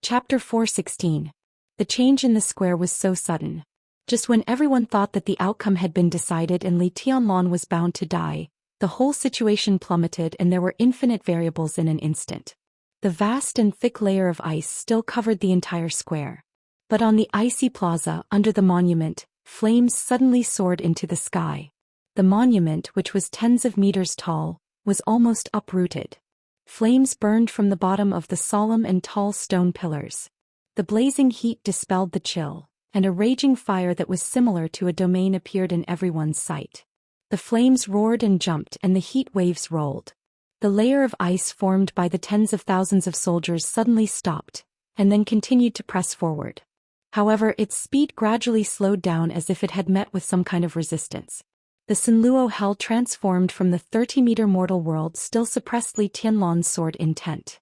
Chapter 416. The change in the square was so sudden. Just when everyone thought that the outcome had been decided and Li Tianlan was bound to die, the whole situation plummeted and there were infinite variables in an instant. The vast and thick layer of ice still covered the entire square. But on the icy plaza under the monument, flames suddenly soared into the sky. The monument, which was tens of meters tall, was almost uprooted. Flames burned from the bottom of the solemn and tall stone pillars. The blazing heat dispelled the chill, and a raging fire that was similar to a domain appeared in everyone's sight. The flames roared and jumped and the heat waves rolled. The layer of ice formed by the tens of thousands of soldiers suddenly stopped, and then continued to press forward. However, its speed gradually slowed down as if it had met with some kind of resistance. The Sinluo hell transformed from the 30-meter mortal world still suppressed Li Tianlan's sword intent.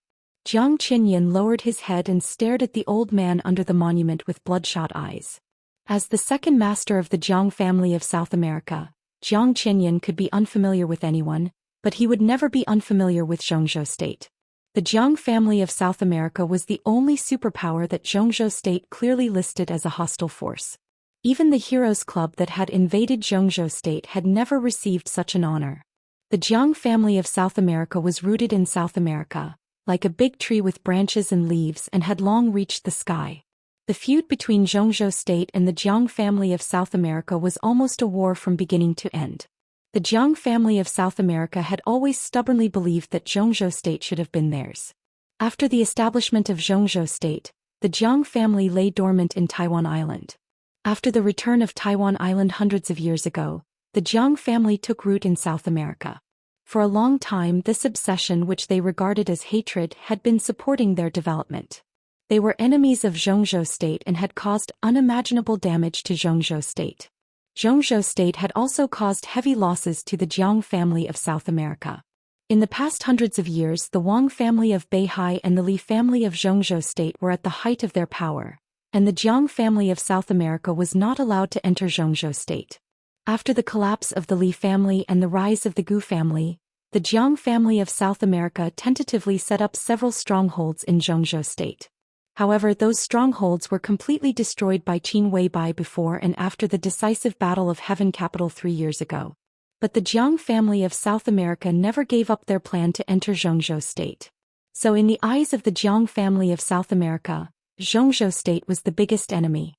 Jiang Qinyan lowered his head and stared at the old man under the monument with bloodshot eyes. As the second master of the Jiang family of South America, Jiang Qinyan could be unfamiliar with anyone, but he would never be unfamiliar with Zhou state. The Jiang family of South America was the only superpower that Zhou state clearly listed as a hostile force. Even the Heroes Club that had invaded Zhou state had never received such an honor. The Jiang family of South America was rooted in South America, like a big tree with branches and leaves, and had long reached the sky. The feud between Zhou state and the Jiang family of South America was almost a war from beginning to end. The Jiang family of South America had always stubbornly believed that Zhou state should have been theirs. After the establishment of Zhou state, the Jiang family lay dormant in Taiwan Island. After the return of Taiwan Island hundreds of years ago, the Jiang family took root in South America. For a long time, this obsession, which they regarded as hatred, had been supporting their development. They were enemies of Zhou state and had caused unimaginable damage to Zhou state. Zhou state had also caused heavy losses to the Jiang family of South America. In the past hundreds of years, the Wang family of Beihai and the Li family of Zhou state were at the height of their power, and the Jiang family of South America was not allowed to enter Zhou state. After the collapse of the Li family and the rise of the Gu family, the Jiang family of South America tentatively set up several strongholds in Zhou state. However, those strongholds were completely destroyed by Qin Weibai before and after the decisive Battle of Heaven Capital 3 years ago. But the Jiang family of South America never gave up their plan to enter Zhou state. So in the eyes of the Jiang family of South America, Zhou state was the biggest enemy.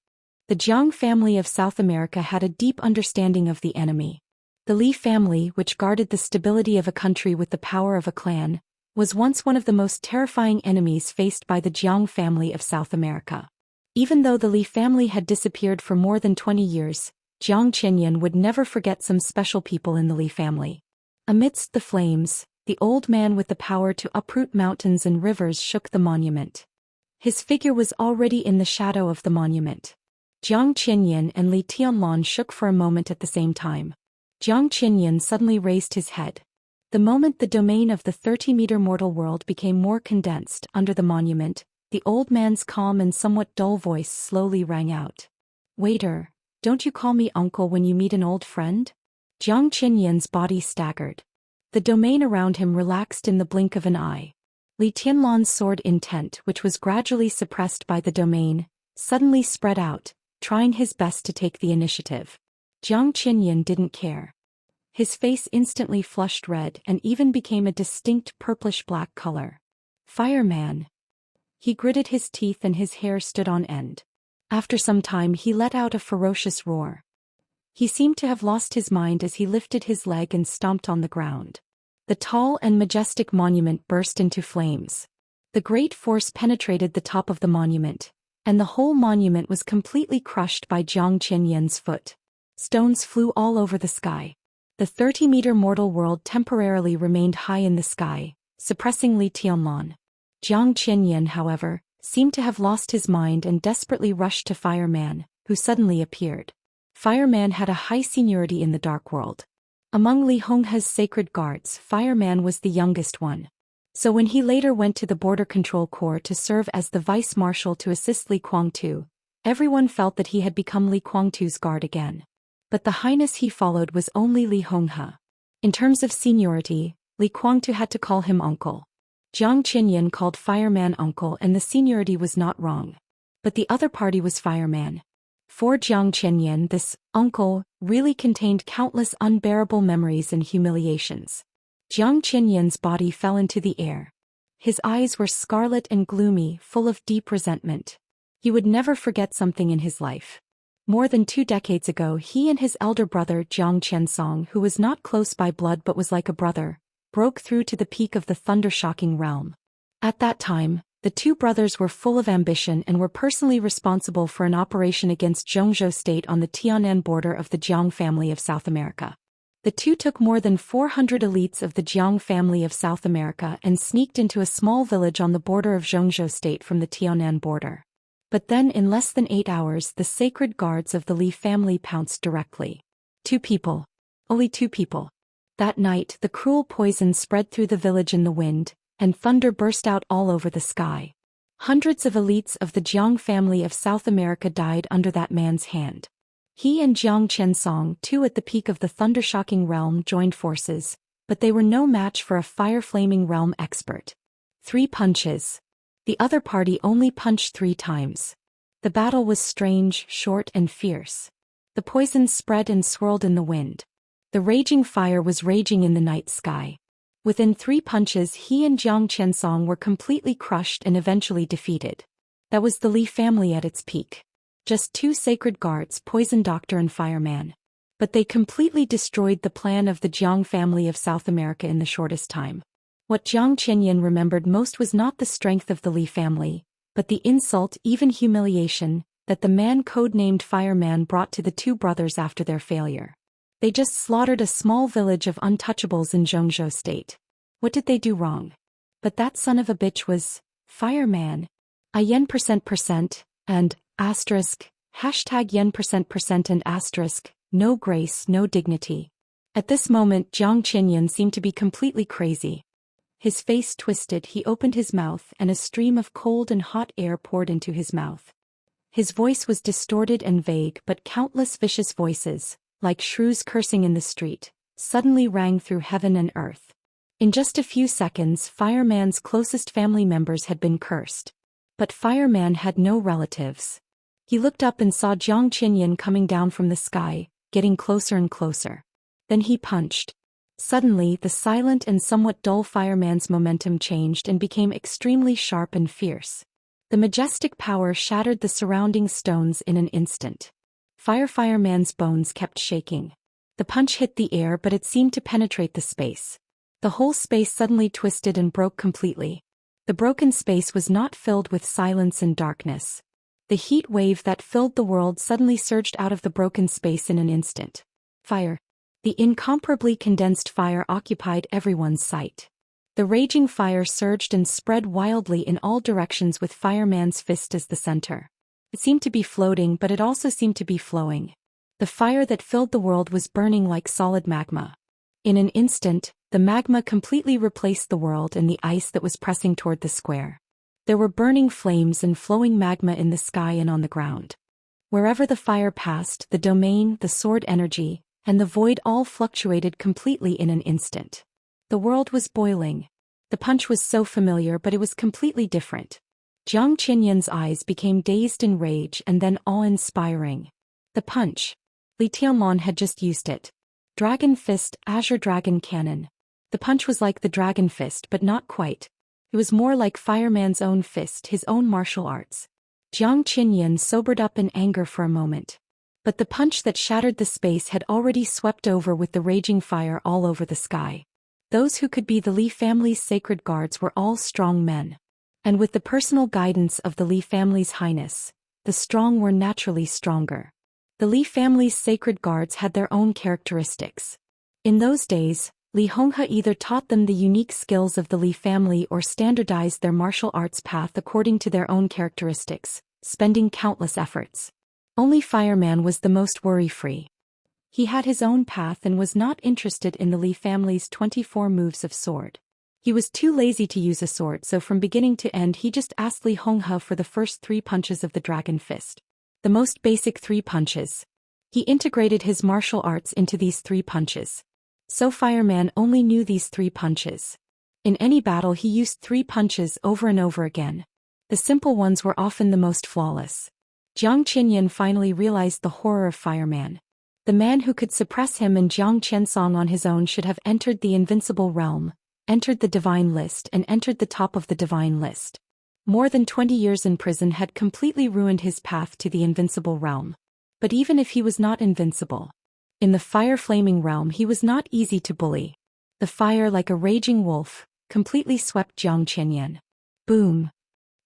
The Jiang family of South America had a deep understanding of the enemy. The Li family, which guarded the stability of a country with the power of a clan, was once one of the most terrifying enemies faced by the Jiang family of South America. Even though the Li family had disappeared for more than 20 years, Jiang Qinyan would never forget some special people in the Li family. Amidst the flames, the old man with the power to uproot mountains and rivers shook the monument. His figure was already in the shadow of the monument. Jiang Qinyan and Li Tianlan shook for a moment at the same time. Jiang Qinyan suddenly raised his head. The moment the domain of the 30-meter mortal world became more condensed under the monument, the old man's calm and somewhat dull voice slowly rang out. "Waiter, don't you call me uncle when you meet an old friend?" Jiang Qinyan's body staggered. The domain around him relaxed in the blink of an eye. Li Tianlan's sword intent, which was gradually suppressed by the domain, suddenly spread out, trying his best to take the initiative. Jiang Qinyan didn't care. His face instantly flushed red and even became a distinct purplish-black color. "Fireman!" He gritted his teeth and his hair stood on end. After some time he let out a ferocious roar. He seemed to have lost his mind as he lifted his leg and stomped on the ground. The tall and majestic monument burst into flames. The great force penetrated the top of the monument, and the whole monument was completely crushed by Jiang Qinyan's foot. Stones flew all over the sky. The 30-meter mortal world temporarily remained high in the sky, suppressing Li Tianlan. Jiang Qinyan, however, seemed to have lost his mind and desperately rushed to Fireman, who suddenly appeared. Fireman had a high seniority in the Dark World. Among Li Honghe's sacred guards, Fireman was the youngest one. So when he later went to the Border Control Corps to serve as the vice-marshal to assist Li Guangtu, everyone felt that he had become Li Guangtu's guard again. But the highness he followed was only Li Honghe. In terms of seniority, Li Guangtu had to call him uncle. Jiang Qinyan called Fireman uncle and the seniority was not wrong. But the other party was Fireman. For Jiang Qinyan, this uncle really contained countless unbearable memories and humiliations. Jiang Qinyan's body fell into the air. His eyes were scarlet and gloomy, full of deep resentment. He would never forget something in his life. More than 2 decades ago, he and his elder brother Jiang Qiansong, who was not close by blood but was like a brother, broke through to the peak of the thunder-shocking realm. At that time, the 2 brothers were full of ambition and were personally responsible for an operation against Zhou state on the Tianan border of the Jiang family of South America. The 2 took more than 400 elites of the Jiang family of South America and sneaked into a small village on the border of Zhou state from the Tianan border. But then in less than 8 hours the sacred guards of the Li family pounced directly. 2 people. Only 2 people. That night the cruel poison spread through the village in the wind, and thunder burst out all over the sky. Hundreds of elites of the Jiang family of South America died under that man's hand. He and Jiang Qiansong, too at the peak of the thunder-shocking realm, joined forces, but they were no match for a fire-flaming realm expert. 3 punches. The other party only punched 3 times. The battle was strange, short and fierce. The poison spread and swirled in the wind. The raging fire was raging in the night sky. Within 3 punches he and Jiang Qiansong were completely crushed and eventually defeated. That was the Li family at its peak. Just 2 sacred guards, poison doctor and fireman. But they completely destroyed the plan of the Jiang family of South America in the shortest time. What Jiang Qinyan remembered most was not the strength of the Li family, but the insult, even humiliation, that the man codenamed Fireman brought to the 2 brothers after their failure. They just slaughtered a small village of untouchables in Zhou state. What did they do wrong? But that son of a bitch was Fireman. A yen %% and hashtag yen %% and asterisk, no grace, no dignity. At this moment Jiang Qinyan seemed to be completely crazy. His face twisted, he opened his mouth and a stream of cold and hot air poured into his mouth. His voice was distorted and vague, but countless vicious voices, like shrews cursing in the street, suddenly rang through heaven and earth. In just a few seconds Fireman's closest family members had been cursed. But Fireman had no relatives. He looked up and saw Jiang Qinyan coming down from the sky, getting closer and closer. Then he punched. Suddenly the silent and somewhat dull Fireman's momentum changed and became extremely sharp and fierce. The majestic power shattered the surrounding stones in an instant. Fireman's bones kept shaking. The punch hit the air, but it seemed to penetrate the space. The whole space suddenly twisted and broke completely. The broken space was not filled with silence and darkness. The heat wave that filled the world suddenly surged out of the broken space in an instant. Fire. The incomparably condensed fire occupied everyone's sight. The raging fire surged and spread wildly in all directions with Fireman's fist as the center. It seemed to be floating, but it also seemed to be flowing. The fire that filled the world was burning like solid magma. In an instant, the magma completely replaced the world and the ice that was pressing toward the square. There were burning flames and flowing magma in the sky and on the ground. Wherever the fire passed, the domain, the sword energy, and the void all fluctuated completely in an instant. The world was boiling. The punch was so familiar, but it was completely different. Jiang Qinyan's eyes became dazed in rage and then awe-inspiring. The punch. Li Tianlong had just used it. Dragon Fist, Azure Dragon Cannon. The punch was like the Dragon Fist, but not quite. It was more like Fireman's own fist, his own martial arts. Jiang Qinyan sobered up in anger for a moment. But the punch that shattered the space had already swept over with the raging fire all over the sky. Those who could be the Li family's sacred guards were all strong men. And with the personal guidance of the Li family's highness, the strong were naturally stronger. The Li family's sacred guards had their own characteristics. In those days, Li Honghe either taught them the unique skills of the Li family or standardized their martial arts path according to their own characteristics, spending countless efforts. Only Fireman was the most worry-free. He had his own path and was not interested in the Li family's 24 moves of sword. He was too lazy to use a sword, so from beginning to end he just asked Li Honghe for the first 3 punches of the Dragon Fist. The most basic 3 punches. He integrated his martial arts into these 3 punches. So Fireman only knew these 3 punches. In any battle he used 3 punches over and over again. The simple ones were often the most flawless. Jiang Qinyan finally realized the horror of Fireman. The man who could suppress him and Jiang Qiansong on his own should have entered the invincible realm, entered the divine list and entered the top of the divine list. More than 20 years in prison had completely ruined his path to the invincible realm. But even if he was not invincible, in the fire-flaming realm he was not easy to bully. The fire, like a raging wolf, completely swept Jiang Qinyan. Boom!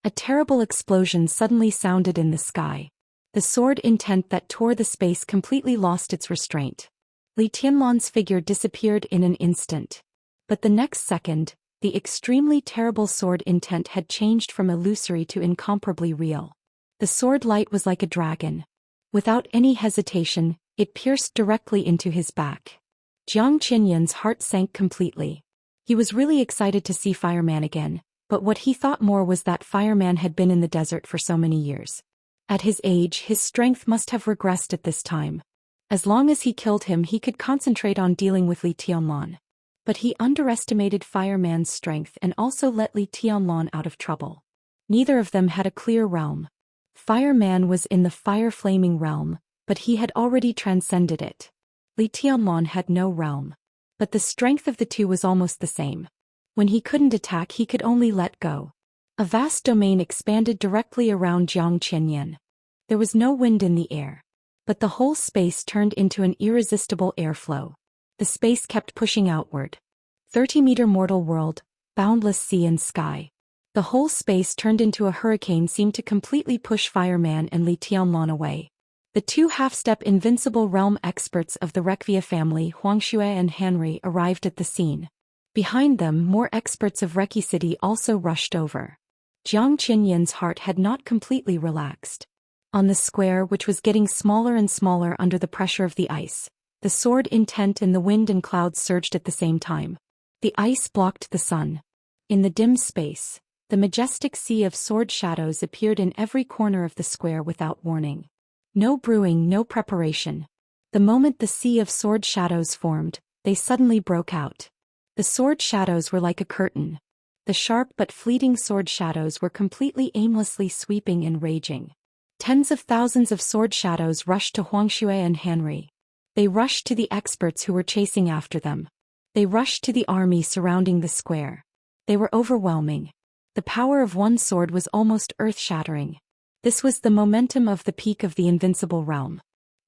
A terrible explosion suddenly sounded in the sky. The sword intent that tore the space completely lost its restraint. Li Tianlan's figure disappeared in an instant. But the next second, the extremely terrible sword intent had changed from illusory to incomparably real. The sword light was like a dragon. Without any hesitation, it pierced directly into his back. Jiang Qinyan's heart sank completely. He was really excited to see Fireman again, but what he thought more was that Fireman had been in the desert for so many years. At his age, his strength must have regressed at this time. As long as he killed him, he could concentrate on dealing with Li Tianlan. But he underestimated Fireman's strength and also let Li Tianlan out of trouble. Neither of them had a clear realm. Fireman was in the fire-flaming realm, but he had already transcended it. Li Tianlan had no realm. But the strength of the two was almost the same. When he couldn't attack, he could only let go. A vast domain expanded directly around Jiang Qinyan. There was no wind in the air. But the whole space turned into an irresistible airflow. The space kept pushing outward. 30-meter mortal world, boundless sea and sky. The whole space turned into a hurricane, seemed to completely push Fireman and Li Tianlan away. The 2 half-step invincible realm experts of the Rekvia family, Huangxue and Henry, arrived at the scene. Behind them, more experts of Reki City also rushed over. Jiang Qinyan's heart had not completely relaxed. On the square, which was getting smaller and smaller under the pressure of the ice, the sword intent and the wind and clouds surged at the same time. The ice blocked the sun. In the dim space, the majestic sea of sword shadows appeared in every corner of the square without warning. No brewing, no preparation. The moment the sea of sword shadows formed, they suddenly broke out. The sword shadows were like a curtain. The sharp but fleeting sword shadows were completely aimlessly sweeping and raging. Tens of thousands of sword shadows rushed to Huangxue and Henry. They rushed to the experts who were chasing after them. They rushed to the army surrounding the square. They were overwhelming. The power of one sword was almost earth-shattering. This was the momentum of the peak of the invincible realm.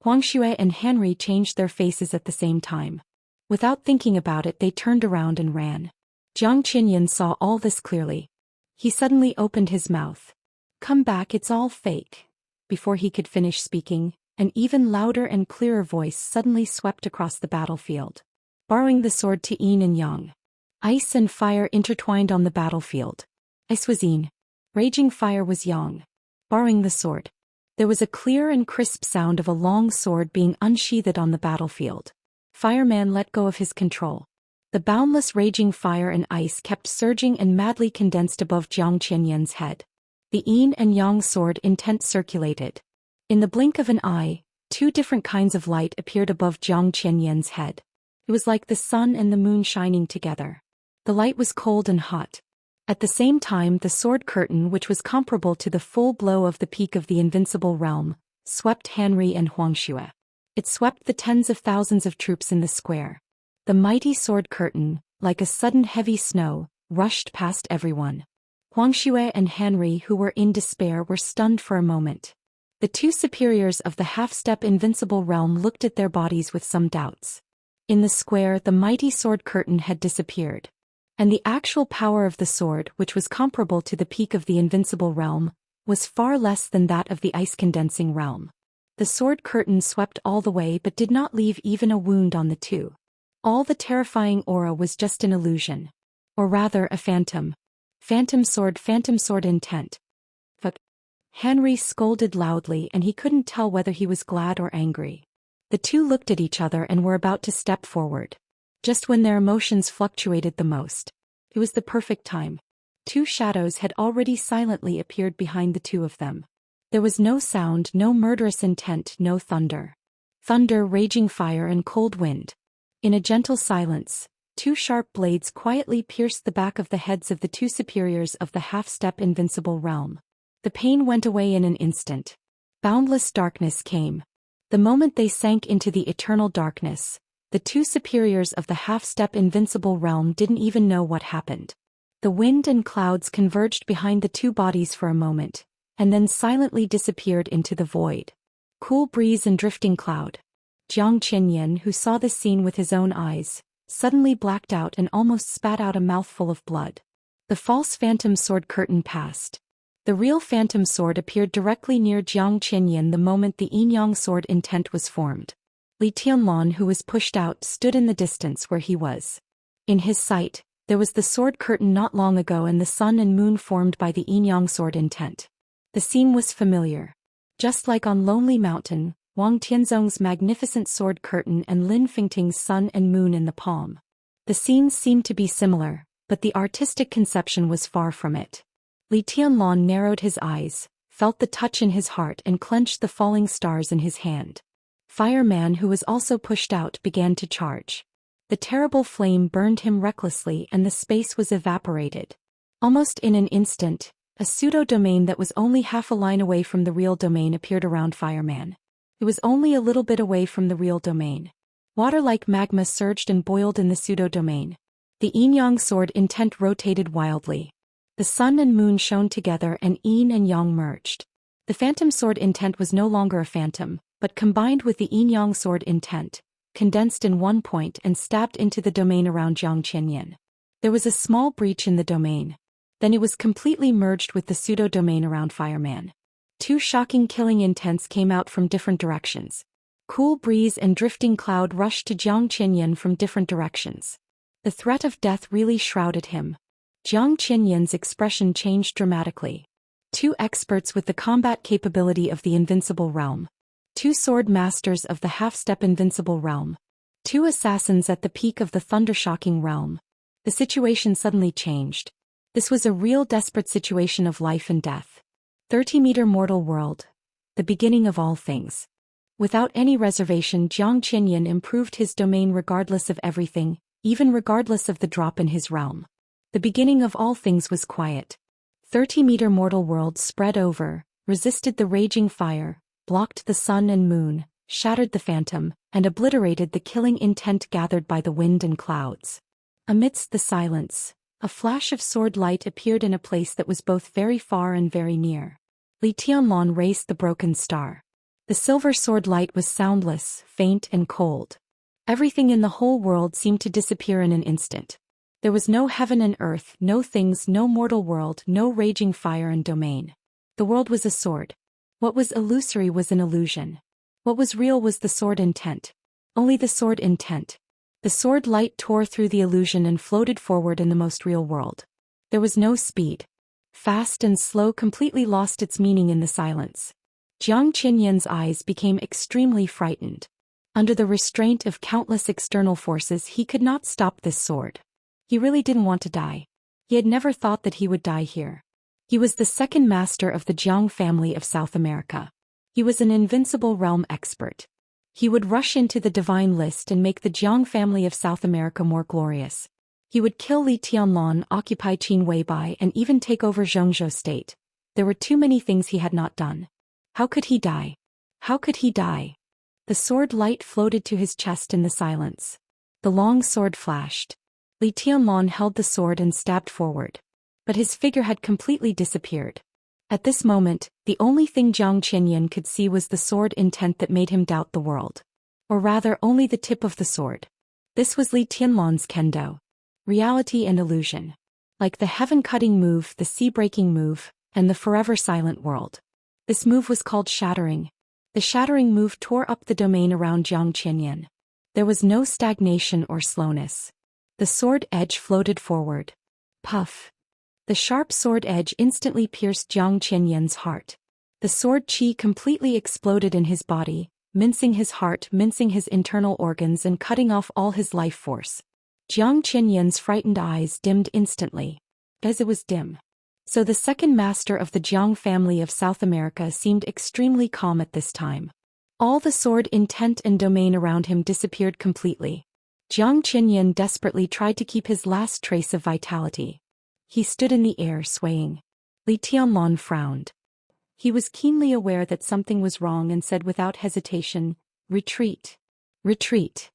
Huangxue and Henry changed their faces at the same time. Without thinking about it, they turned around and ran. Jiang Qinyan saw all this clearly. He suddenly opened his mouth. "Come back, it's all fake." Before he could finish speaking, an even louder and clearer voice suddenly swept across the battlefield. Borrowing the sword to yin and yang. Ice and fire intertwined on the battlefield. Ice was yin. Raging fire was yang. Borrowing the sword. There was a clear and crisp sound of a long sword being unsheathed on the battlefield. Fireman let go of his control. The boundless raging fire and ice kept surging and madly condensed above Jiang Qinyan's head. The yin and yang sword intent circulated. In the blink of an eye, 2 different kinds of light appeared above Jiang Qinyan's head. It was like the sun and the moon shining together. The light was cold and hot. At the same time, the sword curtain, which was comparable to the full blow of the peak of the invincible realm, swept Henry and Huangxue. It swept the tens of thousands of troops in the square. The mighty sword curtain, like a sudden heavy snow, rushed past everyone. Huangxue and Henry, who were in despair, were stunned for a moment. The 2 superiors of the half-step invincible realm looked at their bodies with some doubts. In the square, the mighty sword curtain had disappeared. And the actual power of the sword, which was comparable to the peak of the invincible realm, was far less than that of the ice-condensing realm. The sword curtain swept all the way but did not leave even a wound on the 2. All the terrifying aura was just an illusion. Or rather, a phantom. Phantom sword intent. But Henry scolded loudly, and he couldn't tell whether he was glad or angry. The 2 looked at each other and were about to step forward. Just when their emotions fluctuated the most. It was the perfect time. 2 shadows had already silently appeared behind the 2 of them. There was no sound, no murderous intent, no thunder. Thunder, raging fire and cold wind. In a gentle silence, two sharp blades quietly pierced the back of the heads of the two superiors of the half-step invincible realm. The pain went away in an instant. Boundless darkness came. The moment they sank into the eternal darkness, the two superiors of the half-step invincible realm didn't even know what happened. The wind and clouds converged behind the two bodies for a moment, and then silently disappeared into the void. Cool breeze and drifting cloud. Zhou Xian, who saw this scene with his own eyes, suddenly blacked out and almost spat out a mouthful of blood. The false phantom sword curtain passed. The real phantom sword appeared directly near Zhou Xian the moment the yin-yang sword intent was formed. Li Tianlan, who was pushed out, stood in the distance where he was. In his sight, there was the sword curtain not long ago and the sun and moon formed by the yin-yang sword intent. The scene was familiar. Just like on Lonely Mountain, Wang Tianzong's magnificent sword curtain and Lin Fengting's sun and moon in the palm. The scenes seemed to be similar, but the artistic conception was far from it. Li Tianlan narrowed his eyes, felt the touch in his heart and clenched the falling stars in his hand. Fireman, who was also pushed out, began to charge. The terrible flame burned him recklessly and the space was evaporated. Almost in an instant, a pseudo-domain that was only half a line away from the real domain appeared around Fireman. It was only a little bit away from the real domain. Water like magma surged and boiled in the pseudo-domain. The yin-yang sword intent rotated wildly. The sun and moon shone together and yin and yang merged. The phantom sword intent was no longer a phantom, but combined with the yin-yang sword intent, condensed in one point and stabbed into the domain around Zhou Xian. There was a small breach in the domain. Then it was completely merged with the pseudo-domain around Fireman. Two shocking killing intents came out from different directions. Cool breeze and drifting cloud rushed to Zhou Xian from different directions. The threat of death really shrouded him. Zhou Xian's expression changed dramatically. Two experts with the combat capability of the invincible realm. Two sword masters of the half-step invincible realm. Two assassins at the peak of the thunder-shocking realm. The situation suddenly changed. This was a real desperate situation of life and death. 30-meter mortal world. The beginning of all things. Without any reservation, Zhou Xian improved his domain regardless of everything, even regardless of the drop in his realm. The beginning of all things was quiet. 30-meter mortal world spread over, resisted the raging fire, blocked the sun and moon, shattered the phantom, and obliterated the killing intent gathered by the wind and clouds. Amidst the silence, a flash of sword light appeared in a place that was both very far and very near. Li Tianlan raised the broken star. The silver sword light was soundless, faint and cold. Everything in the whole world seemed to disappear in an instant. There was no heaven and earth, no things, no mortal world, no raging fire and domain. The world was a sword. What was illusory was an illusion. What was real was the sword intent. Only the sword intent. The sword light tore through the illusion and floated forward in the most real world. There was no speed. Fast and slow completely lost its meaning in the silence. Zhou Qian's eyes became extremely frightened. Under the restraint of countless external forces, he could not stop this sword. He really didn't want to die. He had never thought that he would die here. He was the second master of the Jiang family of South America. He was an invincible realm expert. He would rush into the divine list and make the Jiang family of South America more glorious. He would kill Li Tianlan, occupy Qin Weibai, and even take over Zhongzhou state. There were too many things he had not done. How could he die? How could he die? The sword light floated to his chest in the silence. The long sword flashed. Li Tianlan held the sword and stabbed forward. But his figure had completely disappeared. At this moment, the only thing Zhou Qian could see was the sword intent that made him doubt the world. Or rather, only the tip of the sword. This was Li Tianlan's kendo. Reality and illusion. Like the heaven-cutting move, the sea-breaking move, and the forever silent world. This move was called shattering. The shattering move tore up the domain around Zhou Qian. There was no stagnation or slowness. The sword edge floated forward. Puff. The sharp sword edge instantly pierced Zhou Qian's heart. The sword qi completely exploded in his body, mincing his heart, mincing his internal organs and cutting off all his life force. Zhou Qian's frightened eyes dimmed instantly. As it was dim. So the second master of the Jiang family of South America seemed extremely calm at this time. All the sword intent and domain around him disappeared completely. Jiang Qinyan desperately tried to keep his last trace of vitality. He stood in the air swaying. Li Tianlan frowned. He was keenly aware that something was wrong and said without hesitation, "Retreat. Retreat."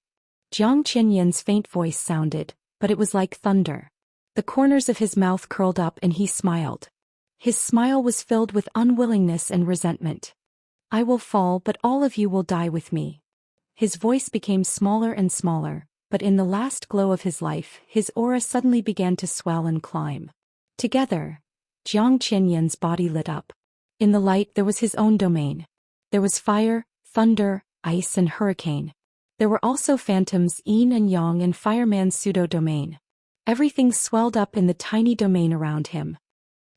Jiang Qinyan's faint voice sounded, but it was like thunder. The corners of his mouth curled up and he smiled. His smile was filled with unwillingness and resentment. "I will fall, but all of you will die with me." His voice became smaller and smaller, but in the last glow of his life, his aura suddenly began to swell and climb. Together, Jiang Qinyan's body lit up. In the light there was his own domain. There was fire, thunder, ice and hurricane. There were also phantoms yin and yang and fireman's pseudo-domain. Everything swelled up in the tiny domain around him.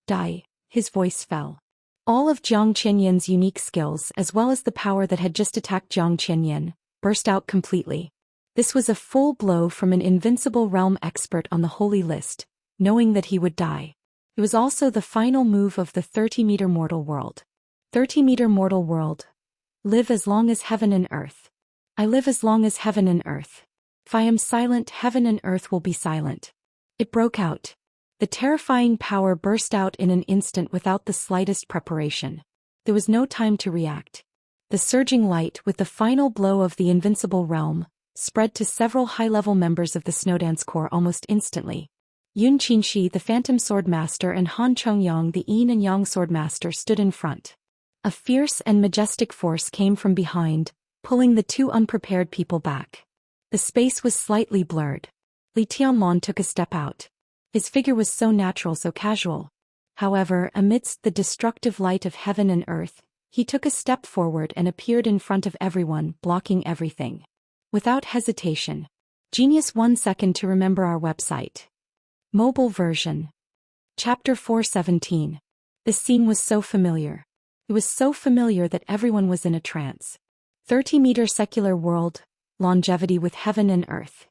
"Die," his voice fell. All of Jiang Qinyan's unique skills as well as the power that had just attacked Jiang Qinyan, burst out completely. This was a full blow from an invincible realm expert on the holy list, knowing that he would die. It was also the final move of the 30-meter mortal world. 30-meter mortal world. Live as long as heaven and earth. I live as long as heaven and earth. If I am silent, heaven and earth will be silent. It broke out. The terrifying power burst out in an instant without the slightest preparation. There was no time to react. The surging light, with the final blow of the invincible realm, spread to several high-level members of the Snowdance Corps almost instantly. Yun Qinshi, the Phantom Sword Master, and Han Chongyang, the Yin and Yang Sword Master, stood in front. A fierce and majestic force came from behind, pulling the two unprepared people back. The space was slightly blurred. Li Tianlan took a step out. His figure was so natural, so casual. However, amidst the destructive light of heaven and earth, he took a step forward and appeared in front of everyone, blocking everything. Without hesitation. Genius 1 second to remember our website. Mobile version. Chapter 417. The scene was so familiar. It was so familiar that everyone was in a trance. 30-meter secular world, longevity with heaven and earth.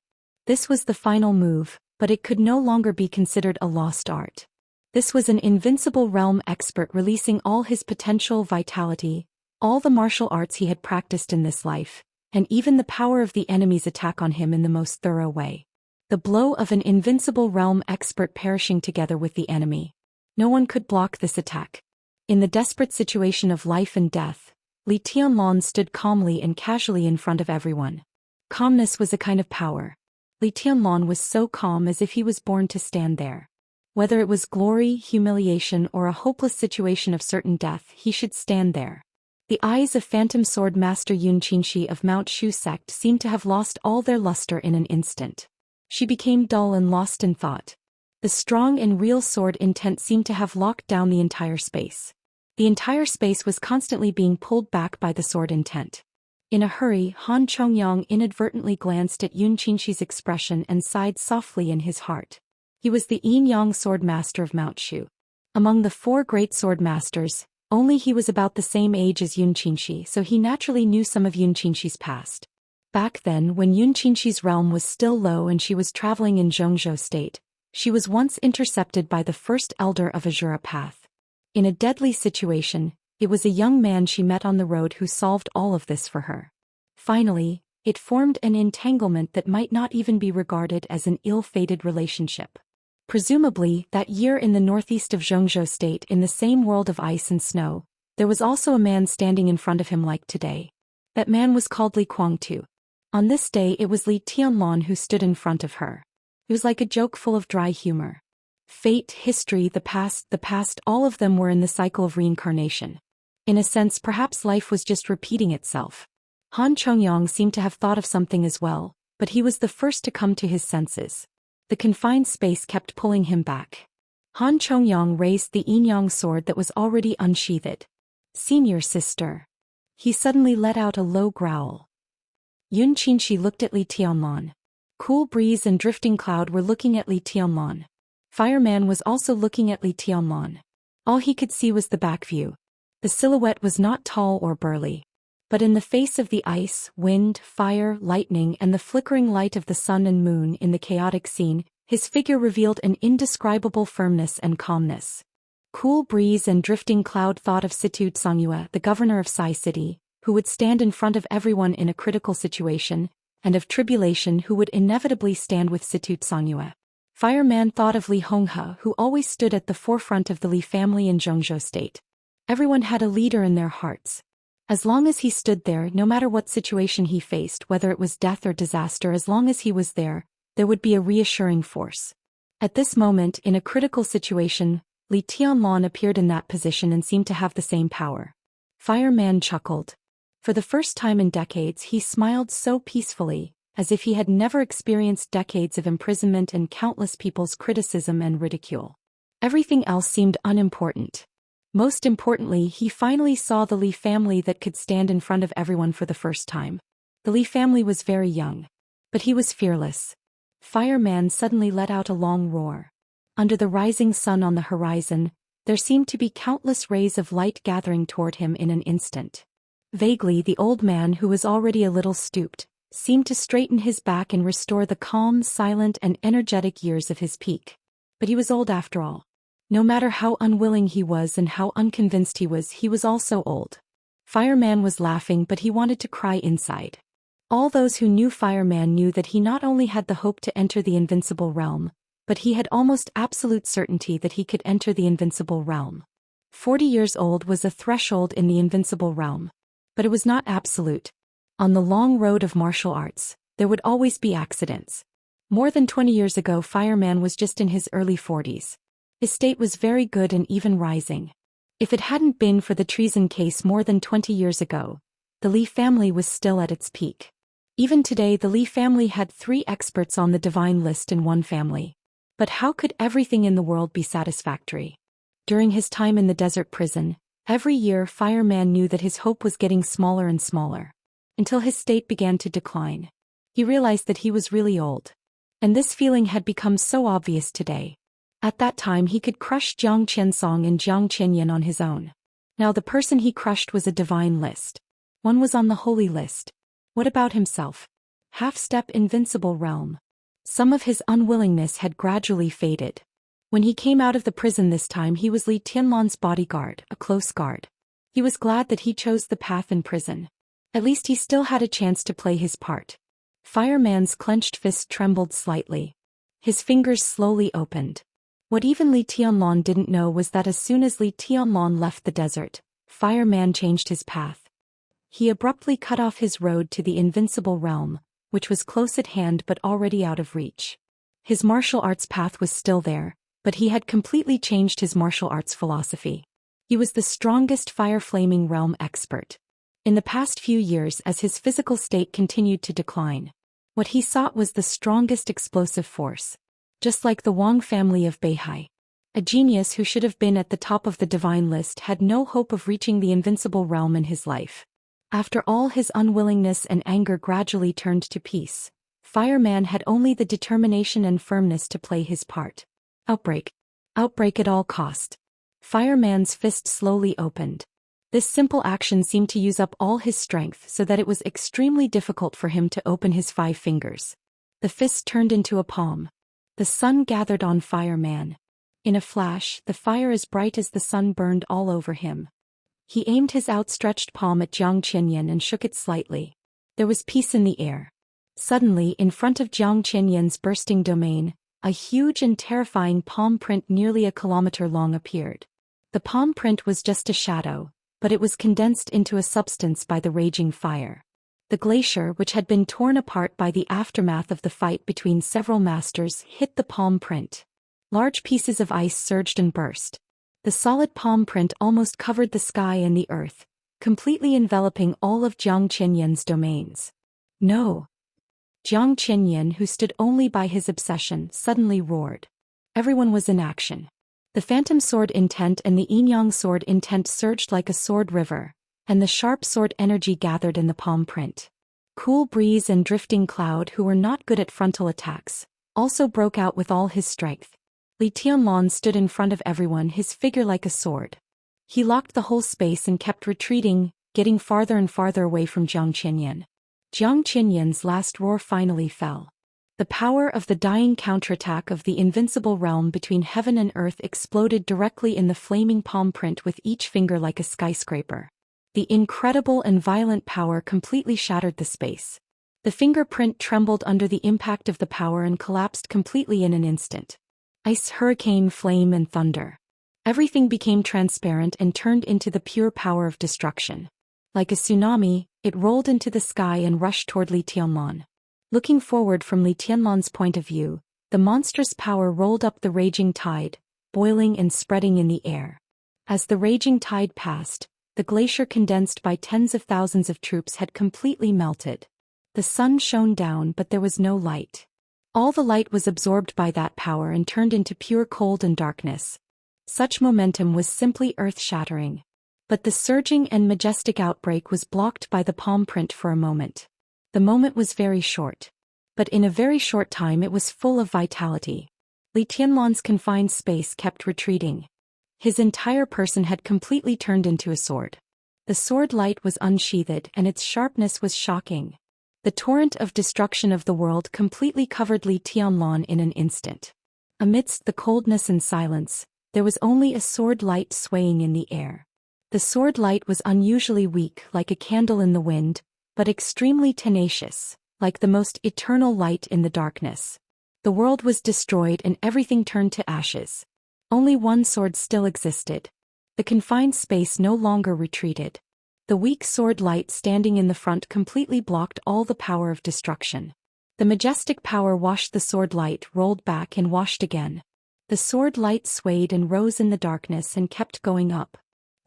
This was the final move, but it could no longer be considered a lost art. This was an invincible realm expert releasing all his potential vitality, all the martial arts he had practiced in this life, and even the power of the enemy's attack on him in the most thorough way. The blow of an invincible realm expert perishing together with the enemy. No one could block this attack. In the desperate situation of life and death, Li Tianlan stood calmly and casually in front of everyone. Calmness was a kind of power. Li Tianlan was so calm as if he was born to stand there. Whether it was glory, humiliation, or a hopeless situation of certain death, he should stand there. The eyes of Phantom Sword Master Yun Qinshi of Mount Shu sect seemed to have lost all their luster in an instant. She became dull and lost in thought. The strong and real sword intent seemed to have locked down the entire space. The entire space was constantly being pulled back by the sword intent. In a hurry, Han Chongyang inadvertently glanced at Yun Qinshi's expression and sighed softly in his heart. He was the Yin-Yang Sword Master of Mount Shu. Among the four great sword masters, only he was about the same age as Yun Qinshi, so he naturally knew some of Yun Qinshi's past. Back then, when Yun Qinshi's realm was still low and she was traveling in Zhongzhou state, she was once intercepted by the first elder of Azura Path. In a deadly situation, it was a young man she met on the road who solved all of this for her. Finally, it formed an entanglement that might not even be regarded as an ill-fated relationship. Presumably, that year in the northeast of Zhongzhou state in the same world of ice and snow, there was also a man standing in front of him like today. That man was called Li Guangtu. On this day it was Li Tianlan who stood in front of her. It was like a joke full of dry humor. Fate, history, the past, all of them were in the cycle of reincarnation. In a sense, perhaps life was just repeating itself. Han Chongyang seemed to have thought of something as well, but he was the first to come to his senses. The confined space kept pulling him back. Han Chongyang raised the yin-yang sword that was already unsheathed. "Senior sister." He suddenly let out a low growl. Yun Qinshi looked at Li Tianlan. Cool breeze and drifting cloud were looking at Li Tianlan. Fireman was also looking at Li Tianlan. All he could see was the back view. The silhouette was not tall or burly. But in the face of the ice, wind, fire, lightning, and the flickering light of the sun and moon in the chaotic scene, his figure revealed an indescribable firmness and calmness. Cool breeze and drifting cloud thought of Situ Tsangyue, the governor of Sai City, who would stand in front of everyone in a critical situation, and of tribulation who would inevitably stand with Situt Songyue. Fireman thought of Li Honghe, who always stood at the forefront of the Li family in Zhongzhou State. Everyone had a leader in their hearts. As long as he stood there, no matter what situation he faced, whether it was death or disaster, as long as he was there would be a reassuring force. At this moment, in a critical situation, Li Tianlan appeared in that position and seemed to have the same power. Fireman chuckled. For the first time in decades, he smiled so peacefully, as if he had never experienced decades of imprisonment and countless people's criticism and ridicule. Everything else seemed unimportant. Most importantly, he finally saw the Li family that could stand in front of everyone for the first time. The Li family was very young. But he was fearless. Fireman suddenly let out a long roar. Under the rising sun on the horizon, there seemed to be countless rays of light gathering toward him in an instant. Vaguely, the old man, who was already a little stooped, seemed to straighten his back and restore the calm, silent, and energetic years of his peak. But he was old after all. No matter how unwilling he was and how unconvinced he was also old. Fireman was laughing, but he wanted to cry inside. All those who knew Fireman knew that he not only had the hope to enter the invincible realm, but he had almost absolute certainty that he could enter the invincible realm. 40 years old was a threshold in the invincible realm. But it was not absolute. On the long road of martial arts, there would always be accidents. More than 20 years ago, Fireman was just in his early 40s. His state was very good and even rising. If it hadn't been for the treason case more than 20 years ago, the Li family was still at its peak. Even today, the Li family had 3 experts on the divine list in one family. But how could everything in the world be satisfactory? During his time in the desert prison, every year Fireman knew that his hope was getting smaller and smaller. Until his state began to decline. He realized that he was really old. And this feeling had become so obvious today. At that time he could crush Jiang Qiansong and Jiang Qianyan on his own. Now the person he crushed was a divine list. One was on the holy list. What about himself? Half-step invincible realm. Some of his unwillingness had gradually faded. When he came out of the prison this time, he was Li Tianlan's bodyguard, a close guard. He was glad that he chose the path in prison. At least he still had a chance to play his part. Fireman's clenched fist trembled slightly. His fingers slowly opened. What even Li Tianlan didn't know was that as soon as Li Tianlan left the desert, Fireman changed his path. He abruptly cut off his road to the invincible realm, which was close at hand but already out of reach. His martial arts path was still there, but he had completely changed his martial arts philosophy. He was the strongest fire-flaming realm expert. In the past few years, as his physical state continued to decline, what he sought was the strongest explosive force. Just like the Wang family of Beihai. A genius who should have been at the top of the divine list had no hope of reaching the invincible realm in his life. After all his unwillingness and anger gradually turned to peace, Fireman had only the determination and firmness to play his part. Outbreak. Outbreak at all cost. Fireman's fist slowly opened. This simple action seemed to use up all his strength so that it was extremely difficult for him to open his 5 fingers. The fist turned into a palm. The sun gathered on Fireman. In a flash, the fire as bright as the sun burned all over him. He aimed his outstretched palm at Jiang Qianyan and shook it slightly. There was peace in the air. Suddenly, in front of Jiang Qianyan's bursting domain, a huge and terrifying palm print nearly a kilometer long appeared. The palm print was just a shadow, but it was condensed into a substance by the raging fire. The glacier, which had been torn apart by the aftermath of the fight between several masters, hit the palm print. Large pieces of ice surged and burst. The solid palm print almost covered the sky and the earth, completely enveloping all of Jiang Qianyan's domains. No! Jiang Qianyan, who stood only by his obsession, suddenly roared. Everyone was in action. The phantom sword intent and the yin-yang sword intent surged like a sword river, and the sharp sword energy gathered in the palm print. Cool Breeze and Drifting Cloud, who were not good at frontal attacks, also broke out with all his strength. Li Tianlan stood in front of everyone, his figure like a sword. He locked the whole space and kept retreating, getting farther and farther away from Jiang Qianyan. Jiang Qianyan's last roar finally fell. The power of the dying counterattack of the invincible realm between heaven and earth exploded directly in the flaming palm print with each finger like a skyscraper. The incredible and violent power completely shattered the space. The fingerprint trembled under the impact of the power and collapsed completely in an instant. Ice, hurricane, flame, and thunder. Everything became transparent and turned into the pure power of destruction. Like a tsunami, it rolled into the sky and rushed toward Li Tianlan. Looking forward from Li Tianlan's point of view, the monstrous power rolled up the raging tide, boiling and spreading in the air. As the raging tide passed, the glacier condensed by tens of thousands of troops had completely melted. The sun shone down, but there was no light. All the light was absorbed by that power and turned into pure cold and darkness. Such momentum was simply earth-shattering. But the surging and majestic outbreak was blocked by the palm print for a moment. The moment was very short. But in a very short time it was full of vitality. Li Tianlan's confined space kept retreating. His entire person had completely turned into a sword. The sword light was unsheathed and its sharpness was shocking. The torrent of destruction of the world completely covered Li Tianlan in an instant. Amidst the coldness and silence, there was only a sword light swaying in the air. The sword light was unusually weak, like a candle in the wind, but extremely tenacious, like the most eternal light in the darkness. The world was destroyed and everything turned to ashes. Only one sword still existed. The confined space no longer retreated. The weak sword light standing in the front completely blocked all the power of destruction. The majestic power washed the sword light, rolled back and washed again. The sword light swayed and rose in the darkness and kept going up.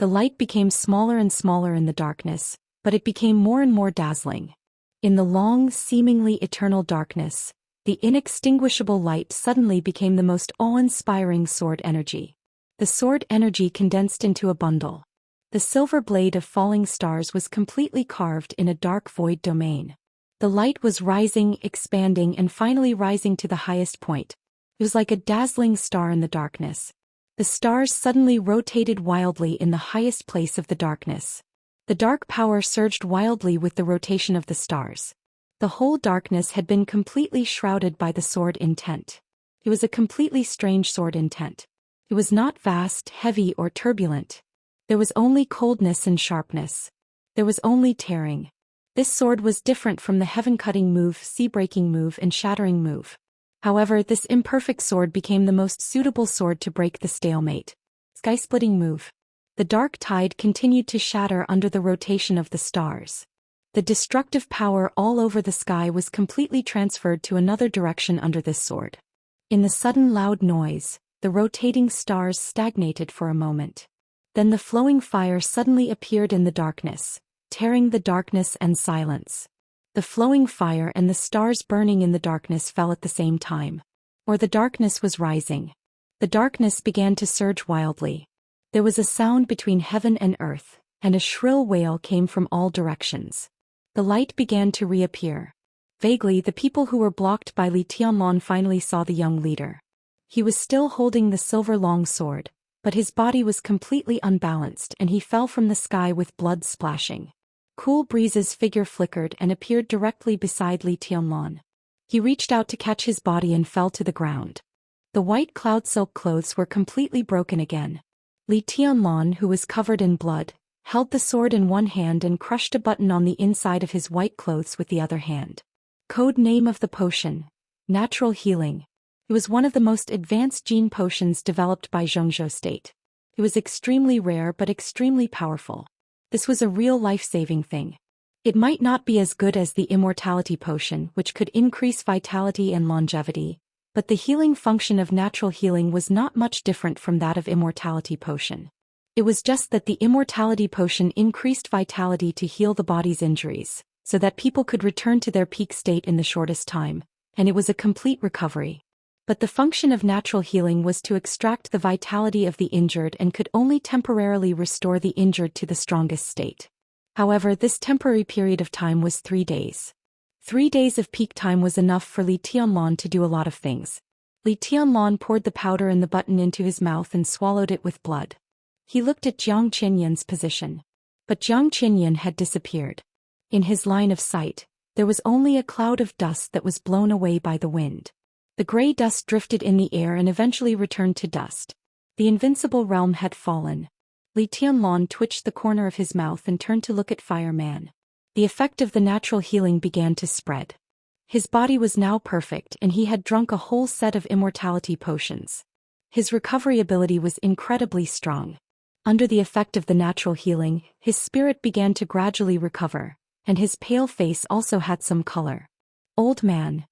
The light became smaller and smaller in the darkness, but it became more and more dazzling. In the long, seemingly eternal darkness, the inextinguishable light suddenly became the most awe-inspiring sword energy. The sword energy condensed into a bundle. The silver blade of falling stars was completely carved in a dark void domain. The light was rising, expanding, and finally rising to the highest point. It was like a dazzling star in the darkness. The stars suddenly rotated wildly in the highest place of the darkness. The dark power surged wildly with the rotation of the stars. The whole darkness had been completely shrouded by the sword intent. It was a completely strange sword intent. It was not vast, heavy, or turbulent. There was only coldness and sharpness. There was only tearing. This sword was different from the heaven-cutting move, sea-breaking move, and shattering move. However, this imperfect sword became the most suitable sword to break the stalemate. Sky-splitting move. The dark tide continued to shatter under the rotation of the stars. The destructive power all over the sky was completely transferred to another direction under this sword. In the sudden loud noise, the rotating stars stagnated for a moment. Then the flowing fire suddenly appeared in the darkness, tearing the darkness and silence. The flowing fire and the stars burning in the darkness fell at the same time. Or the darkness was rising. The darkness began to surge wildly. There was a sound between heaven and earth, and a shrill wail came from all directions. The light began to reappear. Vaguely, the people who were blocked by Li Tianlan finally saw the young leader. He was still holding the silver long sword, but his body was completely unbalanced and he fell from the sky with blood splashing. Cool breeze's figure flickered and appeared directly beside Li Tianlan. He reached out to catch his body and fell to the ground. The white cloud silk clothes were completely broken again. Li Tianlan, who was covered in blood, held the sword in one hand and crushed a button on the inside of his white clothes with the other hand. Code name of the potion: Natural Healing. It was one of the most advanced gene potions developed by Zhou State. It was extremely rare but extremely powerful. This was a real life-saving thing. It might not be as good as the immortality potion, which could increase vitality and longevity, but the healing function of natural healing was not much different from that of immortality potion. It was just that the immortality potion increased vitality to heal the body's injuries, so that people could return to their peak state in the shortest time, and it was a complete recovery. But the function of natural healing was to extract the vitality of the injured and could only temporarily restore the injured to the strongest state. However, this temporary period of time was 3 days. 3 days of peak time was enough for Li Tianlan to do a lot of things. Li Tianlan poured the powder and the button into his mouth and swallowed it with blood. He looked at Jiang Qinyan's position. But Jiang Qinyan had disappeared. In his line of sight, there was only a cloud of dust that was blown away by the wind. The gray dust drifted in the air and eventually returned to dust. The invincible realm had fallen. Li Tianlan twitched the corner of his mouth and turned to look at Fireman. The effect of the natural healing began to spread. His body was now perfect and he had drunk a whole set of immortality potions. His recovery ability was incredibly strong. Under the effect of the natural healing, his spirit began to gradually recover, and his pale face also had some color. "Old man,"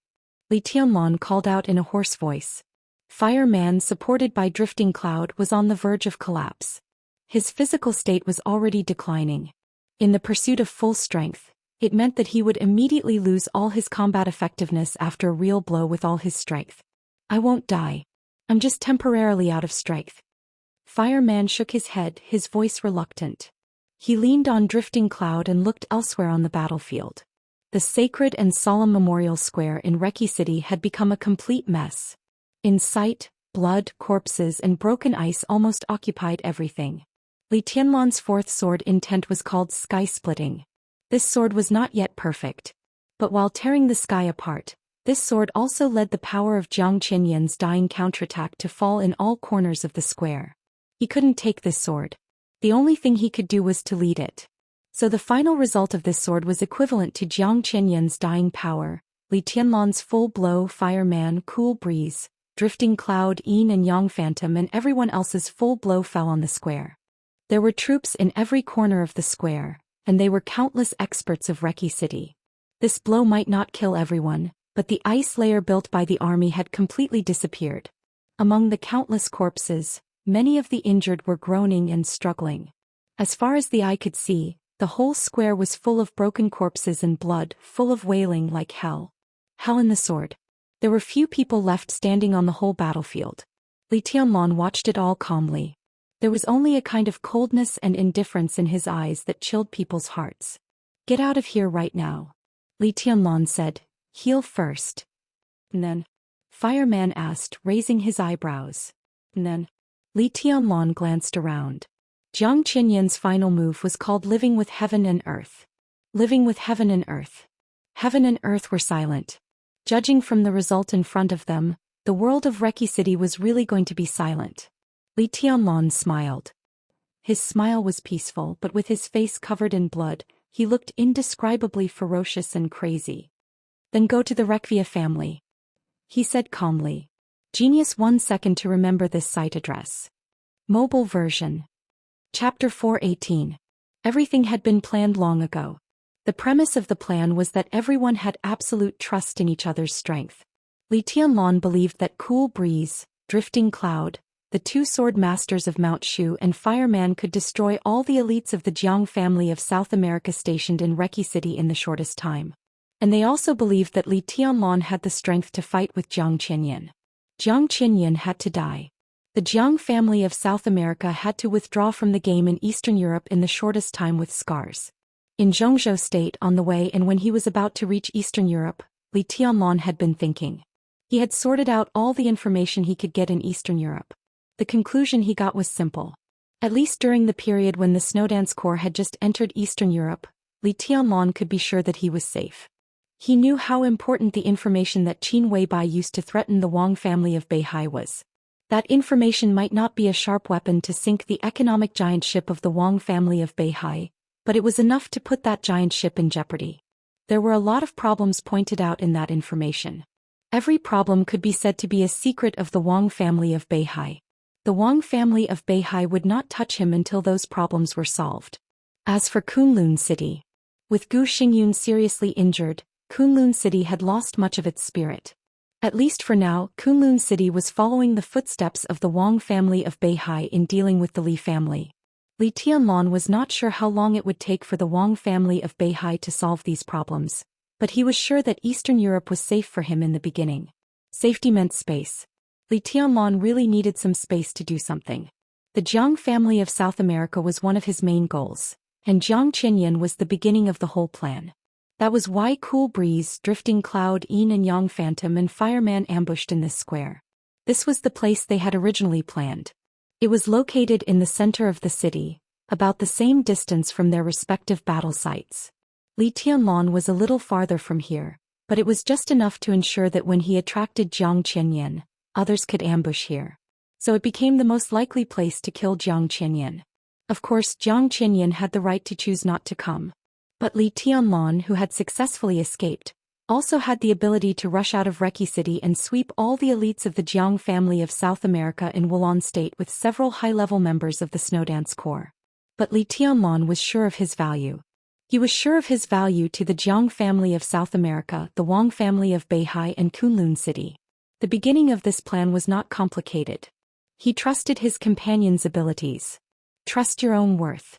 Li Tianlan called out in a hoarse voice. Fireman, supported by Drifting Cloud, was on the verge of collapse. His physical state was already declining. In the pursuit of full strength, it meant that he would immediately lose all his combat effectiveness after a real blow with all his strength. "I won't die. I'm just temporarily out of strength." Fireman shook his head, his voice reluctant. He leaned on Drifting Cloud and looked elsewhere on the battlefield. The sacred and solemn memorial square in Reki City had become a complete mess. In sight, blood, corpses and broken ice almost occupied everything. Li Tianlan's fourth sword intent was called Sky Splitting. This sword was not yet perfect. But while tearing the sky apart, this sword also led the power of Jiang Qinyan's dying counterattack to fall in all corners of the square. He couldn't take this sword. The only thing he could do was to lead it. So the final result of this sword was equivalent to Jiang Qinyan's dying power, Li Tianlan's full blow, Fireman, Cool Breeze, Drifting Cloud, Yin and Yang Phantom and everyone else's full blow fell on the square. There were troops in every corner of the square, and they were countless experts of Reki City. This blow might not kill everyone, but the ice layer built by the army had completely disappeared. Among the countless corpses, many of the injured were groaning and struggling. As far as the eye could see, the whole square was full of broken corpses and blood, full of wailing like hell. Hell in the sword. There were few people left standing on the whole battlefield. Li Tianlan watched it all calmly. There was only a kind of coldness and indifference in his eyes that chilled people's hearts. "Get out of here right now," Li Tianlan said. "Heal first." And then? Fireman asked, raising his eyebrows. And then? Li Tianlan glanced around. Jiang Qinyan's final move was called Living with Heaven and Earth. Living with Heaven and Earth. Heaven and Earth were silent. Judging from the result in front of them, the world of Reki City was really going to be silent. Li Tianlan smiled. His smile was peaceful, but with his face covered in blood, he looked indescribably ferocious and crazy. "Then go to the Rekvia family," he said calmly. Genius 1 second to remember this site address. Mobile version. Chapter 418. Everything had been planned long ago. The premise of the plan was that everyone had absolute trust in each other's strength. Li Tianlan believed that Cool Breeze, Drifting Cloud, the two sword masters of Mount Shu and Fireman could destroy all the elites of the Jiang family of South America stationed in Reki City in the shortest time. And they also believed that Li Tianlan had the strength to fight with Jiang Qinyan. Jiang Qinyan had to die. The Jiang family of South America had to withdraw from the game in Eastern Europe in the shortest time with scars. In Zhongzhou State on the way, and when he was about to reach Eastern Europe, Li Tianlan had been thinking. He had sorted out all the information he could get in Eastern Europe. The conclusion he got was simple. At least during the period when the Snowdance Corps had just entered Eastern Europe, Li Tianlan could be sure that he was safe. He knew how important the information that Qin Weibai used to threaten the Wang family of Beihai was. That information might not be a sharp weapon to sink the economic giant ship of the Wang family of Beihai, but it was enough to put that giant ship in jeopardy. There were a lot of problems pointed out in that information. Every problem could be said to be a secret of the Wang family of Beihai. The Wang family of Beihai would not touch him until those problems were solved. As for Kunlun City, with Gu Xingyun seriously injured, Kunlun City had lost much of its spirit. At least for now, Kunlun City was following the footsteps of the Wang family of Beihai in dealing with the Li family. Li Tianlan was not sure how long it would take for the Wang family of Beihai to solve these problems, but he was sure that Eastern Europe was safe for him in the beginning. Safety meant space. Li Tianlan really needed some space to do something. The Jiang family of South America was one of his main goals, and Jiang Qinyan was the beginning of the whole plan. That was why Cool Breeze, Drifting Cloud, Yin and Yang Phantom and Fireman ambushed in this square. This was the place they had originally planned. It was located in the center of the city, about the same distance from their respective battle sites. Li Tianlan was a little farther from here, but it was just enough to ensure that when he attracted Jiang Qinyan, others could ambush here. So it became the most likely place to kill Jiang Qinyan. Of course, Jiang Qinyan had the right to choose not to come. But Li Tianlan, who had successfully escaped, also had the ability to rush out of Reki City and sweep all the elites of the Jiang family of South America in Wulan State with several high-level members of the Snowdance Corps. But Li Tianlan was sure of his value. He was sure of his value to the Jiang family of South America, the Wang family of Beihai and Kunlun City. The beginning of this plan was not complicated. He trusted his companion's abilities. Trust your own worth.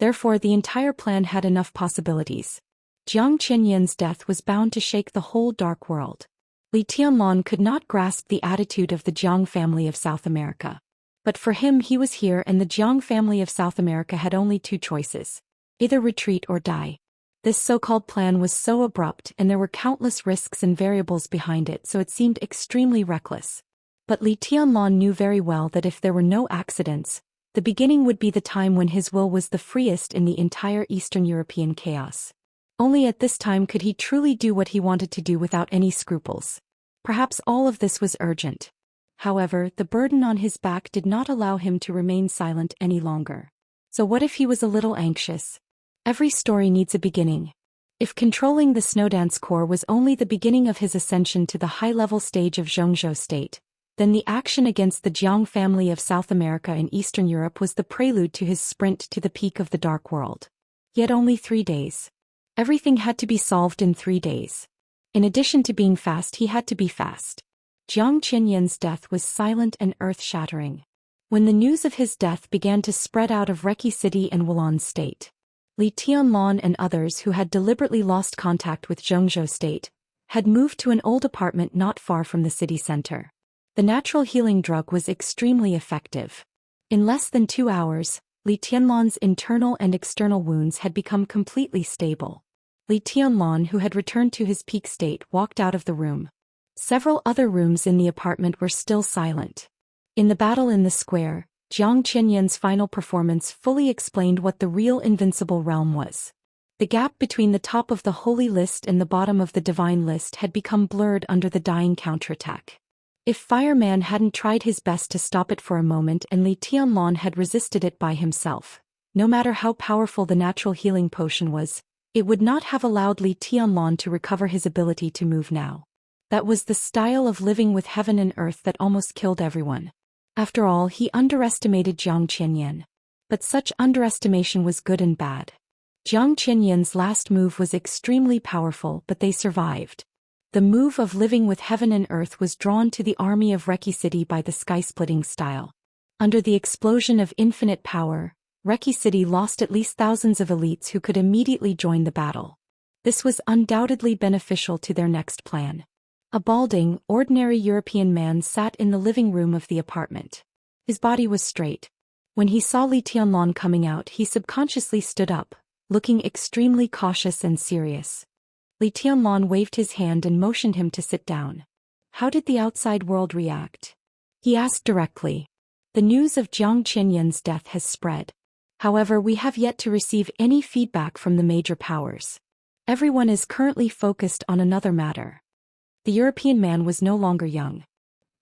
Therefore, the entire plan had enough possibilities. Jiang Qinyan's death was bound to shake the whole dark world. Li Tianlan could not grasp the attitude of the Jiang family of South America. But for him, he was here, and the Jiang family of South America had only two choices: either retreat or die. This so-called plan was so abrupt, and there were countless risks and variables behind it, so it seemed extremely reckless. But Li Tianlan knew very well that if there were no accidents, the beginning would be the time when his will was the freest in the entire Eastern European chaos. Only at this time could he truly do what he wanted to do without any scruples. Perhaps all of this was urgent. However, the burden on his back did not allow him to remain silent any longer. So what if he was a little anxious? Every story needs a beginning. If controlling the Snowdance Corps was only the beginning of his ascension to the high-level stage of Zhou State, then the action against the Jiang family of South America and Eastern Europe was the prelude to his sprint to the peak of the Dark World. Yet only 3 days. Everything had to be solved in 3 days. In addition to being fast, he had to be fast. Jiang Qinyan's death was silent and earth-shattering. When the news of his death began to spread out of Reki City and Wulan State, Li Tianlan and others who had deliberately lost contact with Zhou State had moved to an old apartment not far from the city center. The natural healing drug was extremely effective. In less than 2 hours, Li Tianlan's internal and external wounds had become completely stable. Li Tianlan, who had returned to his peak state, walked out of the room. Several other rooms in the apartment were still silent. In the battle in the square, Jiang Qinyan's final performance fully explained what the real invincible realm was. The gap between the top of the holy list and the bottom of the divine list had become blurred under the dying counterattack. If Fireman hadn't tried his best to stop it for a moment and Li Tianlan had resisted it by himself, no matter how powerful the natural healing potion was, it would not have allowed Li Tianlan to recover his ability to move now. That was the style of living with heaven and earth that almost killed everyone. After all, he underestimated Jiang Qinyan. But such underestimation was good and bad. Jiang Qinyan's last move was extremely powerful, but they survived. The move of living with heaven and earth was drawn to the army of Reki City by the sky-splitting style. Under the explosion of infinite power, Reki City lost at least thousands of elites who could immediately join the battle. This was undoubtedly beneficial to their next plan. A balding, ordinary European man sat in the living room of the apartment. His body was straight. When he saw Li Tianlan coming out, he subconsciously stood up, looking extremely cautious and serious. Li Tianlan waved his hand and motioned him to sit down. How did the outside world react? He asked directly. The news of Jiang Qinyan's death has spread. However, we have yet to receive any feedback from the major powers. Everyone is currently focused on another matter. The European man was no longer young.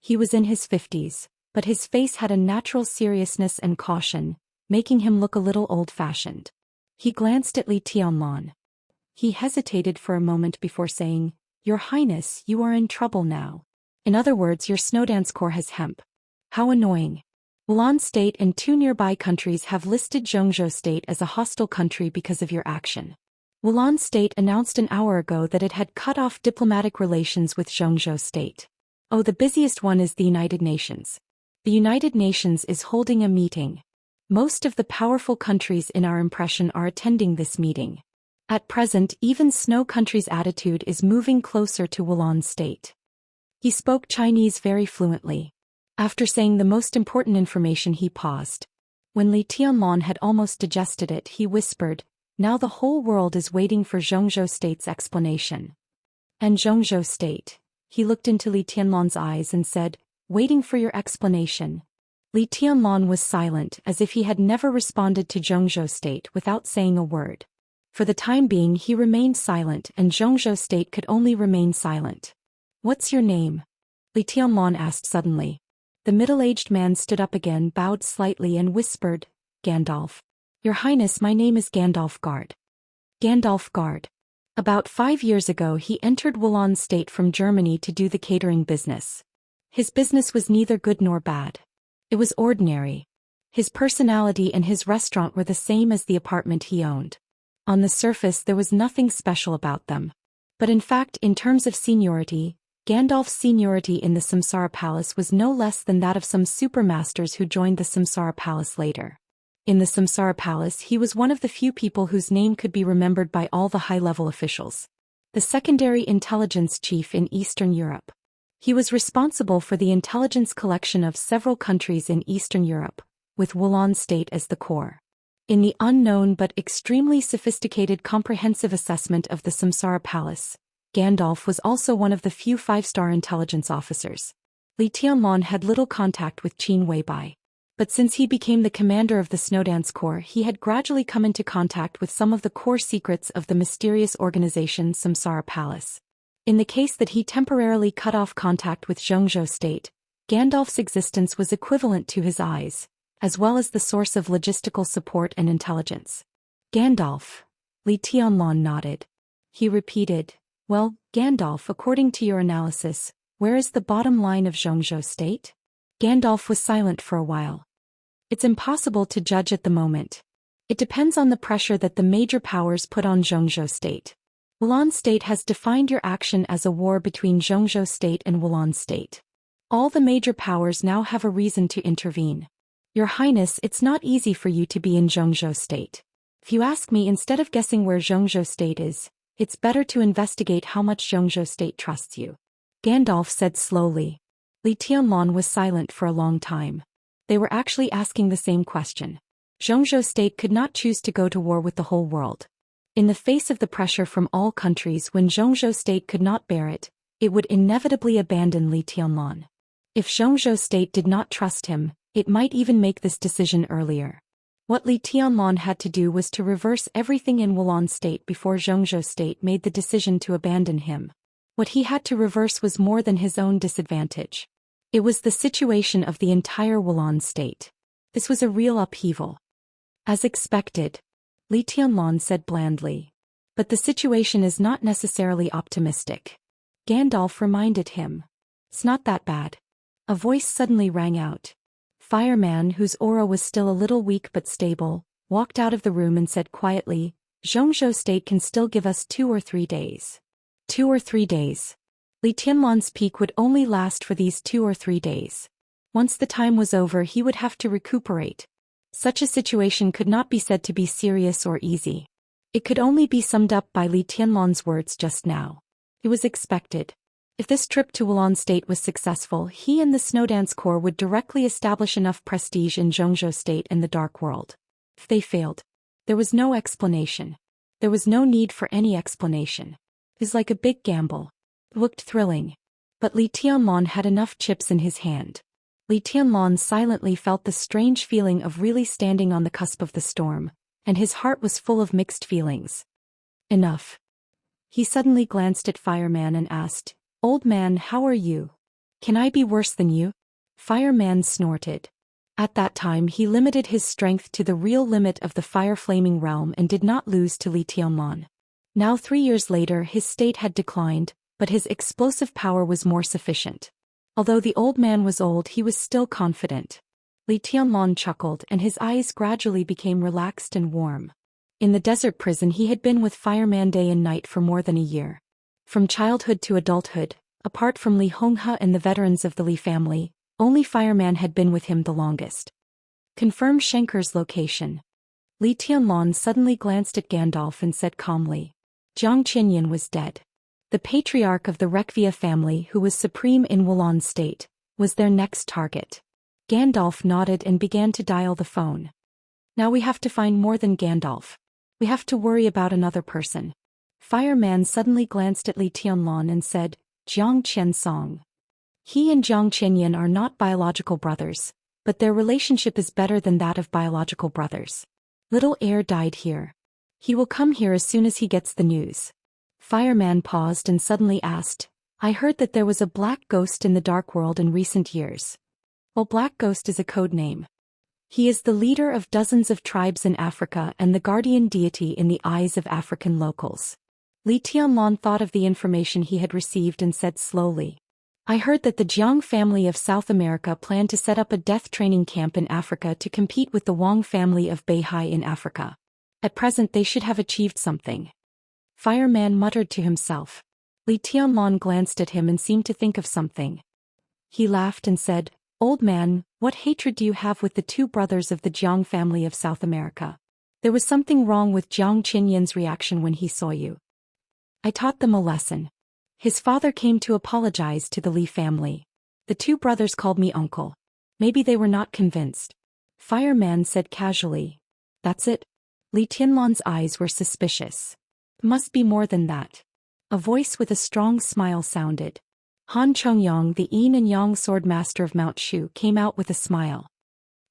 He was in his 50s, but his face had a natural seriousness and caution, making him look a little old-fashioned. He glanced at Li Tianlan. He hesitated for a moment before saying, "Your Highness, you are in trouble now. In other words, your Snowdance Corps has hemp. How annoying." Wulan State and 2 nearby countries have listed Zhou State as a hostile country because of your action. Wulan State announced an hour ago that it had cut off diplomatic relations with Zhou State. Oh, the busiest one is the United Nations. The United Nations is holding a meeting. Most of the powerful countries in our impression are attending this meeting. At present, even Snow Country's attitude is moving closer to Wulan State. He spoke Chinese very fluently. After saying the most important information, he paused. When Li Tianlan had almost digested it, he whispered, "Now the whole world is waiting for Zhou State's explanation." And Zhou State? He looked into Li Tianlan's eyes and said, "Waiting for your explanation." Li Tianlan was silent, as if he had never responded to Zhou State without saying a word. For the time being he remained silent, and Zhou State could only remain silent. "What's your name?" Li Tianlan asked suddenly. The middle-aged man stood up again, bowed slightly and whispered, "Gandalf." "Your Highness, my name is Gandalf Guard." Gandalf Guard. About 5 years ago he entered Wulan State from Germany to do the catering business. His business was neither good nor bad. It was ordinary. His personality and his restaurant were the same as the apartment he owned. On the surface there was nothing special about them. But in fact, in terms of seniority, Gandalf's seniority in the Samsara Palace was no less than that of some supermasters who joined the Samsara Palace later. In the Samsara Palace he was one of the few people whose name could be remembered by all the high-level officials. The secondary intelligence chief in Eastern Europe. He was responsible for the intelligence collection of several countries in Eastern Europe, with Wulan State as the core. In the unknown but extremely sophisticated comprehensive assessment of the Samsara Palace, Gandalf was also one of the few 5-star intelligence officers. Li Tianlan had little contact with Qin Weibai. But since he became the commander of the Snowdance Corps, he had gradually come into contact with some of the core secrets of the mysterious organization Samsara Palace. In the case that he temporarily cut off contact with Xianxia State, Gandalf's existence was equivalent to his eyes, as well as the source of logistical support and intelligence. Gandalf. Li Tianlan nodded. He repeated, "Well, Gandalf, according to your analysis, where is the bottom line of Xianxia State?" Gandalf was silent for a while. "It's impossible to judge at the moment. It depends on the pressure that the major powers put on Xianxia State. Wulan State has defined your action as a war between Xianxia State and Wulan State. All the major powers now have a reason to intervene. Your Highness, it's not easy for you to be in Xianxia State. If you ask me, instead of guessing where Xianxia State is, it's better to investigate how much Xianxia State trusts you," Gandalf said slowly. Li Tianlan was silent for a long time. They were actually asking the same question. Xianxia State could not choose to go to war with the whole world. In the face of the pressure from all countries, when Xianxia State could not bear it, it would inevitably abandon Li Tianlan. If Xianxia State did not trust him, it might even make this decision earlier. What Li Tianlan had to do was to reverse everything in Wulan State before Xianxia State made the decision to abandon him. What he had to reverse was more than his own disadvantage. It was the situation of the entire Wulan State. This was a real upheaval. "As expected," Li Tianlan said blandly. "But the situation is not necessarily optimistic." Gandalf reminded him. "It's not that bad." A voice suddenly rang out. Fireman, whose aura was still a little weak but stable, walked out of the room and said quietly, "Xianxia State can still give us 2 or 3 days. 2 or 3 days. Li Tianlan's peak would only last for these 2 or 3 days. Once the time was over, he would have to recuperate. Such a situation could not be said to be serious or easy. It could only be summed up by Li Tianlan's words just now. It was expected. If this trip to Wulan State was successful, he and the Snowdance Corps would directly establish enough prestige in Xianxia State and the Dark World. If they failed, there was no explanation. There was no need for any explanation. It was like a big gamble. It looked thrilling. But Li Tianlan had enough chips in his hand. Li Tianlan silently felt the strange feeling of really standing on the cusp of the storm, and his heart was full of mixed feelings. "Enough." He suddenly glanced at Fireman and asked, "Old man, how are you? Can I be worse than you?" Fireman snorted. At that time he limited his strength to the real limit of the fire-flaming realm and did not lose to Li Tianlan. Now 3 years later his state had declined, but his explosive power was more sufficient. Although the old man was old, he was still confident. Li Tianlan chuckled and his eyes gradually became relaxed and warm. In the desert prison he had been with Fireman day and night for more than a year. From childhood to adulthood, apart from Li Honghe and the veterans of the Li family, only Fireman had been with him the longest. "Confirm Shenker's location." Li Tianlan suddenly glanced at Gandalf and said calmly. Jiang Qinyan was dead. The patriarch of the Rekvia family, who was supreme in Wulan State, was their next target. Gandalf nodded and began to dial the phone. "Now we have to find more than Gandalf. We have to worry about another person." Fireman suddenly glanced at Li Tianlan and said, "Jiang Qiansong." He and Jiang Qinyan are not biological brothers, but their relationship is better than that of biological brothers. Little heir died here. He will come here as soon as he gets the news. Fireman paused and suddenly asked, "I heard that there was a black ghost in the Dark World in recent years." "Well, Black Ghost is a code name." He is the leader of dozens of tribes in Africa and the guardian deity in the eyes of African locals. Li Tianlan thought of the information he had received and said slowly, I heard that the Jiang family of South America planned to set up a death training camp in Africa to compete with the Wang family of Beihai in Africa. At present they should have achieved something. Fireman muttered to himself. Li Tianlan glanced at him and seemed to think of something. He laughed and said, Old man, what hatred do you have with the two brothers of the Jiang family of South America? There was something wrong with Jiang Qinyan's reaction when he saw you. I taught them a lesson. His father came to apologize to the Li family. The two brothers called me uncle. Maybe they were not convinced. Fireman said casually. That's it? Li Tianlan's eyes were suspicious. Must be more than that. A voice with a strong smile sounded. Han Chongyang, the yin and yang sword master of Mount Shu, came out with a smile.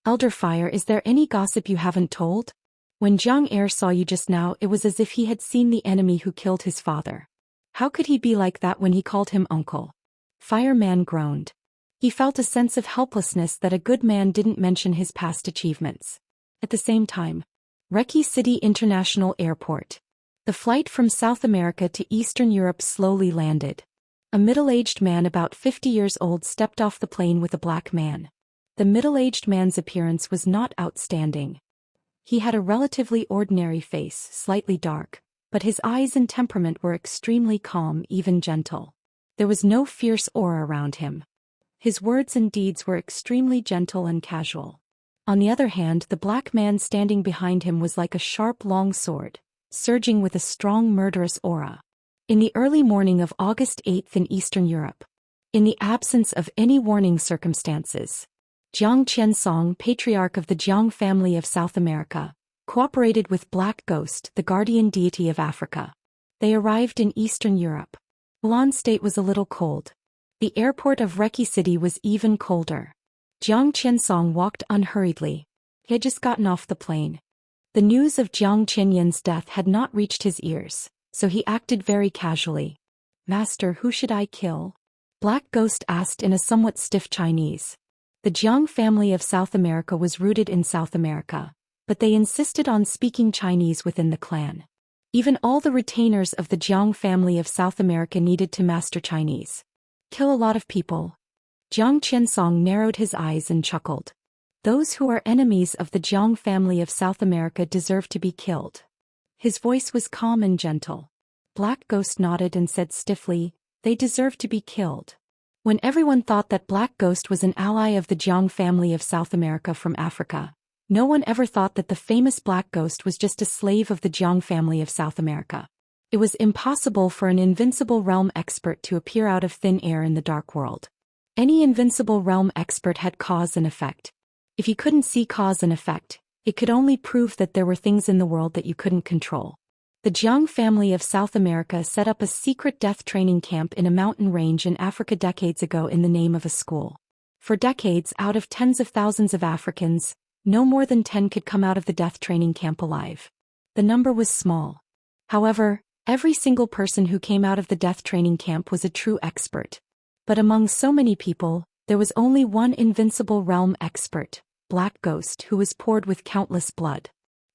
Elder Fire, is there any gossip you haven't told? When Jiang Heir saw you just now, it was as if he had seen the enemy who killed his father. How could he be like that when he called him uncle? Fireman groaned. He felt a sense of helplessness that a good man didn't mention his past achievements. At the same time, Reki City International Airport. The flight from South America to Eastern Europe slowly landed. A middle-aged man about 50 years old stepped off the plane with a black man. The middle-aged man's appearance was not outstanding. He had a relatively ordinary face, slightly dark, but his eyes and temperament were extremely calm, even gentle. There was no fierce aura around him. His words and deeds were extremely gentle and casual. On the other hand, the black man standing behind him was like a sharp long sword, surging with a strong murderous aura. In the early morning of August 8th in Eastern Europe, in the absence of any warning circumstances, Jiang Qiansong, patriarch of the Jiang family of South America, cooperated with Black Ghost, the guardian deity of Africa. They arrived in Eastern Europe. Wuhan state was a little cold. The airport of Reki City was even colder. Jiang Qiansong walked unhurriedly. He had just gotten off the plane. The news of Jiang Qinyan's death had not reached his ears, so he acted very casually. Master, who should I kill? Black Ghost asked in a somewhat stiff Chinese. The Jiang family of South America was rooted in South America, but they insisted on speaking Chinese within the clan. Even all the retainers of the Jiang family of South America needed to master Chinese. Kill a lot of people. Jiang Qiansong narrowed his eyes and chuckled. Those who are enemies of the Jiang family of South America deserve to be killed. His voice was calm and gentle. Black Ghost nodded and said stiffly, they deserve to be killed. When everyone thought that Black Ghost was an ally of the Jiang family of South America from Africa, no one ever thought that the famous Black Ghost was just a slave of the Jiang family of South America. It was impossible for an invincible realm expert to appear out of thin air in the dark world. Any invincible realm expert had cause and effect. If you couldn't see cause and effect, it could only prove that there were things in the world that you couldn't control. The Jiang family of South America set up a secret death training camp in a mountain range in Africa decades ago in the name of a school. For decades, out of tens of thousands of Africans, no more than 10 could come out of the death training camp alive. The number was small. However, every single person who came out of the death training camp was a true expert. But among so many people, there was only one invincible realm expert, Black Ghost, who was poured with countless blood.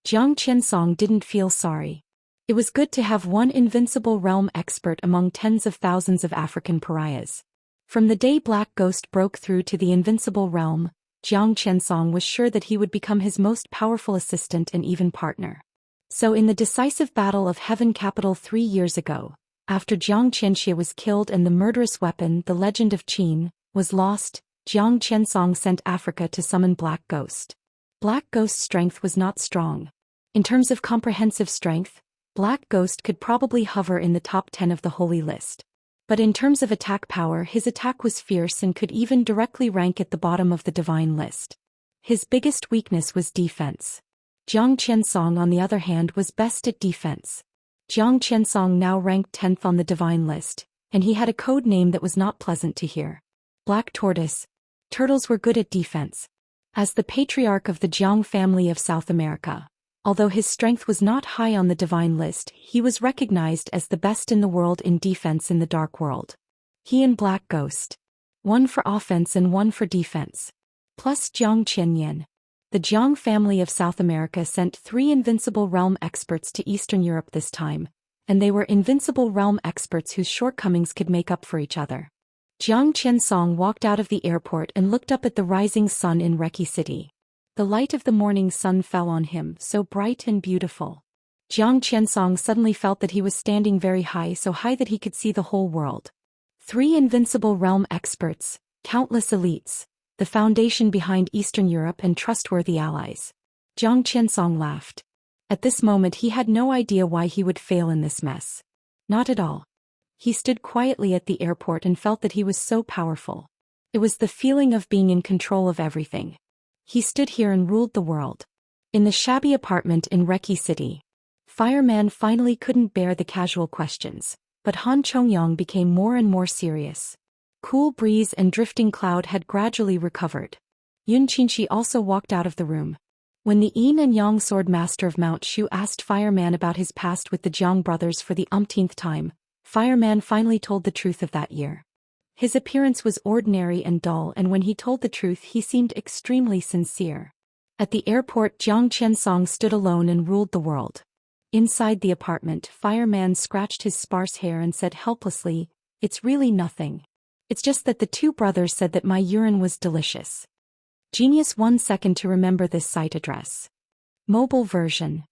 Jiang Qiansong didn't feel sorry. It was good to have one invincible realm expert among tens of thousands of African pariahs. From the day Black Ghost broke through to the invincible realm, Jiang Qiansong was sure that he would become his most powerful assistant and even partner. So in the decisive battle of Heaven Capital 3 years ago, after Jiang Xianxia was killed and the murderous weapon, the Legend of Qin, was lost, Jiang Qiansong sent Africa to summon Black Ghost. Black Ghost's strength was not strong. In terms of comprehensive strength, Black Ghost could probably hover in the top 10 of the holy list. But in terms of attack power, his attack was fierce and could even directly rank at the bottom of the divine list. His biggest weakness was defense. Jiang Qiansong, on the other hand, was best at defense. Jiang Qiansong now ranked 10th on the divine list, and he had a code name that was not pleasant to hear. Black Tortoise. Turtles were good at defense. As the patriarch of the Jiang family of South America, although his strength was not high on the divine list, he was recognized as the best in the world in defense in the dark world. He and Black Ghost. One for offense and one for defense. Plus Jiang Qinyan. The Jiang family of South America sent 3 invincible realm experts to Eastern Europe this time, and they were invincible realm experts whose shortcomings could make up for each other. Jiang Qiansong walked out of the airport and looked up at the rising sun in Reki City. The light of the morning sun fell on him, so bright and beautiful. Jiang Qiansong suddenly felt that he was standing very high, so high that he could see the whole world. 3 invincible realm experts, countless elites, the foundation behind Eastern Europe and trustworthy allies. Jiang Qiansong laughed. At this moment he had no idea why he would fail in this mess. Not at all. He stood quietly at the airport and felt that he was so powerful. It was the feeling of being in control of everything. He stood here and ruled the world. In the shabby apartment in Reki City, Fireman finally couldn't bear the casual questions, but Han Chongyang became more and more serious. Cool breeze and drifting cloud had gradually recovered. Yun Qinshi also walked out of the room. When the Yin and Yang sword master of Mount Shu asked Fireman about his past with the Jiang brothers for the umpteenth time, Fireman finally told the truth of that year. His appearance was ordinary and dull, and when he told the truth he seemed extremely sincere. At the airport, Jiang Qiansong stood alone and ruled the world. Inside the apartment, Fireman scratched his sparse hair and said helplessly, "It's really nothing. It's just that the 2 brothers said that my urine was delicious." Genius 1 second to remember this site address. Mobile version.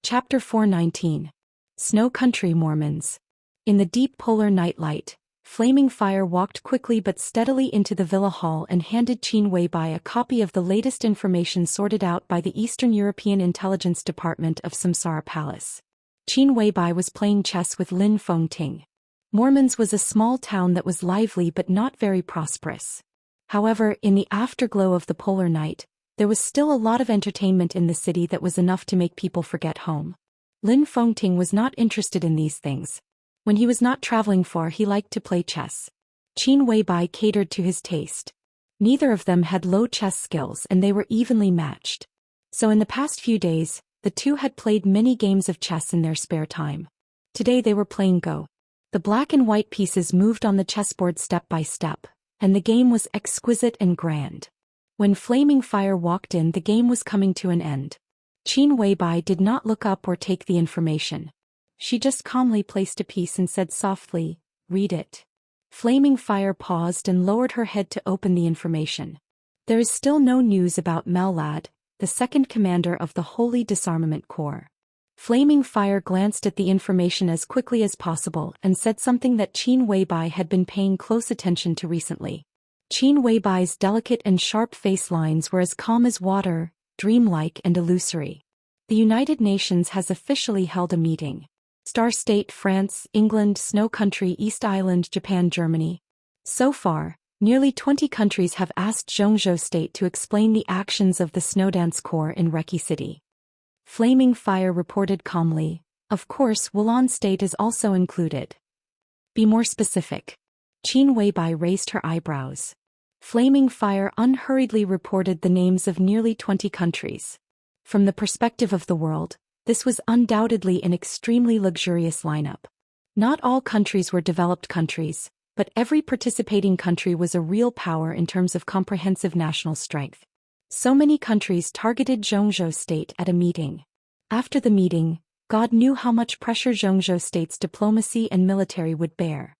Chapter 419. Snow Country Mormons. In the deep polar night light, Flaming Fire walked quickly but steadily into the villa hall and handed Qin Weibai a copy of the latest information sorted out by the Eastern European Intelligence Department of Samsara Palace. Qin Weibai was playing chess with Lin Fengting. Mormons was a small town that was lively but not very prosperous. However, in the afterglow of the polar night, there was still a lot of entertainment in the city that was enough to make people forget home. Lin Fengting was not interested in these things. When he was not traveling far, he liked to play chess. Qin Weibai catered to his taste. Neither of them had low chess skills and they were evenly matched. So in the past few days, the 2 had played many games of chess in their spare time. Today they were playing Go. The black and white pieces moved on the chessboard step by step, and the game was exquisite and grand. When Flaming Fire walked in, the game was coming to an end. Qin Weibai did not look up or take the information. She just calmly placed a piece and said softly, "Read it." Flaming Fire paused and lowered her head to open the information. There is still no news about Mellad, the second commander of the Holy Disarmament Corps. Flaming Fire glanced at the information as quickly as possible and said something that Qin Weibai had been paying close attention to recently. Qin Weibai's delicate and sharp face lines were as calm as water, dreamlike and illusory. The United Nations has officially held a meeting. Star State, France, England, Snow Country, East Island, Japan, Germany. So far, nearly 20 countries have asked Zhou State to explain the actions of the Snowdance Corps in Reki City. Flaming Fire reported calmly, "Of course, Wulan State is also included." "Be more specific." Qin Weibai raised her eyebrows. Flaming Fire unhurriedly reported the names of nearly 20 countries. From the perspective of the world, this was undoubtedly an extremely luxurious lineup. Not all countries were developed countries, but every participating country was a real power in terms of comprehensive national strength. So many countries targeted Zhou State at a meeting. After the meeting, God knew how much pressure Zhou State's diplomacy and military would bear.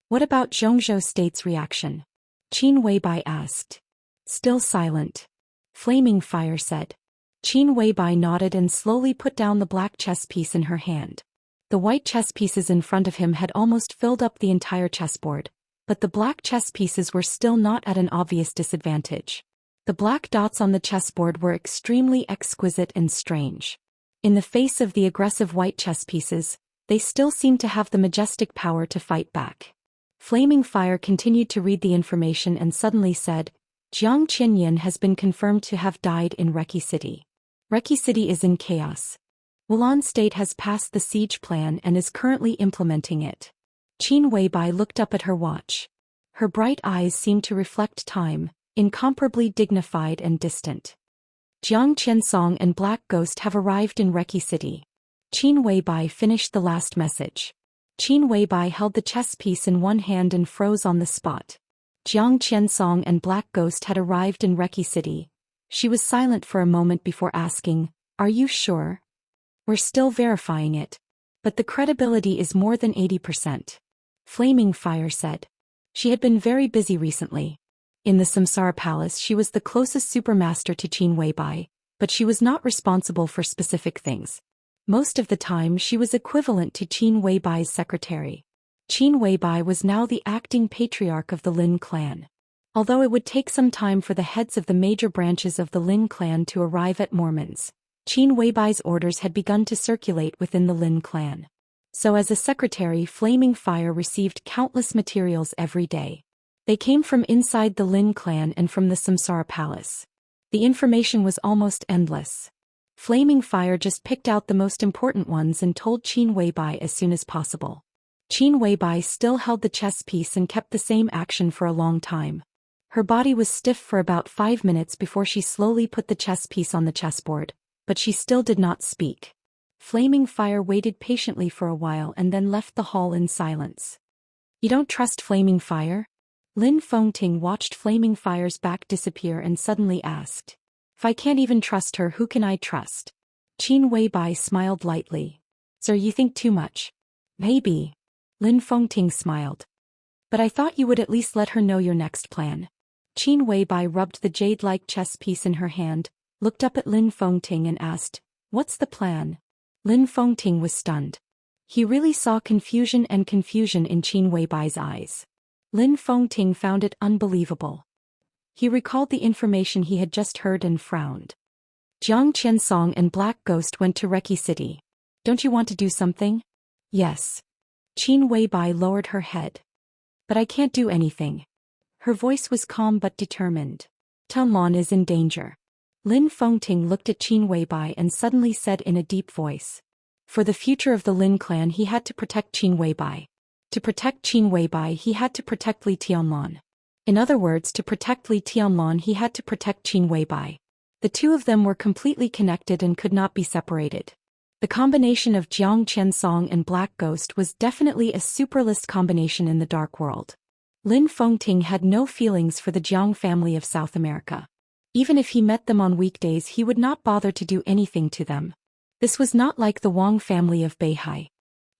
"What about Zhou State's reaction?" Qin Weibai asked. "Still silent." Flaming Fire said. Qin Weibai nodded and slowly put down the black chess piece in her hand. The white chess pieces in front of him had almost filled up the entire chessboard, but the black chess pieces were still not at an obvious disadvantage. The black dots on the chessboard were extremely exquisite and strange. In the face of the aggressive white chess pieces, they still seemed to have the majestic power to fight back. Flaming Fire continued to read the information and suddenly said, "Jiang Qinyan has been confirmed to have died in Reki City. Reki City is in chaos. Wulan State has passed the siege plan and is currently implementing it." Qin Weibai looked up at her watch. Her bright eyes seemed to reflect time, incomparably dignified and distant. "Jiang Qiansong and Black Ghost have arrived in Reki City." Qin Weibai finished the last message. Qin Weibai held the chess piece in one hand and froze on the spot. Jiang Qiansong and Black Ghost had arrived in Reki City. She was silent for a moment before asking, "Are you sure?" "We're still verifying it. But the credibility is more than 80%. Flaming Fire said. She had been very busy recently. In the Samsara Palace she was the closest supermaster to Qin Weibai, but she was not responsible for specific things. Most of the time she was equivalent to Qin Weibai's secretary. Qin Weibai was now the acting patriarch of the Lin clan. Although it would take some time for the heads of the major branches of the Lin clan to arrive at Mormons, Qin Weibai's orders had begun to circulate within the Lin clan. So as a secretary, Flaming Fire received countless materials every day. They came from inside the Lin clan and from the Samsara Palace. The information was almost endless. Flaming Fire just picked out the most important ones and told Qin Weibai as soon as possible. Qin Weibai still held the chess piece and kept the same action for a long time. Her body was stiff for about 5 minutes before she slowly put the chess piece on the chessboard, but she still did not speak. Flaming Fire waited patiently for a while and then left the hall in silence. "You don't trust Flaming Fire?" Lin Fengting watched Flaming Fire's back disappear and suddenly asked. "If I can't even trust her, who can I trust?" Qin Weibai smiled lightly. "Sir, you think too much." "Maybe." Lin Fengting smiled. "But I thought you would at least let her know your next plan." Qin Weibai rubbed the jade-like chess piece in her hand, looked up at Lin Fengting and asked, "What's the plan?" Lin Fengting was stunned. He really saw confusion in Qin Weibai's eyes. Lin Fengting found it unbelievable. He recalled the information he had just heard and frowned. "Jiang Qiansong and Black Ghost went to Reki City. Don't you want to do something?" "Yes." Qin Weibai lowered her head. "But I can't do anything." Her voice was calm but determined. "Tianlan is in danger." Lin Fengting looked at Qin Weibai and suddenly said in a deep voice. For the future of the Lin clan he had to protect Qin Weibai. To protect Qin Weibai he had to protect Li Tianlan. In other words, to protect Li Tianlan he had to protect Qin Weibai. The two of them were completely connected and could not be separated. The combination of Jiang Qiansong and Black Ghost was definitely a superlist combination in the Dark World. Lin Fengting had no feelings for the Jiang family of South America. Even if he met them on weekdays he would not bother to do anything to them. This was not like the Wang family of Beihai.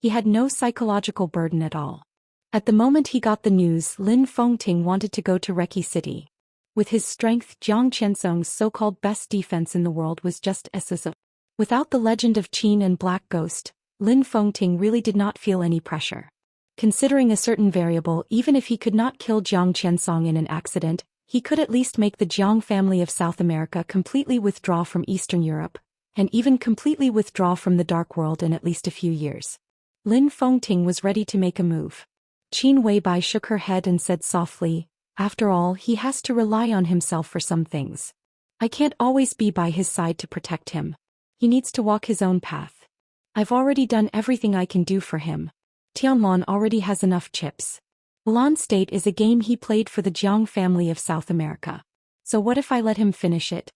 He had no psychological burden at all. At the moment he got the news, Lin Fengting wanted to go to Reki City. With his strength, Jiang Qiansong's so-called best defense in the world was just SSO. Without the legend of Qin and Black Ghost, Lin Fengting really did not feel any pressure. Considering a certain variable, even if he could not kill Jiang Qiansong in an accident, he could at least make the Jiang family of South America completely withdraw from Eastern Europe, and even completely withdraw from the Dark World in at least a few years. Lin Fengting was ready to make a move. Qin Weibai shook her head and said softly, "After all, he has to rely on himself for some things. I can't always be by his side to protect him. He needs to walk his own path. I've already done everything I can do for him. Tianlan already has enough chips. Wulan State is a game he played for the Jiang family of South America. So what if I let him finish it?"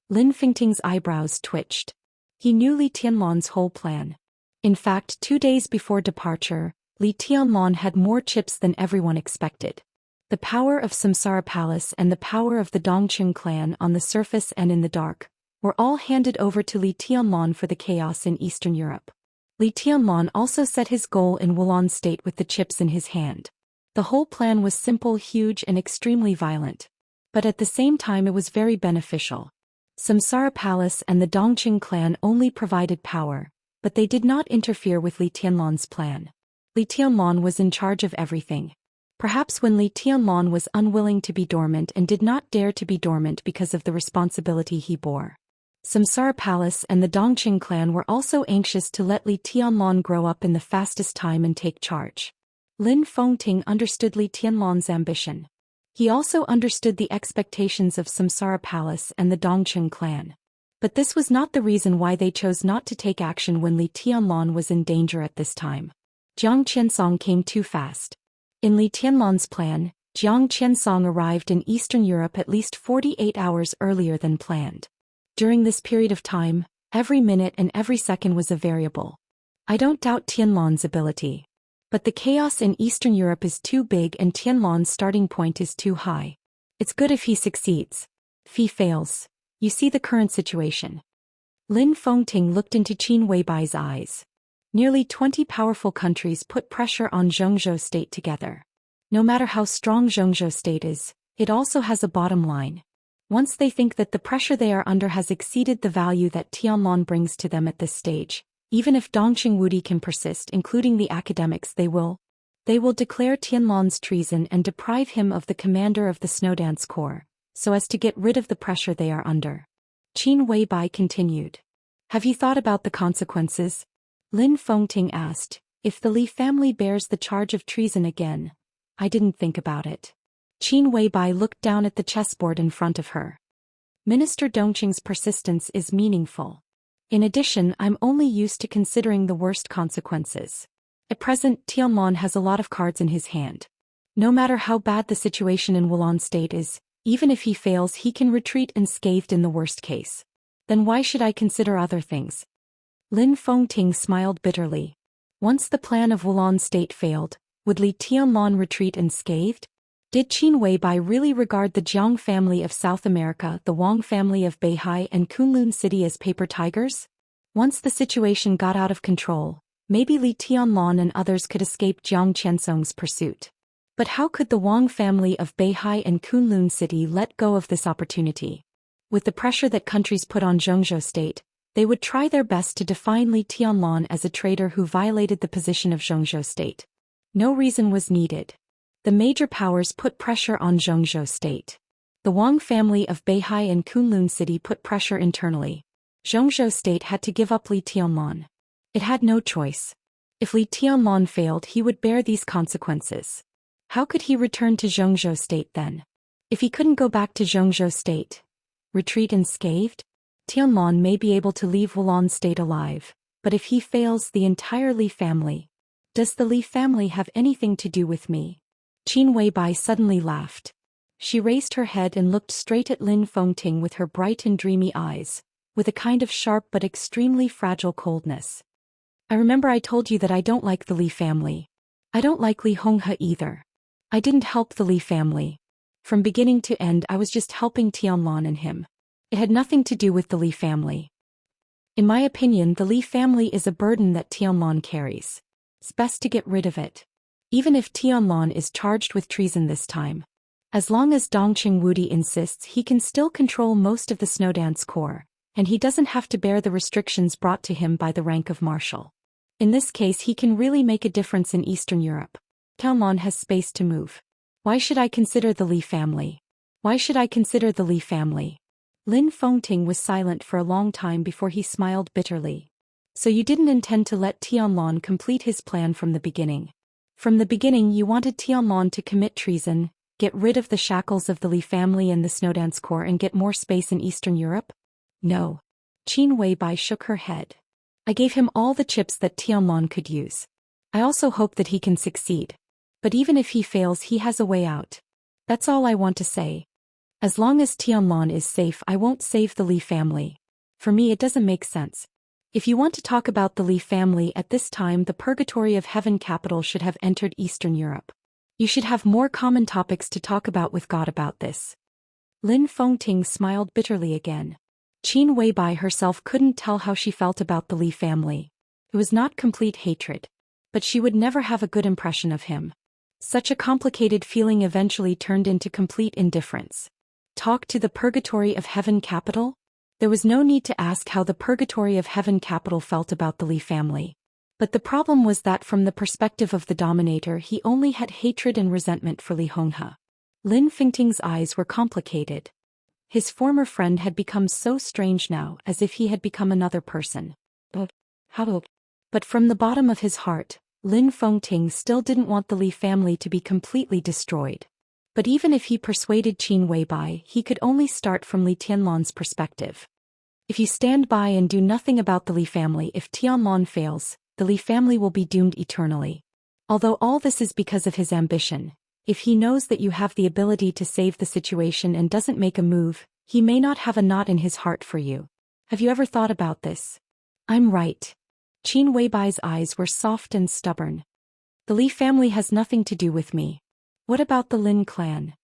Lin Fengting's eyebrows twitched. He knew Li Tianlan's whole plan. In fact, 2 days before departure, Li Tianlan had more chips than everyone expected. The power of Samsara Palace and the power of the Dongqing clan on the surface and in the dark were all handed over to Li Tianlan for the chaos in Eastern Europe. Li Tianlan also set his goal in Wulan State with the chips in his hand. The whole plan was simple, huge, and extremely violent. But at the same time it was very beneficial. Samsara Palace and the Dongqing clan only provided power, but they did not interfere with Li Tianlan's plan. Li Tianlan was in charge of everything. Perhaps when Li Tianlan was unwilling to be dormant and did not dare to be dormant because of the responsibility he bore. Samsara Palace and the Dongqing clan were also anxious to let Li Tianlan grow up in the fastest time and take charge. Lin Fengting understood Li Tianlan's ambition. He also understood the expectations of Samsara Palace and the Dongqing clan. But this was not the reason why they chose not to take action when Li Tianlan was in danger at this time. Jiang Qiansong came too fast. In Li Tianlan's plan, Jiang Qiansong arrived in Eastern Europe at least 48 hours earlier than planned. During this period of time, every minute and every second was a variable. I don't doubt Tianlan's ability. But the chaos in Eastern Europe is too big and Tianlan's starting point is too high. It's good if he succeeds. If he fails, You see the current situation. Lin Fengting looked into Qin Weibai's eyes. Nearly 20 powerful countries put pressure on Zhou state together. No matter how strong Zhou state is, it also has a bottom line. Once they think that the pressure they are under has exceeded the value that Tianlong brings to them at this stage, even if Dongqing Wudi can persist, including the academics, they will declare Tianlong's treason and deprive him of the commander of the Snowdance Corps, so as to get rid of the pressure they are under. Qin Weibai continued. Have you thought about the consequences? Lin Fengting asked. If the Li family bears the charge of treason again, I didn't think about it. Qin Weibai looked down at the chessboard in front of her. Minister Dongqing's persistence is meaningful. In addition, I'm only used to considering the worst consequences. At present, Tianlong has a lot of cards in his hand. No matter how bad the situation in Wulan state is, even if he fails, he can retreat unscathed in the worst case. Then why should I consider other things? Lin Fengting smiled bitterly. Once the plan of Wulan state failed, would Li Tianlong retreat unscathed? Did Qin Weibai really regard the Jiang family of South America, the Wang family of Beihai, and Kunlun City as paper tigers? Once the situation got out of control, maybe Li Tianlong and others could escape Jiang Qiansong's pursuit. But how could the Wang family of Beihai and Kunlun City let go of this opportunity? With the pressure that countries put on Zhou state, they would try their best to define Li Tianlong as a traitor who violated the position of Zhou state. No reason was needed. The major powers put pressure on Zhou state. The Wang family of Beihai and Kunlun City put pressure internally. Zhou state had to give up Li Tianlong. It had no choice. If Li Tianlong failed, he would bear these consequences. How could he return to Zhou state then? If he couldn't go back to Zhou state, retreat unscathed? Tianlong may be able to leave Wulan state alive, but if he fails, the entire Li family. Does the Li family have anything to do with me? Qin Weibai suddenly laughed. She raised her head and looked straight at Lin Fengting with her bright and dreamy eyes, with a kind of sharp but extremely fragile coldness. I remember I told you that I don't like the Li family. I don't like Li Honghe either. I didn't help the Li family. From beginning to end, I was just helping Tianlong and him. It had nothing to do with the Li family. In my opinion, the Li family is a burden that Tianlong carries. It's best to get rid of it. Even if Tianlong is charged with treason this time. As long as Dongqing Wudi insists, he can still control most of the Snowdance Corps, and he doesn't have to bear the restrictions brought to him by the rank of marshal. In this case, he can really make a difference in Eastern Europe. Tianlong has space to move. Why should I consider the Li family? Why should I consider the Li family? Lin Fengting was silent for a long time before he smiled bitterly. So you didn't intend to let Tianlong complete his plan from the beginning. From the beginning you wanted Tianlong to commit treason, get rid of the shackles of the Li family and the Snowdance Corps and get more space in Eastern Europe? No. Qin Weibai shook her head. I gave him all the chips that Tianlong could use. I also hope that he can succeed. But even if he fails, he has a way out. That's all I want to say. As long as Tianlong is safe, I won't save the Li family. For me, it doesn't make sense. If you want to talk about the Li family at this time, the purgatory of heaven capital should have entered Eastern Europe. You should have more common topics to talk about with God about this. Lin Fengting smiled bitterly again. Qin Weibai herself couldn't tell how she felt about the Li family. It was not complete hatred. But she would never have a good impression of him. Such a complicated feeling eventually turned into complete indifference. Talk to the purgatory of heaven capital? There was no need to ask how the purgatory of heaven capital felt about the Li family. But the problem was that from the perspective of the dominator, he only had hatred and resentment for Li Honghe. Lin Fengting's eyes were complicated. His former friend had become so strange now, as if he had become another person. But from the bottom of his heart, Lin Fengting still didn't want the Li family to be completely destroyed. But even if he persuaded Qin Weibai, he could only start from Li Tianlong's perspective. If you stand by and do nothing about the Li family, if Tianlong fails, the Li family will be doomed eternally. Although all this is because of his ambition, if he knows that you have the ability to save the situation and doesn't make a move, he may not have a knot in his heart for you. Have you ever thought about this? I'm right. Qin Weibai's eyes were soft and stubborn. The Li family has nothing to do with me. What about the Lin clan?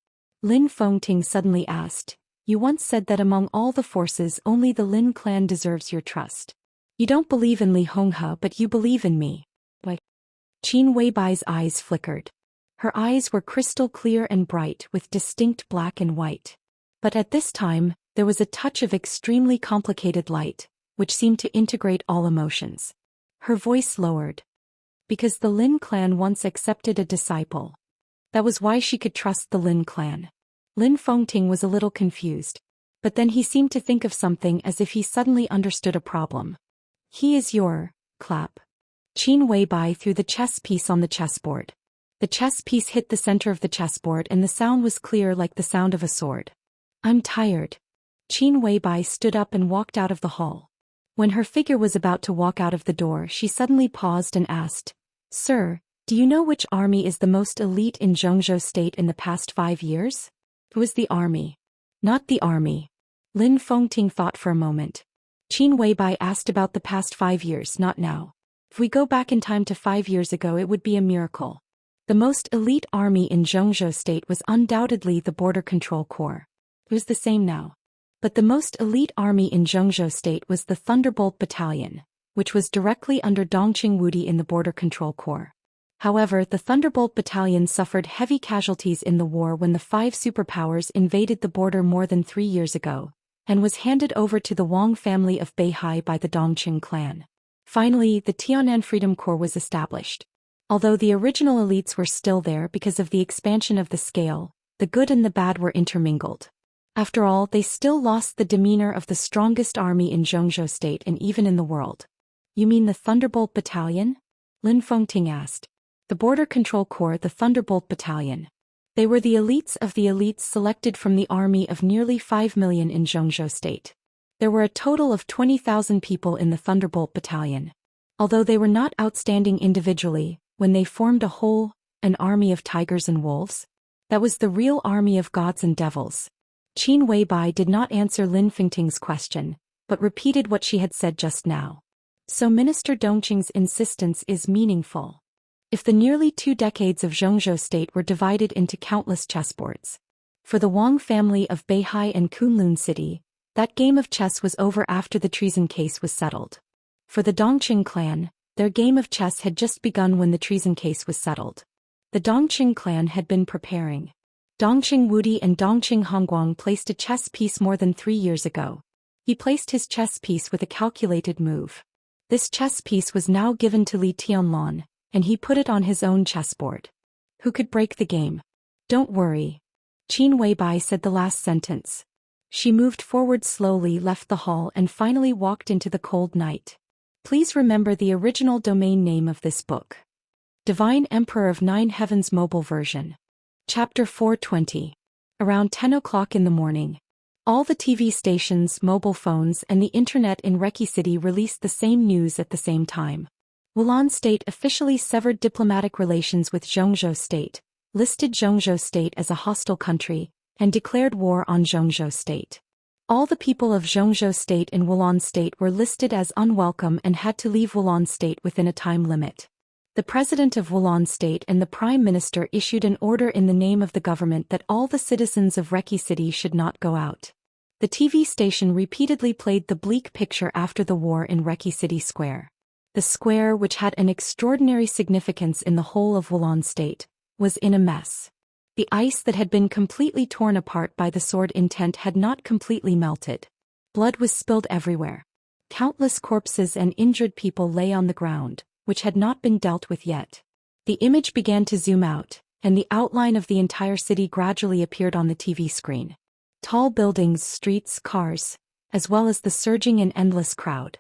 Lin Fengting suddenly asked. You once said that among all the forces only the Lin clan deserves your trust. You don't believe in Li Honghe, but you believe in me. Why? Qin Weibai's eyes flickered. Her eyes were crystal clear and bright with distinct black and white. But at this time, there was a touch of extremely complicated light, which seemed to integrate all emotions. Her voice lowered. Because the Lin clan once accepted a disciple. That was why she could trust the Lin clan. Lin Fengting was a little confused. But then he seemed to think of something as if he suddenly understood a problem. He is your, clap. Qin Weibai threw the chess piece on the chessboard. The chess piece hit the center of the chessboard and the sound was clear like the sound of a sword. I'm tired. Qin Weibai stood up and walked out of the hall. When her figure was about to walk out of the door, she suddenly paused and asked, Sir, do you know which army is the most elite in Zhongzhou state in the past 5 years? It was the army. Not the army. Lin Fengting thought for a moment. Qin Weibai asked about the past 5 years, not now. If we go back in time to 5 years ago, it would be a miracle. The most elite army in Zhongzhou state was undoubtedly the Border Control Corps. It was the same now. But the most elite army in Zhongzhou state was the Thunderbolt Battalion, which was directly under Dongqing Wudi in the Border Control Corps. However, the Thunderbolt Battalion suffered heavy casualties in the war when the 5 superpowers invaded the border more than 3 years ago, and was handed over to the Wang family of Beihai by the Dongqing clan. Finally, the Tianan Freedom Corps was established. Although the original elites were still there because of the expansion of the scale, the good and the bad were intermingled. After all, they still lost the demeanor of the strongest army in Zhongzhou state and even in the world. You mean the Thunderbolt Battalion? Lin Fengting asked. The Border Control Corps, the Thunderbolt Battalion. They were the elites of the elites selected from the army of nearly 5 million in Zhongzhou state. There were a total of 20,000 people in the Thunderbolt Battalion. Although they were not outstanding individually, when they formed a whole, an army of tigers and wolves, that was the real army of gods and devils. Qin Weibai did not answer Lin Fengting's question, but repeated what she had said just now. So Minister Dongqing's insistence is meaningful. If the nearly 2 decades of Zhongzhou state were divided into countless chessboards. For the Wang family of Beihai and Kunlun city, that game of chess was over after the treason case was settled. For the Dongqing clan, their game of chess had just begun when the treason case was settled. The Dongqing clan had been preparing. Dongqing Wudi and Dongqing Hongguang placed a chess piece more than 3 years ago. He placed his chess piece with a calculated move. This chess piece was now given to Li Tianlan, and he put it on his own chessboard. Who could break the game? Don't worry. Qin Weibai said the last sentence. She moved forward slowly, left the hall and finally walked into the cold night. Please remember the original domain name of this book. Divine Emperor of 9 Heavens Mobile Version. Chapter 420. Around 10 o'clock in the morning. All the TV stations, mobile phones and the internet in Reki City released the same news at the same time. Wulan State officially severed diplomatic relations with Zhongzhou State, listed Zhongzhou State as a hostile country, and declared war on Zhongzhou State. All the people of Zhongzhou State in Wulan State were listed as unwelcome and had to leave Wulan State within a time limit. The president of Wulan State and the prime minister issued an order in the name of the government that all the citizens of Reki City should not go out. The TV station repeatedly played the bleak picture after the war in Reki City Square. The square, which had an extraordinary significance in the whole of Wulan State, was in a mess. The ice that had been completely torn apart by the sword intent had not completely melted. Blood was spilled everywhere. Countless corpses and injured people lay on the ground, which had not been dealt with yet. The image began to zoom out, and the outline of the entire city gradually appeared on the TV screen. Tall buildings, streets, cars, as well as the surging and endless crowd.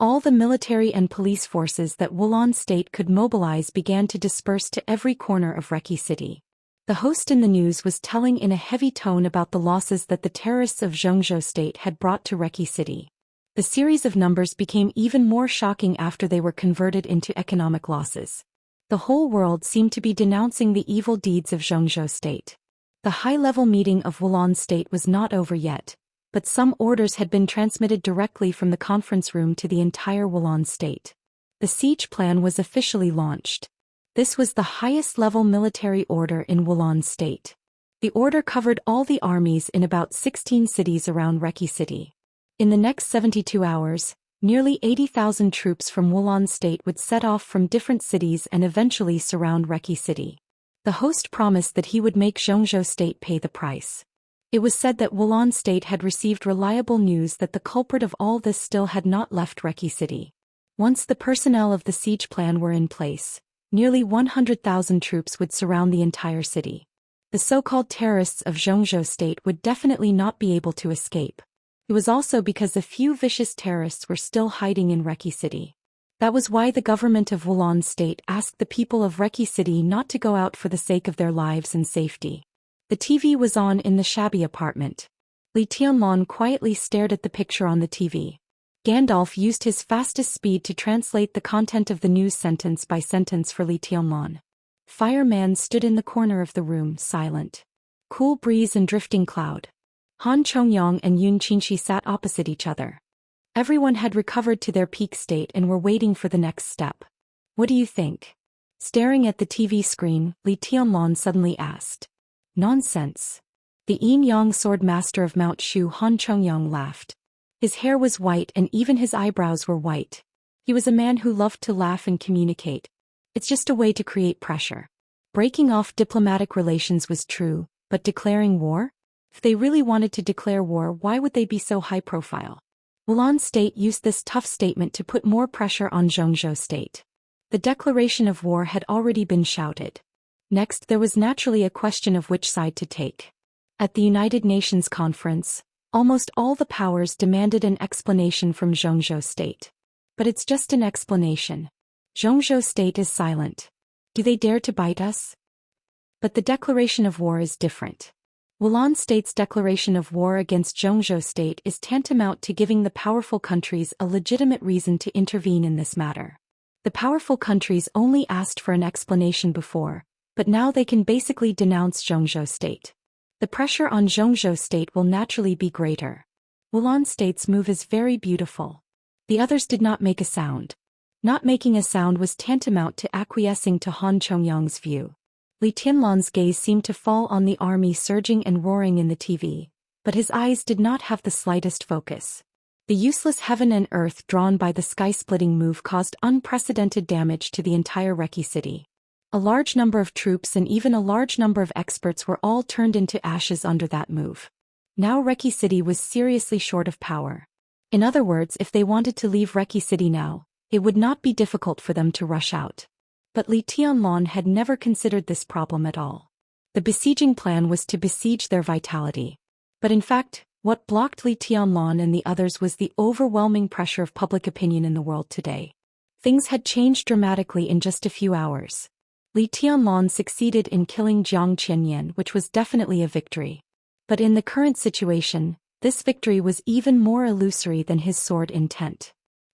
All the military and police forces that Wulan State could mobilize began to disperse to every corner of Reki City. The host in the news was telling in a heavy tone about the losses that the terrorists of Zhongzhou State had brought to Reki City. The series of numbers became even more shocking after they were converted into economic losses. The whole world seemed to be denouncing the evil deeds of Zhongzhou State. The high-level meeting of Wulan State was not over yet, but some orders had been transmitted directly from the conference room to the entire Wulan State. The siege plan was officially launched. This was the highest-level military order in Wulan State. The order covered all the armies in about 16 cities around Reki City. In the next 72 hours, nearly 80,000 troops from Wulan State would set off from different cities and eventually surround Reki City. The host promised that he would make Zhou State pay the price. It was said that Wulan State had received reliable news that the culprit of all this still had not left Reki City. Once the personnel of the siege plan were in place, nearly 100,000 troops would surround the entire city. The so-called terrorists of Zhou State would definitely not be able to escape. It was also because a few vicious terrorists were still hiding in Reki City. That was why the government of Wulan State asked the people of Reki City not to go out for the sake of their lives and safety. The TV was on in the shabby apartment. Li Tianlan quietly stared at the picture on the TV. Gandalf used his fastest speed to translate the content of the news sentence by sentence for Li Tianlan. Fireman stood in the corner of the room, silent. Cool breeze and drifting cloud. Han Chongyang and Yun Qinshi sat opposite each other. Everyone had recovered to their peak state and were waiting for the next step. What do you think? Staring at the TV screen, Li Tianlan suddenly asked. Nonsense. The Yin-Yang sword master of Mount Shu, Han Chongyang, laughed. His hair was white and even his eyebrows were white. He was a man who loved to laugh and communicate. It's just a way to create pressure. Breaking off diplomatic relations was true, but declaring war? If they really wanted to declare war, why would they be so high profile? Wulan State used this tough statement to put more pressure on Zhou State. The declaration of war had already been shouted. Next, there was naturally a question of which side to take. At the United Nations conference, almost all the powers demanded an explanation from Zhou State. But it's just an explanation. Zhou State is silent. Do they dare to bite us? But the declaration of war is different. Wulan State's declaration of war against Zhou State is tantamount to giving the powerful countries a legitimate reason to intervene in this matter. The powerful countries only asked for an explanation before, but now they can basically denounce Zhou State. The pressure on Zhou State will naturally be greater. Wulan State's move is very beautiful. The others did not make a sound. Not making a sound was tantamount to acquiescing to Han Chongyang's view. Li Tianlan's gaze seemed to fall on the army surging and roaring in the TV, but his eyes did not have the slightest focus. The useless heaven and earth drawn by the sky-splitting move caused unprecedented damage to the entire Reki City. A large number of troops and even a large number of experts were all turned into ashes under that move. Now Reki City was seriously short of power. In other words, if they wanted to leave Reki City now, it would not be difficult for them to rush out. But Li Tianlan had never considered this problem at all. The besieging plan was to besiege their vitality. But in fact, what blocked Li Tianlan and the others was the overwhelming pressure of public opinion in the world today. Things had changed dramatically in just a few hours. Li Tianlan succeeded in killing Jiang Qianyan, which was definitely a victory. But in the current situation, this victory was even more illusory than his sword intent.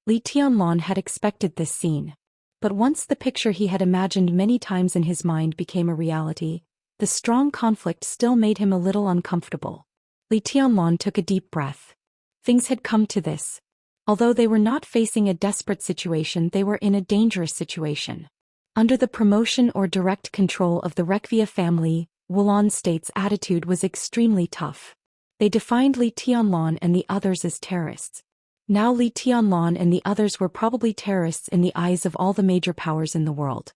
Li Tianlan had expected this scene. But once the picture he had imagined many times in his mind became a reality, the strong conflict still made him a little uncomfortable. Li Tianlan took a deep breath. Things had come to this. Although they were not facing a desperate situation, they were in a dangerous situation. Under the promotion or direct control of the Rekvia family, Wulan State's attitude was extremely tough. They defined Li Tianlan and the others as terrorists. Now Li Tianlan and the others were probably terrorists in the eyes of all the major powers in the world.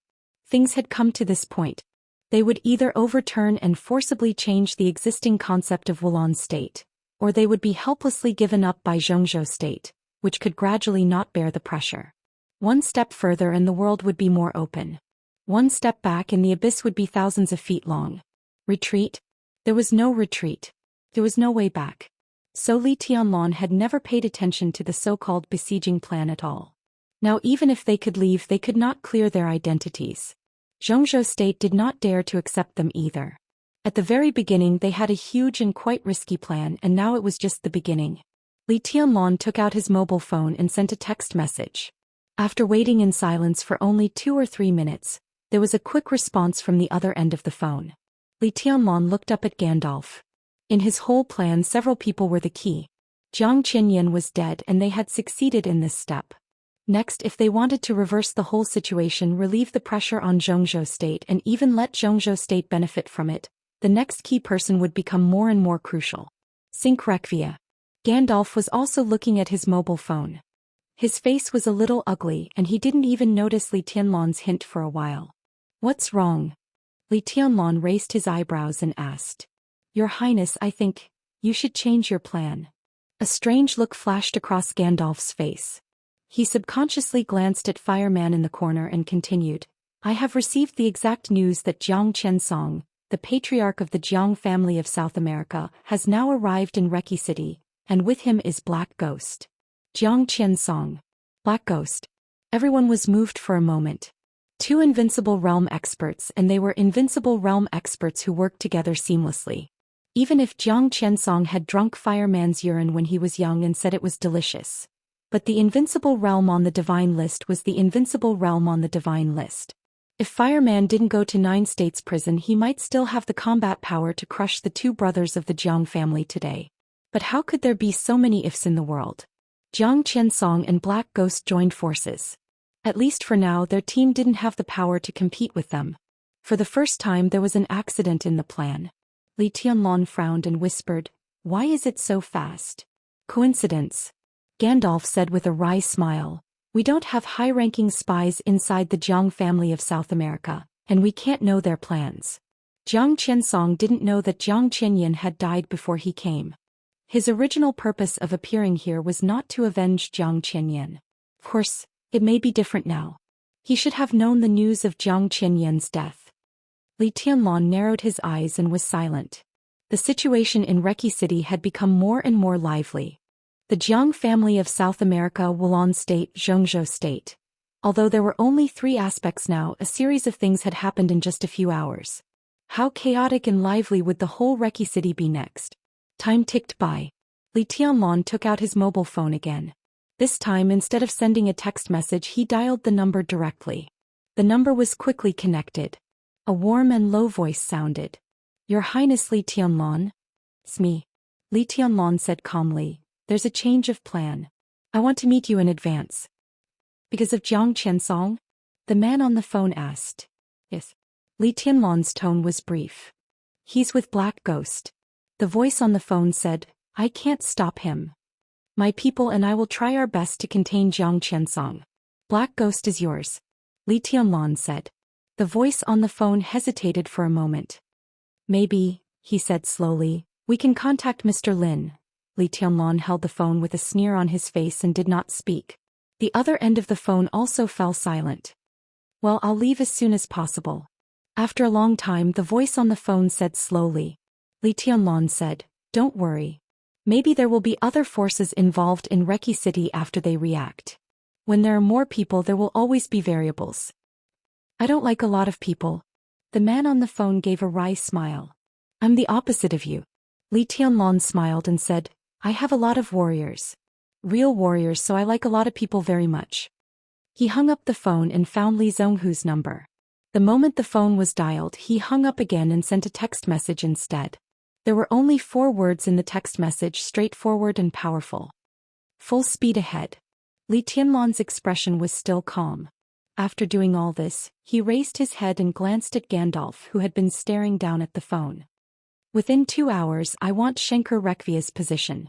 Things had come to this point. They would either overturn and forcibly change the existing concept of Wulan State, or they would be helplessly given up by Zhou State, which could gradually not bear the pressure. One step further and the world would be more open. One step back and the abyss would be thousands of feet long. Retreat? There was no retreat. There was no way back. So Li Tianlan had never paid attention to the so-called besieging plan at all. Now even if they could leave, they could not clear their identities. Zhou State did not dare to accept them either. At the very beginning they had a huge and quite risky plan, and now it was just the beginning. Li Tianlan took out his mobile phone and sent a text message. After waiting in silence for only 2 or 3 minutes, there was a quick response from the other end of the phone. Li Tianlan looked up at Gandalf. In his whole plan, several people were the key. Jiang Qianyan was dead and they had succeeded in this step. Next, if they wanted to reverse the whole situation, relieve the pressure on Zhou State and even let Zhou State benefit from it, The next key person would become more and more crucial. Sync Requia. Gandalf was also looking at his mobile phone. His face was a little ugly and he didn't even notice Li Tianlan's hint for a while. What's wrong? Li Tianlan raised his eyebrows and asked. Your Highness, I think you should change your plan. A strange look flashed across Gandalf's face. He subconsciously glanced at Fireman in the corner and continued. I have received the exact news that Zhang Qiansong, the patriarch of the Jiang family of South America, has now arrived in Reki City, and with him is Black Ghost. Jiang Qiansong. Black Ghost. Everyone was moved for a moment. Two invincible realm experts, and they were invincible realm experts who worked together seamlessly. Even if Jiang Qiansong had drunk Fireman's urine when he was young and said it was delicious. But the invincible realm on the divine list was the invincible realm on the divine list. If Fireman didn't go to 9 States prison, he might still have the combat power to crush the two brothers of the Jiang family today. But how could there be so many ifs in the world? Jiang Qiansong and Black Ghost joined forces. At least for now, their team didn't have the power to compete with them. For the first time, there was an accident in the plan. Li Tianlan frowned and whispered, Why is it so fast? Coincidence. Gandalf said with a wry smile. We don't have high-ranking spies inside the Jiang family of South America, and we can't know their plans. Jiang Qiansong didn't know that Jiang Qianyin had died before he came. His original purpose of appearing here was not to avenge Jiang Qianyin. Of course, it may be different now. He should have known the news of Jiang Qianyin's death. Li Tianlan narrowed his eyes and was silent. The situation in Reki City had become more and more lively. The Jiang family of South America, Wulan State, Zhongzhou State. Although there were only 3 aspects now, a series of things had happened in just a few hours. How chaotic and lively would the whole Reki City be next? Time ticked by. Li Tianlan took out his mobile phone again. This time, instead of sending a text message, he dialed the number directly. The number was quickly connected. A warm and low voice sounded. Your Highness Li Tianlan? It's me. Li Tianlan said calmly. There's a change of plan. I want to meet you in advance. Because of Jiang Qiansong? The man on the phone asked. Yes. Li Tianlan's tone was brief. He's with Black Ghost. The voice on the phone said, I can't stop him. My people and I will try our best to contain Jiang Qiansong. Black Ghost is yours. Li Tianlan said. The voice on the phone hesitated for a moment. Maybe, he said slowly, we can contact Mr. Lin. Li Tianlan held the phone with a sneer on his face and did not speak. The other end of the phone also fell silent. Well, I'll leave as soon as possible. After a long time, the voice on the phone said slowly. Li Tianlan said, Don't worry. Maybe there will be other forces involved in Reki City after they react. When there are more people, there will always be variables. I don't like a lot of people. The man on the phone gave a wry smile. I'm the opposite of you. Li Tianlan smiled and said, I have a lot of warriors. Real warriors, so I like a lot of people very much. He hung up the phone and found Li Zhonghu's number. The moment the phone was dialed, he hung up again and sent a text message instead. There were only 4 words in the text message, straightforward and powerful. Full speed ahead. Li Tianlan's expression was still calm. After doing all this, he raised his head and glanced at Gandalf, who had been staring down at the phone. Within 2 hours, I want Xianxia Requia's position.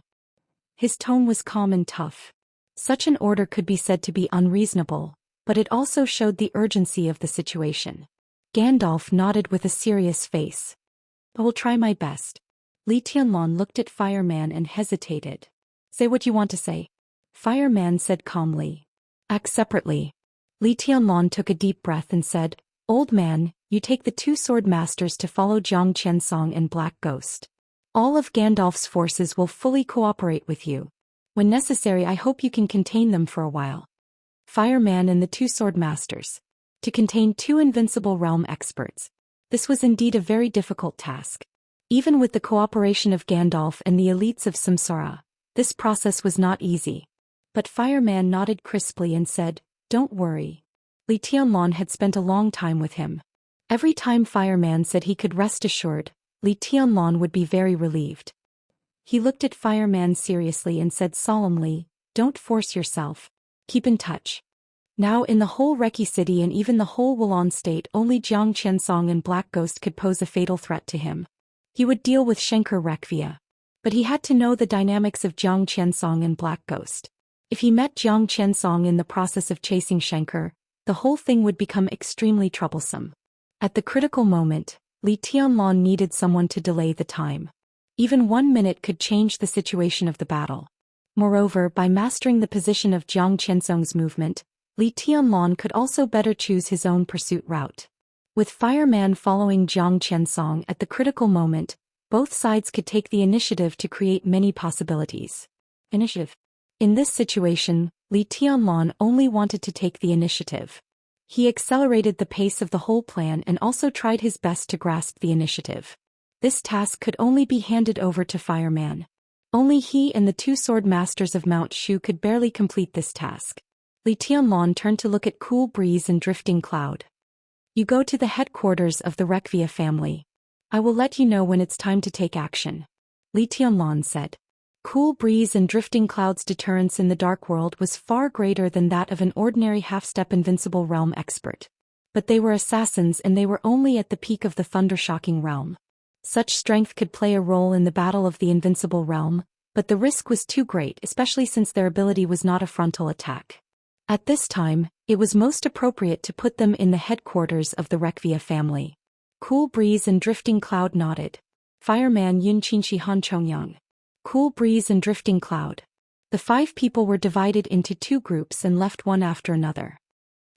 His tone was calm and tough. Such an order could be said to be unreasonable, but it also showed the urgency of the situation. Gandalf nodded with a serious face. I will try my best. Li Tianlan looked at Fireman and hesitated. Say what you want to say. Fireman said calmly. Act separately. Li Tianlan took a deep breath and said, Old man, you take the 2 sword masters to follow Jiang Qiansong and Black Ghost. All of Gandalf's forces will fully cooperate with you. When necessary, I hope you can contain them for a while. Fireman and the 2 sword masters. To contain 2 invincible realm experts. This was indeed a very difficult task. Even with the cooperation of Gandalf and the elites of Samsara, this process was not easy. But Fireman nodded crisply and said, Don't worry. Li Tianlan had spent a long time with him. Every time Fireman said he could rest assured, Li Tianlan would be very relieved. He looked at Fireman seriously and said solemnly, Don't force yourself. Keep in touch. Now in the whole Reki City and even the whole Wulan State, only Jiang Qiansong and Black Ghost could pose a fatal threat to him. He would deal with Xianxia Rekvia. But he had to know the dynamics of Jiang Qiansong and Black Ghost. If he met Jiang Qiansong in the process of chasing Xianxia, the whole thing would become extremely troublesome. At the critical moment, Li Tianlan needed someone to delay the time. Even 1 minute could change the situation of the battle. Moreover, by mastering the position of Jiang Qiansong's movement, Li Tianlan could also better choose his own pursuit route. With Fireman following Jiang Qiansong at the critical moment, both sides could take the initiative to create many possibilities. Initiative. In this situation, Li Tianlan only wanted to take the initiative. He accelerated the pace of the whole plan and also tried his best to grasp the initiative. This task could only be handed over to Fireman. Only he and the 2 sword masters of Mount Shu could barely complete this task. Li Tianlan turned to look at Cool Breeze and Drifting Cloud. You go to the headquarters of the Rekvia family. I will let you know when it's time to take action. Li Tianlan said. Cool Breeze and Drifting Cloud's deterrence in the Dark World was far greater than that of an ordinary half-step invincible realm expert. But they were assassins and they were only at the peak of the thunder-shocking realm. Such strength could play a role in the battle of the invincible realm, but the risk was too great, especially since their ability was not a frontal attack. At this time, it was most appropriate to put them in the headquarters of the Rekvia family. Cool Breeze and Drifting Cloud nodded. Fireman Yun Qinshi Han Chongyang. Cool Breeze and Drifting Cloud. The 5 people were divided into 2 groups and left one after another.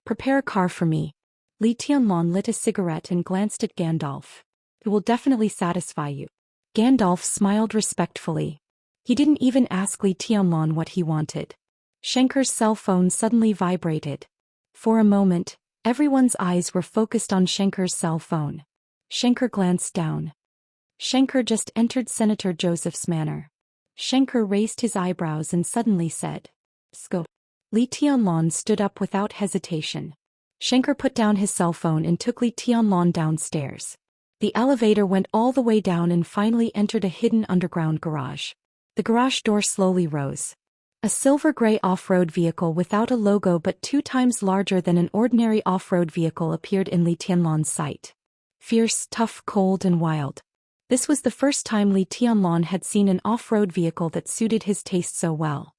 Prepare a car for me. Li Tianlan lit a cigarette and glanced at Gandalf. It will definitely satisfy you. Gandalf smiled respectfully. He didn't even ask Li Tianlan what he wanted. Xianxia's cell phone suddenly vibrated. For a moment, everyone's eyes were focused on Xianxia's cell phone. Xianxia glanced down. Xianxia just entered Senator Joseph's manor. Xianxia raised his eyebrows and suddenly said, "Sco." Li Tianlan stood up without hesitation. Xianxia put down his cell phone and took Li Tianlan downstairs. The elevator went all the way down and finally entered a hidden underground garage. The garage door slowly rose. A silver-gray off-road vehicle without a logo but 2 times larger than an ordinary off-road vehicle appeared in Li Tianlan's sight. Fierce, tough, cold and wild. This was the first time Li Tianlan had seen an off-road vehicle that suited his taste so well.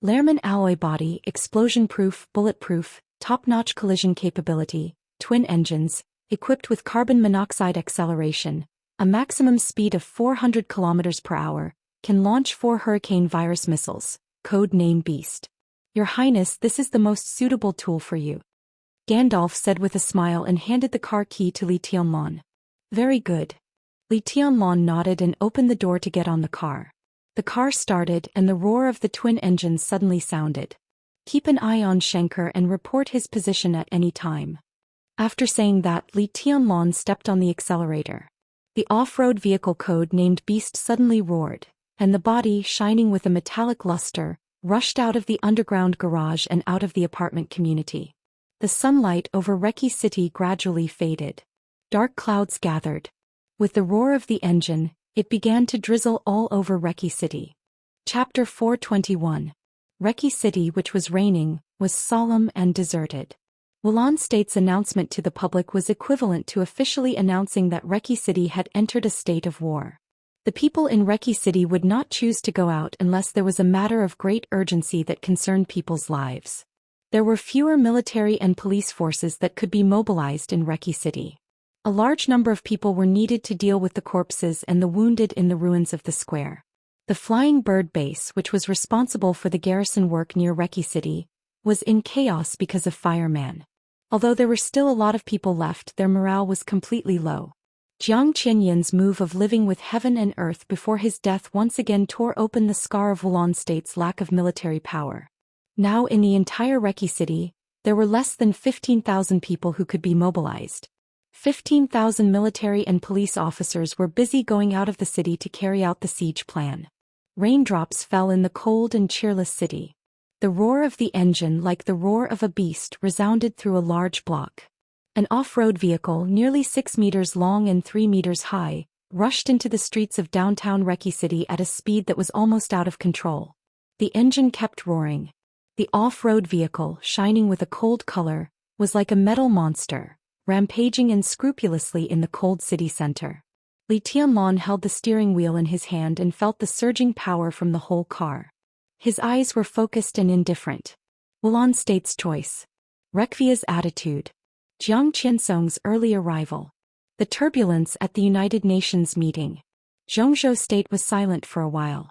Lehrman alloy body, explosion-proof, bulletproof, top-notch collision capability, twin engines, equipped with carbon monoxide acceleration, a maximum speed of 400 km per hour, can launch 4 Hurricane virus missiles, code name Beast. Your Highness, this is the most suitable tool for you. Gandalf said with a smile and handed the car key to Li Tianlan. Very good. Li Tianlan nodded and opened the door to get on the car. The car started and the roar of the twin engines suddenly sounded. Keep an eye on Xianxia and report his position at any time. After saying that, Li Tianlan stepped on the accelerator. The off-road vehicle code named Beast suddenly roared, and the body, shining with a metallic luster, rushed out of the underground garage and out of the apartment community. The sunlight over Reki City gradually faded. Dark clouds gathered. With the roar of the engine, it began to drizzle all over Reki City. Chapter 421. Reki City, which was raining, was solemn and deserted. Wulan State's announcement to the public was equivalent to officially announcing that Reki City had entered a state of war. The people in Reki City would not choose to go out unless there was a matter of great urgency that concerned people's lives. There were fewer military and police forces that could be mobilized in Reki City. A large number of people were needed to deal with the corpses and the wounded in the ruins of the square. The Flying Bird Base, which was responsible for the garrison work near Reki City, was in chaos because of Fireman. Although there were still a lot of people left, their morale was completely low. Jiang Qianyan's move of living with heaven and earth before his death once again tore open the scar of Wulan State's lack of military power. Now in the entire Reki City, there were less than 15,000 people who could be mobilized. 15,000 military and police officers were busy going out of the city to carry out the siege plan. Raindrops fell in the cold and cheerless city. The roar of the engine, like the roar of a beast, resounded through a large block. An off-road vehicle, nearly 6 meters long and 3 meters high, rushed into the streets of downtown Reki City at a speed that was almost out of control. The engine kept roaring. The off-road vehicle, shining with a cold color, was like a metal monster, rampaging unscrupulously in the cold city center. Li Tianlan held the steering wheel in his hand and felt the surging power from the whole car. His eyes were focused and indifferent. Wulan State's choice. Rekvia's attitude. Jiang Qiansong's early arrival. The turbulence at the United Nations meeting. Zhou State was silent for a while.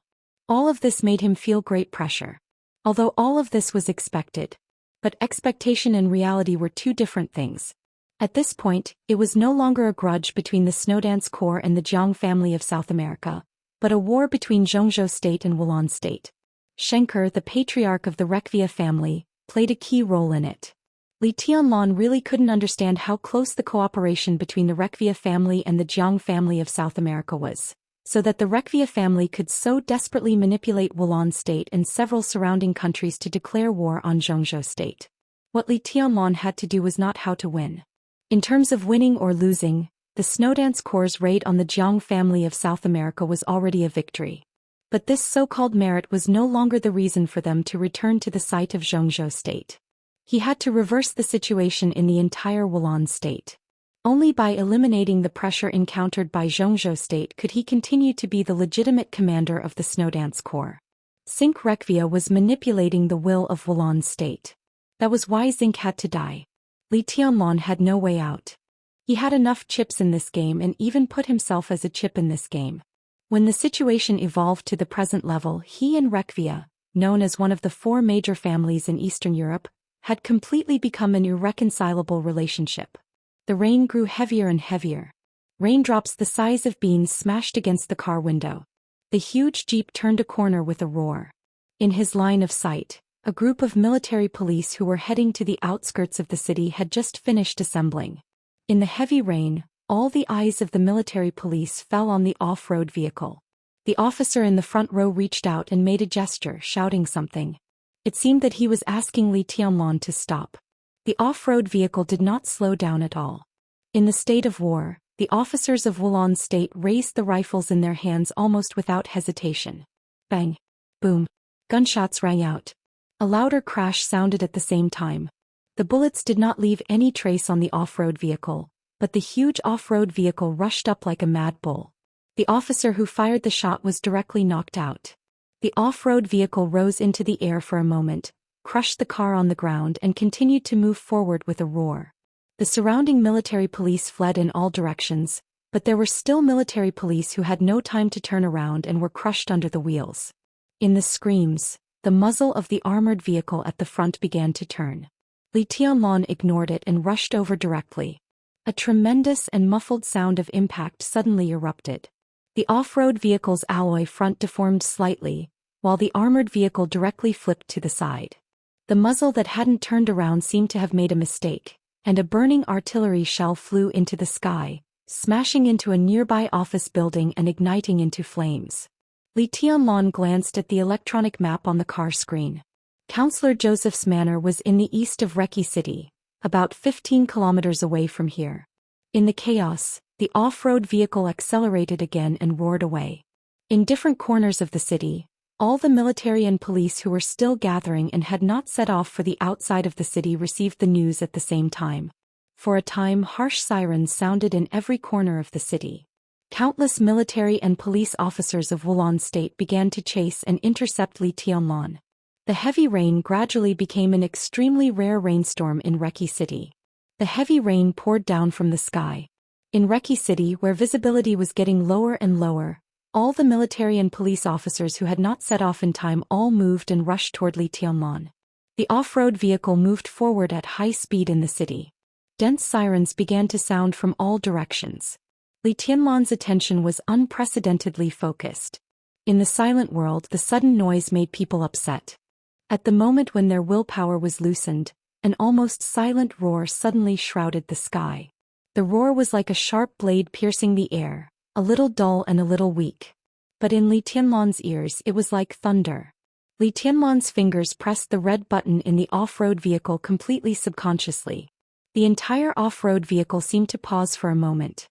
All of this made him feel great pressure. Although all of this was expected. But expectation and reality were two different things. At this point, it was no longer a grudge between the Snowdance Corps and the Jiang family of South America, but a war between Zhou State and Wulan State. Shenker, the patriarch of the Rekvia family, played a key role in it. Li Tianlan really couldn't understand how close the cooperation between the Rekvia family and the Jiang family of South America was, so that the Rekvia family could so desperately manipulate Wulan State and several surrounding countries to declare war on Zhou State. What Li Tianlan had to do was not how to win. In terms of winning or losing, the Snowdance Corps' raid on the Jiang family of South America was already a victory. But this so-called merit was no longer the reason for them to return to the site of Zhou State. He had to reverse the situation in the entire Wulan State. Only by eliminating the pressure encountered by Zhou State could he continue to be the legitimate commander of the Snowdance Corps. Zinc Rekvia was manipulating the will of Wulan State. That was why Zinc had to die. Li Tianlan had no way out. He had enough chips in this game and even put himself as a chip in this game. When the situation evolved to the present level, he and Rekvia, known as one of the four major families in Eastern Europe, had completely become an irreconcilable relationship. The rain grew heavier and heavier. Raindrops the size of beans smashed against the car window. The huge jeep turned a corner with a roar. In his line of sight, a group of military police who were heading to the outskirts of the city had just finished assembling. In the heavy rain, all the eyes of the military police fell on the off-road vehicle. The officer in the front row reached out and made a gesture, shouting something. It seemed that he was asking Li Tianlan to stop. The off-road vehicle did not slow down at all. In the state of war, the officers of Wulan State raised the rifles in their hands almost without hesitation. Bang! Boom! Gunshots rang out. A louder crash sounded at the same time. The bullets did not leave any trace on the off-road vehicle, but the huge off-road vehicle rushed up like a mad bull. The officer who fired the shot was directly knocked out. The off-road vehicle rose into the air for a moment, crushed the car on the ground and continued to move forward with a roar. The surrounding military police fled in all directions, but there were still military police who had no time to turn around and were crushed under the wheels. In the screams, the muzzle of the armored vehicle at the front began to turn. Li Tianlan ignored it and rushed over directly. A tremendous and muffled sound of impact suddenly erupted. The off-road vehicle's alloy front deformed slightly, while the armored vehicle directly flipped to the side. The muzzle that hadn't turned around seemed to have made a mistake, and a burning artillery shell flew into the sky, smashing into a nearby office building and igniting into flames. Li Tianlan glanced at the electronic map on the car screen. Councillor Joseph's manor was in the east of Reki City, about 15 kilometers away from here. In the chaos, the off-road vehicle accelerated again and roared away. In different corners of the city, all the military and police who were still gathering and had not set off for the outside of the city received the news at the same time. For a time, harsh sirens sounded in every corner of the city. Countless military and police officers of Wulan State began to chase and intercept Li Tianlan. The heavy rain gradually became an extremely rare rainstorm in Reki City. The heavy rain poured down from the sky. In Reki City, where visibility was getting lower and lower, all the military and police officers who had not set off in time all moved and rushed toward Li Tianlan. The off-road vehicle moved forward at high speed in the city. Dense sirens began to sound from all directions. Li Tianlan's attention was unprecedentedly focused. In the silent world, the sudden noise made people upset. At the moment when their willpower was loosened, an almost silent roar suddenly shrouded the sky. The roar was like a sharp blade piercing the air, a little dull and a little weak. But in Li Tianlan's ears it was like thunder. Li Tianlan's fingers pressed the red button in the off-road vehicle completely subconsciously. The entire off-road vehicle seemed to pause for a moment.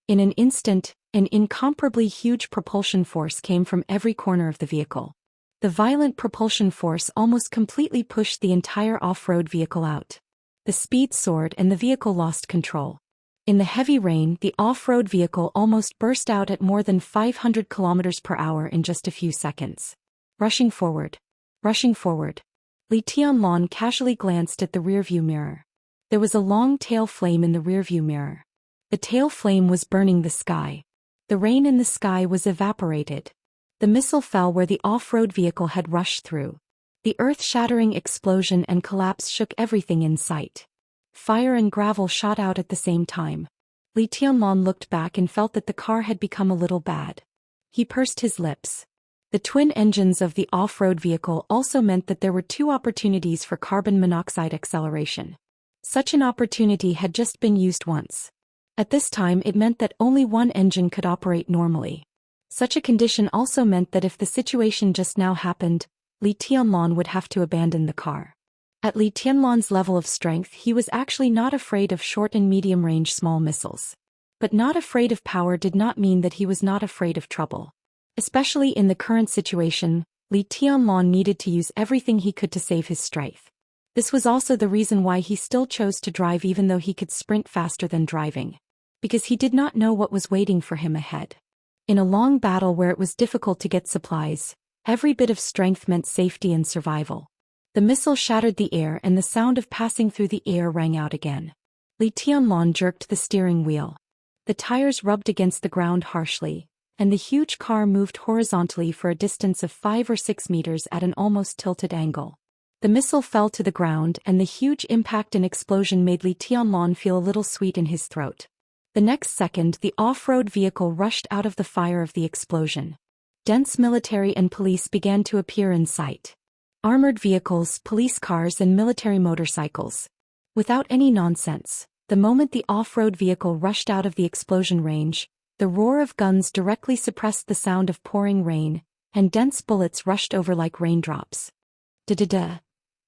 In an instant, an incomparably huge propulsion force came from every corner of the vehicle. The violent propulsion force almost completely pushed the entire off-road vehicle out. The speed soared and the vehicle lost control. In the heavy rain, the off-road vehicle almost burst out at more than 500 kilometers per hour in just a few seconds. Rushing forward. Li Tianlan casually glanced at the rearview mirror. There was a long tail flame in the rearview mirror. The tail flame was burning the sky. The rain in the sky was evaporated. The missile fell where the off-road vehicle had rushed through. The earth-shattering explosion and collapse shook everything in sight. Fire and gravel shot out at the same time. Li Tianlan looked back and felt that the car had become a little bad. He pursed his lips. The twin engines of the off-road vehicle also meant that there were two opportunities for carbon monoxide acceleration. Such an opportunity had just been used once. At this time it meant that only one engine could operate normally. Such a condition also meant that if the situation just now happened, Li Tianlan would have to abandon the car. At Li Tianlan's level of strength he was actually not afraid of short and medium-range small missiles. But not afraid of power did not mean that he was not afraid of trouble. Especially in the current situation, Li Tianlan needed to use everything he could to save his strength. This was also the reason why he still chose to drive even though he could sprint faster than driving. Because he did not know what was waiting for him ahead. In a long battle where it was difficult to get supplies, every bit of strength meant safety and survival. The missile shattered the air and the sound of passing through the air rang out again. Li Tianlan jerked the steering wheel. The tires rubbed against the ground harshly, and the huge car moved horizontally for a distance of 5 or 6 meters at an almost tilted angle. The missile fell to the ground and the huge impact and explosion made Li Tianlan feel a little sweet in his throat. The next second the off-road vehicle rushed out of the fire of the explosion. Dense military and police began to appear in sight. Armored vehicles, police cars and military motorcycles. Without any nonsense, the moment the off-road vehicle rushed out of the explosion range, the roar of guns directly suppressed the sound of pouring rain, and dense bullets rushed over like raindrops. Da-da-da.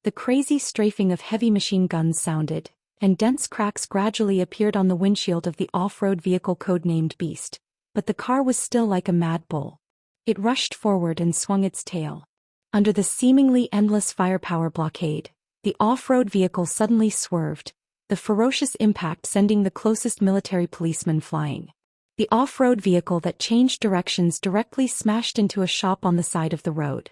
The crazy strafing of heavy machine guns sounded, and dense cracks gradually appeared on the windshield of the off-road vehicle codenamed Beast, but the car was still like a mad bull. It rushed forward and swung its tail. Under the seemingly endless firepower blockade, the off-road vehicle suddenly swerved, the ferocious impact sending the closest military policeman flying. The off-road vehicle that changed directions directly smashed into a shop on the side of the road.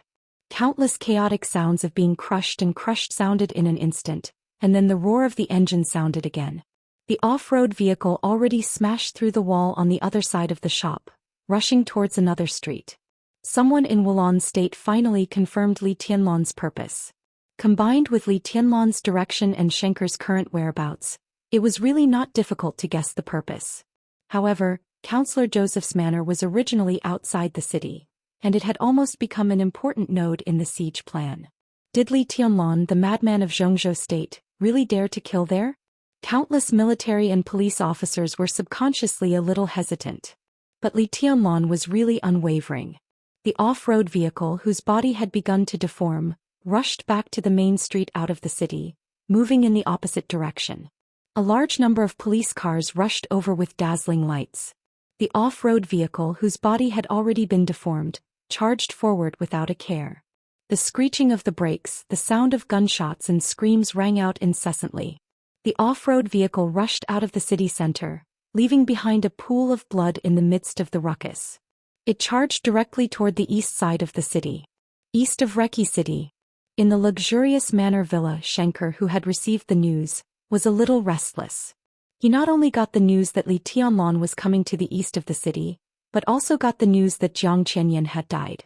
Countless chaotic sounds of being crushed and crushed sounded in an instant, and then the roar of the engine sounded again. The off-road vehicle already smashed through the wall on the other side of the shop, rushing towards another street. Someone in Wulan's state finally confirmed Li Tianlan's purpose. Combined with Li Tianlan's direction and Schenker's current whereabouts, it was really not difficult to guess the purpose. However, Councillor Joseph's manor was originally outside the city, and it had almost become an important node in the siege plan. Did Li Tianlan, the madman of Zhongzhou state, really dare to kill there? Countless military and police officers were subconsciously a little hesitant. But Li Tianlan was really unwavering. The off-road vehicle, whose body had begun to deform, rushed back to the main street out of the city, moving in the opposite direction. A large number of police cars rushed over with dazzling lights. The off-road vehicle, whose body had already been deformed, charged forward without a care. The screeching of the brakes, the sound of gunshots and screams rang out incessantly. The off-road vehicle rushed out of the city center, leaving behind a pool of blood in the midst of the ruckus. It charged directly toward the east side of the city. East of Reki City. In the luxurious manor villa, Schenker, who had received the news, was a little restless. He not only got the news that Li Tianlan was coming to the east of the city, but also got the news that Jiang Qianyan had died.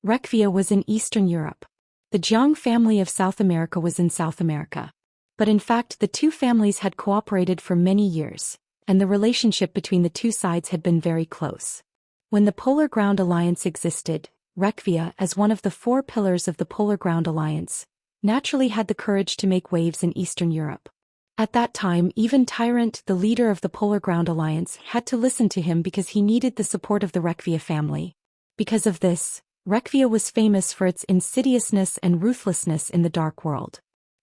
Rekvia was in Eastern Europe. The Jiang family of South America was in South America. But in fact the two families had cooperated for many years, and the relationship between the two sides had been very close. When the Polar Ground Alliance existed, Rekvia, as one of the 4 pillars of the Polar Ground Alliance, naturally had the courage to make waves in Eastern Europe. At that time even Tyrant, the leader of the Polar Ground Alliance, had to listen to him because he needed the support of the Rekvia family. Because of this, Rekvia was famous for its insidiousness and ruthlessness in the dark world.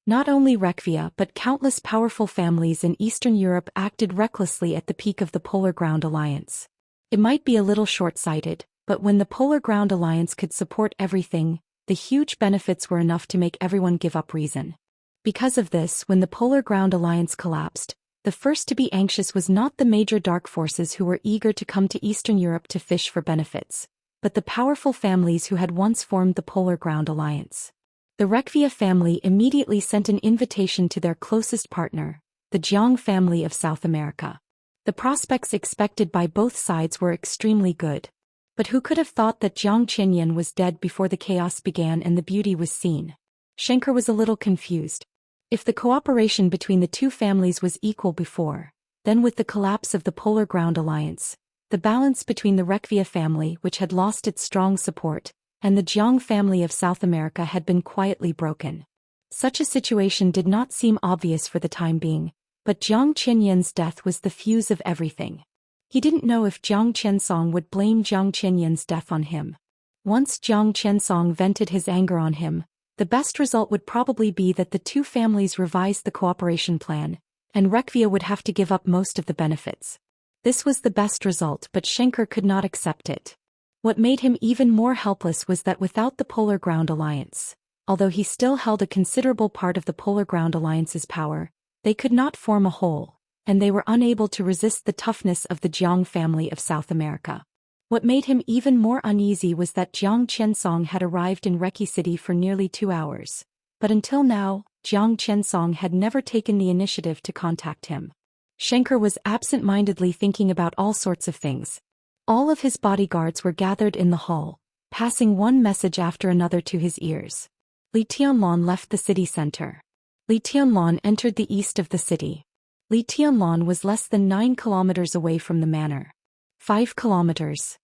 Not only Rekvia but countless powerful families in Eastern Europe acted recklessly at the peak of the Polar Ground Alliance. It might be a little short-sighted, but when the Polar Ground Alliance could support everything, the huge benefits were enough to make everyone give up reason. Because of this, when the Polar Ground Alliance collapsed, The first to be anxious was not the major dark forces who were eager to come to Eastern Europe to fish for benefits, but the powerful families who had once formed the Polar Ground Alliance. The Rekvia family immediately sent an invitation to their closest partner, the Jiang family of South America. The prospects expected by both sides were extremely good. But who could have thought that Zhou Xian was dead before the chaos began and the beauty was seen? Xianxia was a little confused. If the cooperation between the two families was equal before, then with the collapse of the Polar Ground Alliance, the balance between the Rekvia family, which had lost its strong support, and the Jiang family of South America had been quietly broken. Such a situation did not seem obvious for the time being, but Zhou Xian's death was the fuse of everything. He didn't know if Zhang Qiansong would blame Zhou Xian's death on him. Once Zhang Qiansong vented his anger on him, the best result would probably be that the two families revised the cooperation plan, and Rekvia would have to give up most of the benefits. This was the best result, but Xianxia could not accept it. What made him even more helpless was that without the Polar Ground Alliance, although he still held a considerable part of the Polar Ground Alliance's power, they could not form a whole, and they were unable to resist the toughness of the Jiang family of South America. What made him even more uneasy was that Zhang Qiansong had arrived in Reki City for nearly 2 hours, but until now, Zhang Qiansong had never taken the initiative to contact him. Xianxia was absent-mindedly thinking about all sorts of things. All of his bodyguards were gathered in the hall, passing one message after another to his ears. Li Tianlan left the city center. Li Tianlan entered the east of the city. Li Tianlan was less than 9 kilometers away from the manor. 5 kilometers.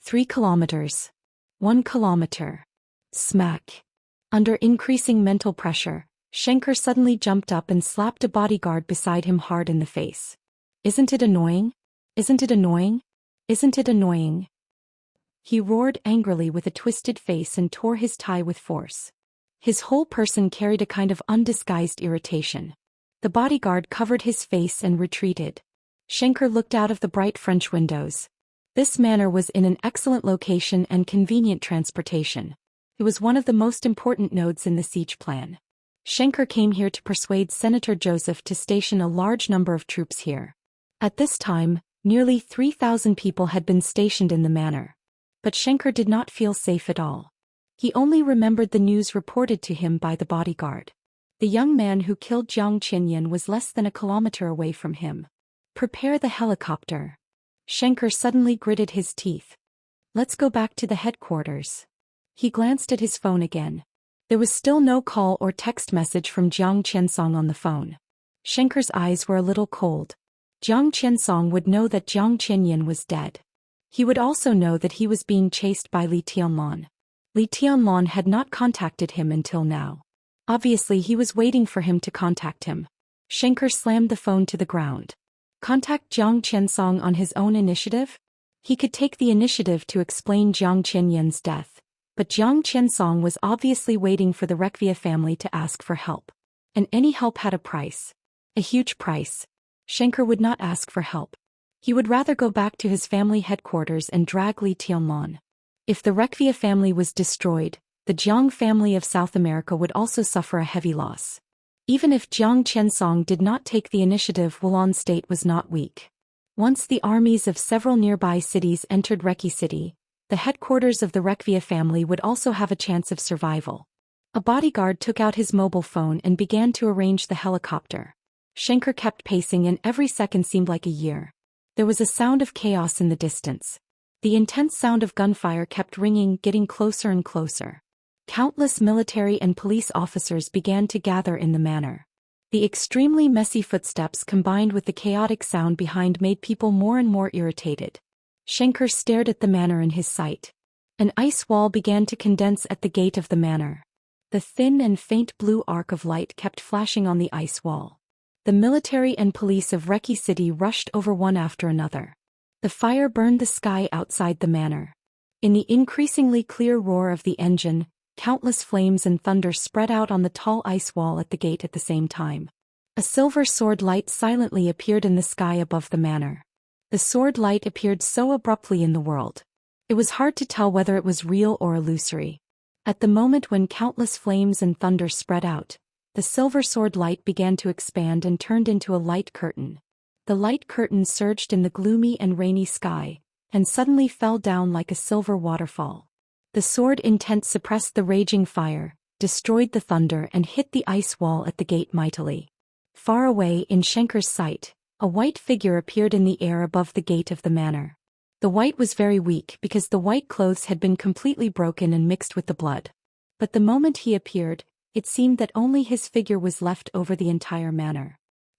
3 kilometers. 1 kilometer. Smack. Under increasing mental pressure, Xianxia suddenly jumped up and slapped a bodyguard beside him hard in the face. Isn't it annoying? Isn't it annoying? Isn't it annoying? He roared angrily with a twisted face and tore his tie with force. His whole person carried a kind of undisguised irritation. The bodyguard covered his face and retreated. Xianxia looked out of the bright French windows. This manor was in an excellent location and convenient transportation. It was one of the most important nodes in the siege plan. Xianxia came here to persuade Senator Joseph to station a large number of troops here. At this time, nearly 3,000 people had been stationed in the manor. But Xianxia did not feel safe at all. He only remembered the news reported to him by the bodyguard. The young man who killed Zhang Qian was less than a kilometer away from him. Prepare the helicopter. Xianxia suddenly gritted his teeth. Let's go back to the headquarters. He glanced at his phone again. There was still no call or text message from Zhang Qiansong on the phone. Xianxia's eyes were a little cold. Zhang Qiansong would know that Zhang Qian was dead. He would also know that he was being chased by Li Tianlan. Li Tianlan had not contacted him until now. Obviously he was waiting for him to contact him. Xianxia slammed the phone to the ground. Contact Zhang Qiansong on his own initiative? He could take the initiative to explain Zhang Qian's death, but Zhang Qiansong was obviously waiting for the Rekvia family to ask for help. And any help had a price. A huge price. Xianxia would not ask for help. He would rather go back to his family headquarters and drag Li Tianlan. If the Rekvia family was destroyed, the Jiang family of South America would also suffer a heavy loss. Even if Zhang Qiansong did not take the initiative, Wulan state was not weak. Once the armies of several nearby cities entered Reki City, the headquarters of the Rekvia family would also have a chance of survival. A bodyguard took out his mobile phone and began to arrange the helicopter. Xianxia kept pacing and every second seemed like a year. There was a sound of chaos in the distance. The intense sound of gunfire kept ringing, getting closer and closer. Countless military and police officers began to gather in the manor. The extremely messy footsteps combined with the chaotic sound behind made people more and more irritated. Xianxia stared at the manor in his sight. An ice wall began to condense at the gate of the manor. The thin and faint blue arc of light kept flashing on the ice wall. The military and police of Reki City rushed over one after another. The fire burned the sky outside the manor. In the increasingly clear roar of the engine, countless flames and thunder spread out on the tall ice wall at the gate at the same time. A silver sword light silently appeared in the sky above the manor. The sword light appeared so abruptly in the world. It was hard to tell whether it was real or illusory. At the moment when countless flames and thunder spread out, the silver sword light began to expand and turned into a light curtain, the light curtain surged in the gloomy and rainy sky, and suddenly fell down like a silver waterfall. The sword intent suppressed the raging fire, destroyed the thunder and hit the ice wall at the gate mightily. Far away in Xianxia's sight, a white figure appeared in the air above the gate of the manor. The white was very weak because the white clothes had been completely broken and mixed with the blood. But the moment he appeared, it seemed that only his figure was left over the entire manor.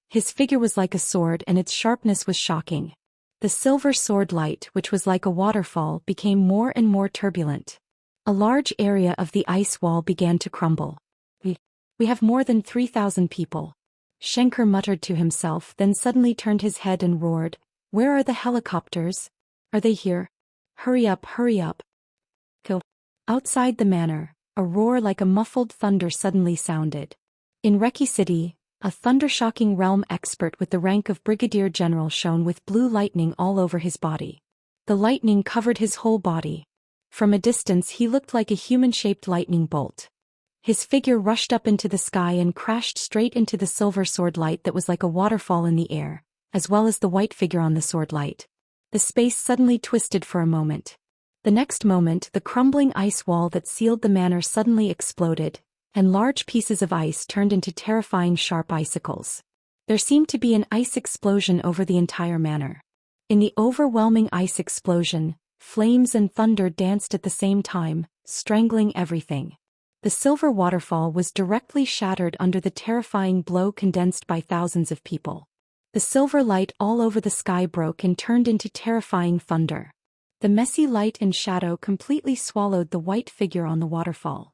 His figure was like a sword and its sharpness was shocking. The silver sword light, which was like a waterfall, became more and more turbulent. A large area of the ice wall began to crumble. We have more than 3,000 people. Xianxia muttered to himself, then suddenly turned his head and roared, "Where are the helicopters? Are they here? Hurry up, hurry up." Go. Outside the manor, a roar like a muffled thunder suddenly sounded. In Reki City, a thunder-shocking realm expert with the rank of Brigadier General shone with blue lightning all over his body. The lightning covered his whole body. From a distance he looked like a human-shaped lightning bolt. His figure rushed up into the sky and crashed straight into the silver sword light that was like a waterfall in the air, as well as the white figure on the sword light. The space suddenly twisted for a moment. The next moment the crumbling ice wall that sealed the manor suddenly exploded, and large pieces of ice turned into terrifying sharp icicles. There seemed to be an ice explosion over the entire manor. In the overwhelming ice explosion, flames and thunder danced at the same time, strangling everything. The silver waterfall was directly shattered under the terrifying blow condensed by thousands of people. The silver light all over the sky broke and turned into terrifying thunder. The messy light and shadow completely swallowed the white figure on the waterfall.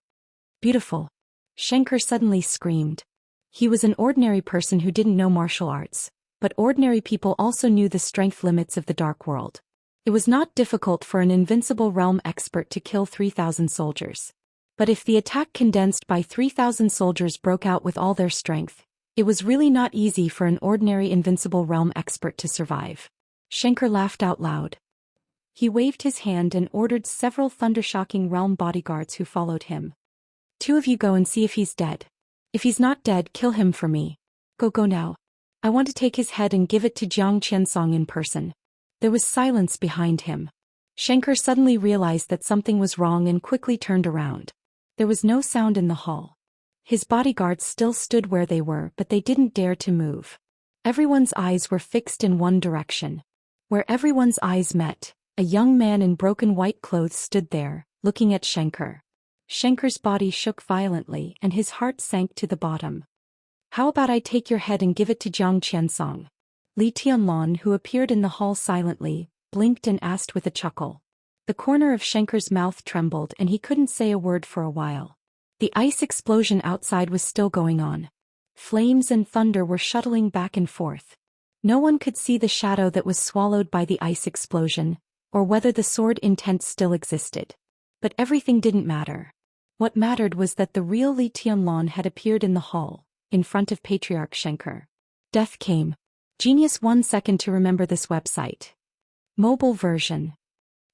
"Beautiful!" Xianxia suddenly screamed. He was an ordinary person who didn't know martial arts, but ordinary people also knew the strength limits of the dark world. It was not difficult for an invincible realm expert to kill 3,000 soldiers. But if the attack condensed by 3,000 soldiers broke out with all their strength, it was really not easy for an ordinary invincible realm expert to survive. Xianxia laughed out loud. He waved his hand and ordered several thunder-shocking realm bodyguards who followed him. "Two of you go and see if he's dead. If he's not dead, kill him for me. Go now. I want to take his head and give it to Jiang Qiansong in person." There was silence behind him. Xianxia suddenly realized that something was wrong and quickly turned around. There was no sound in the hall. His bodyguards still stood where they were, but they didn't dare to move. Everyone's eyes were fixed in one direction. Where everyone's eyes met, a young man in broken white clothes stood there, looking at Xianxia. Xianxia's body shook violently and his heart sank to the bottom. "How about I take your head and give it to Jiang Qiansong?" Li Tianlan, who appeared in the hall silently, blinked and asked with a chuckle. The corner of Xianxia's mouth trembled and he couldn't say a word for a while. The ice explosion outside was still going on. Flames and thunder were shuttling back and forth. No one could see the shadow that was swallowed by the ice explosion, or whether the sword intent still existed. But everything didn't matter. What mattered was that the real Li Tianlan had appeared in the hall, in front of Patriarch Xianxia. Death came. Genius 1 second to remember this website. Mobile version.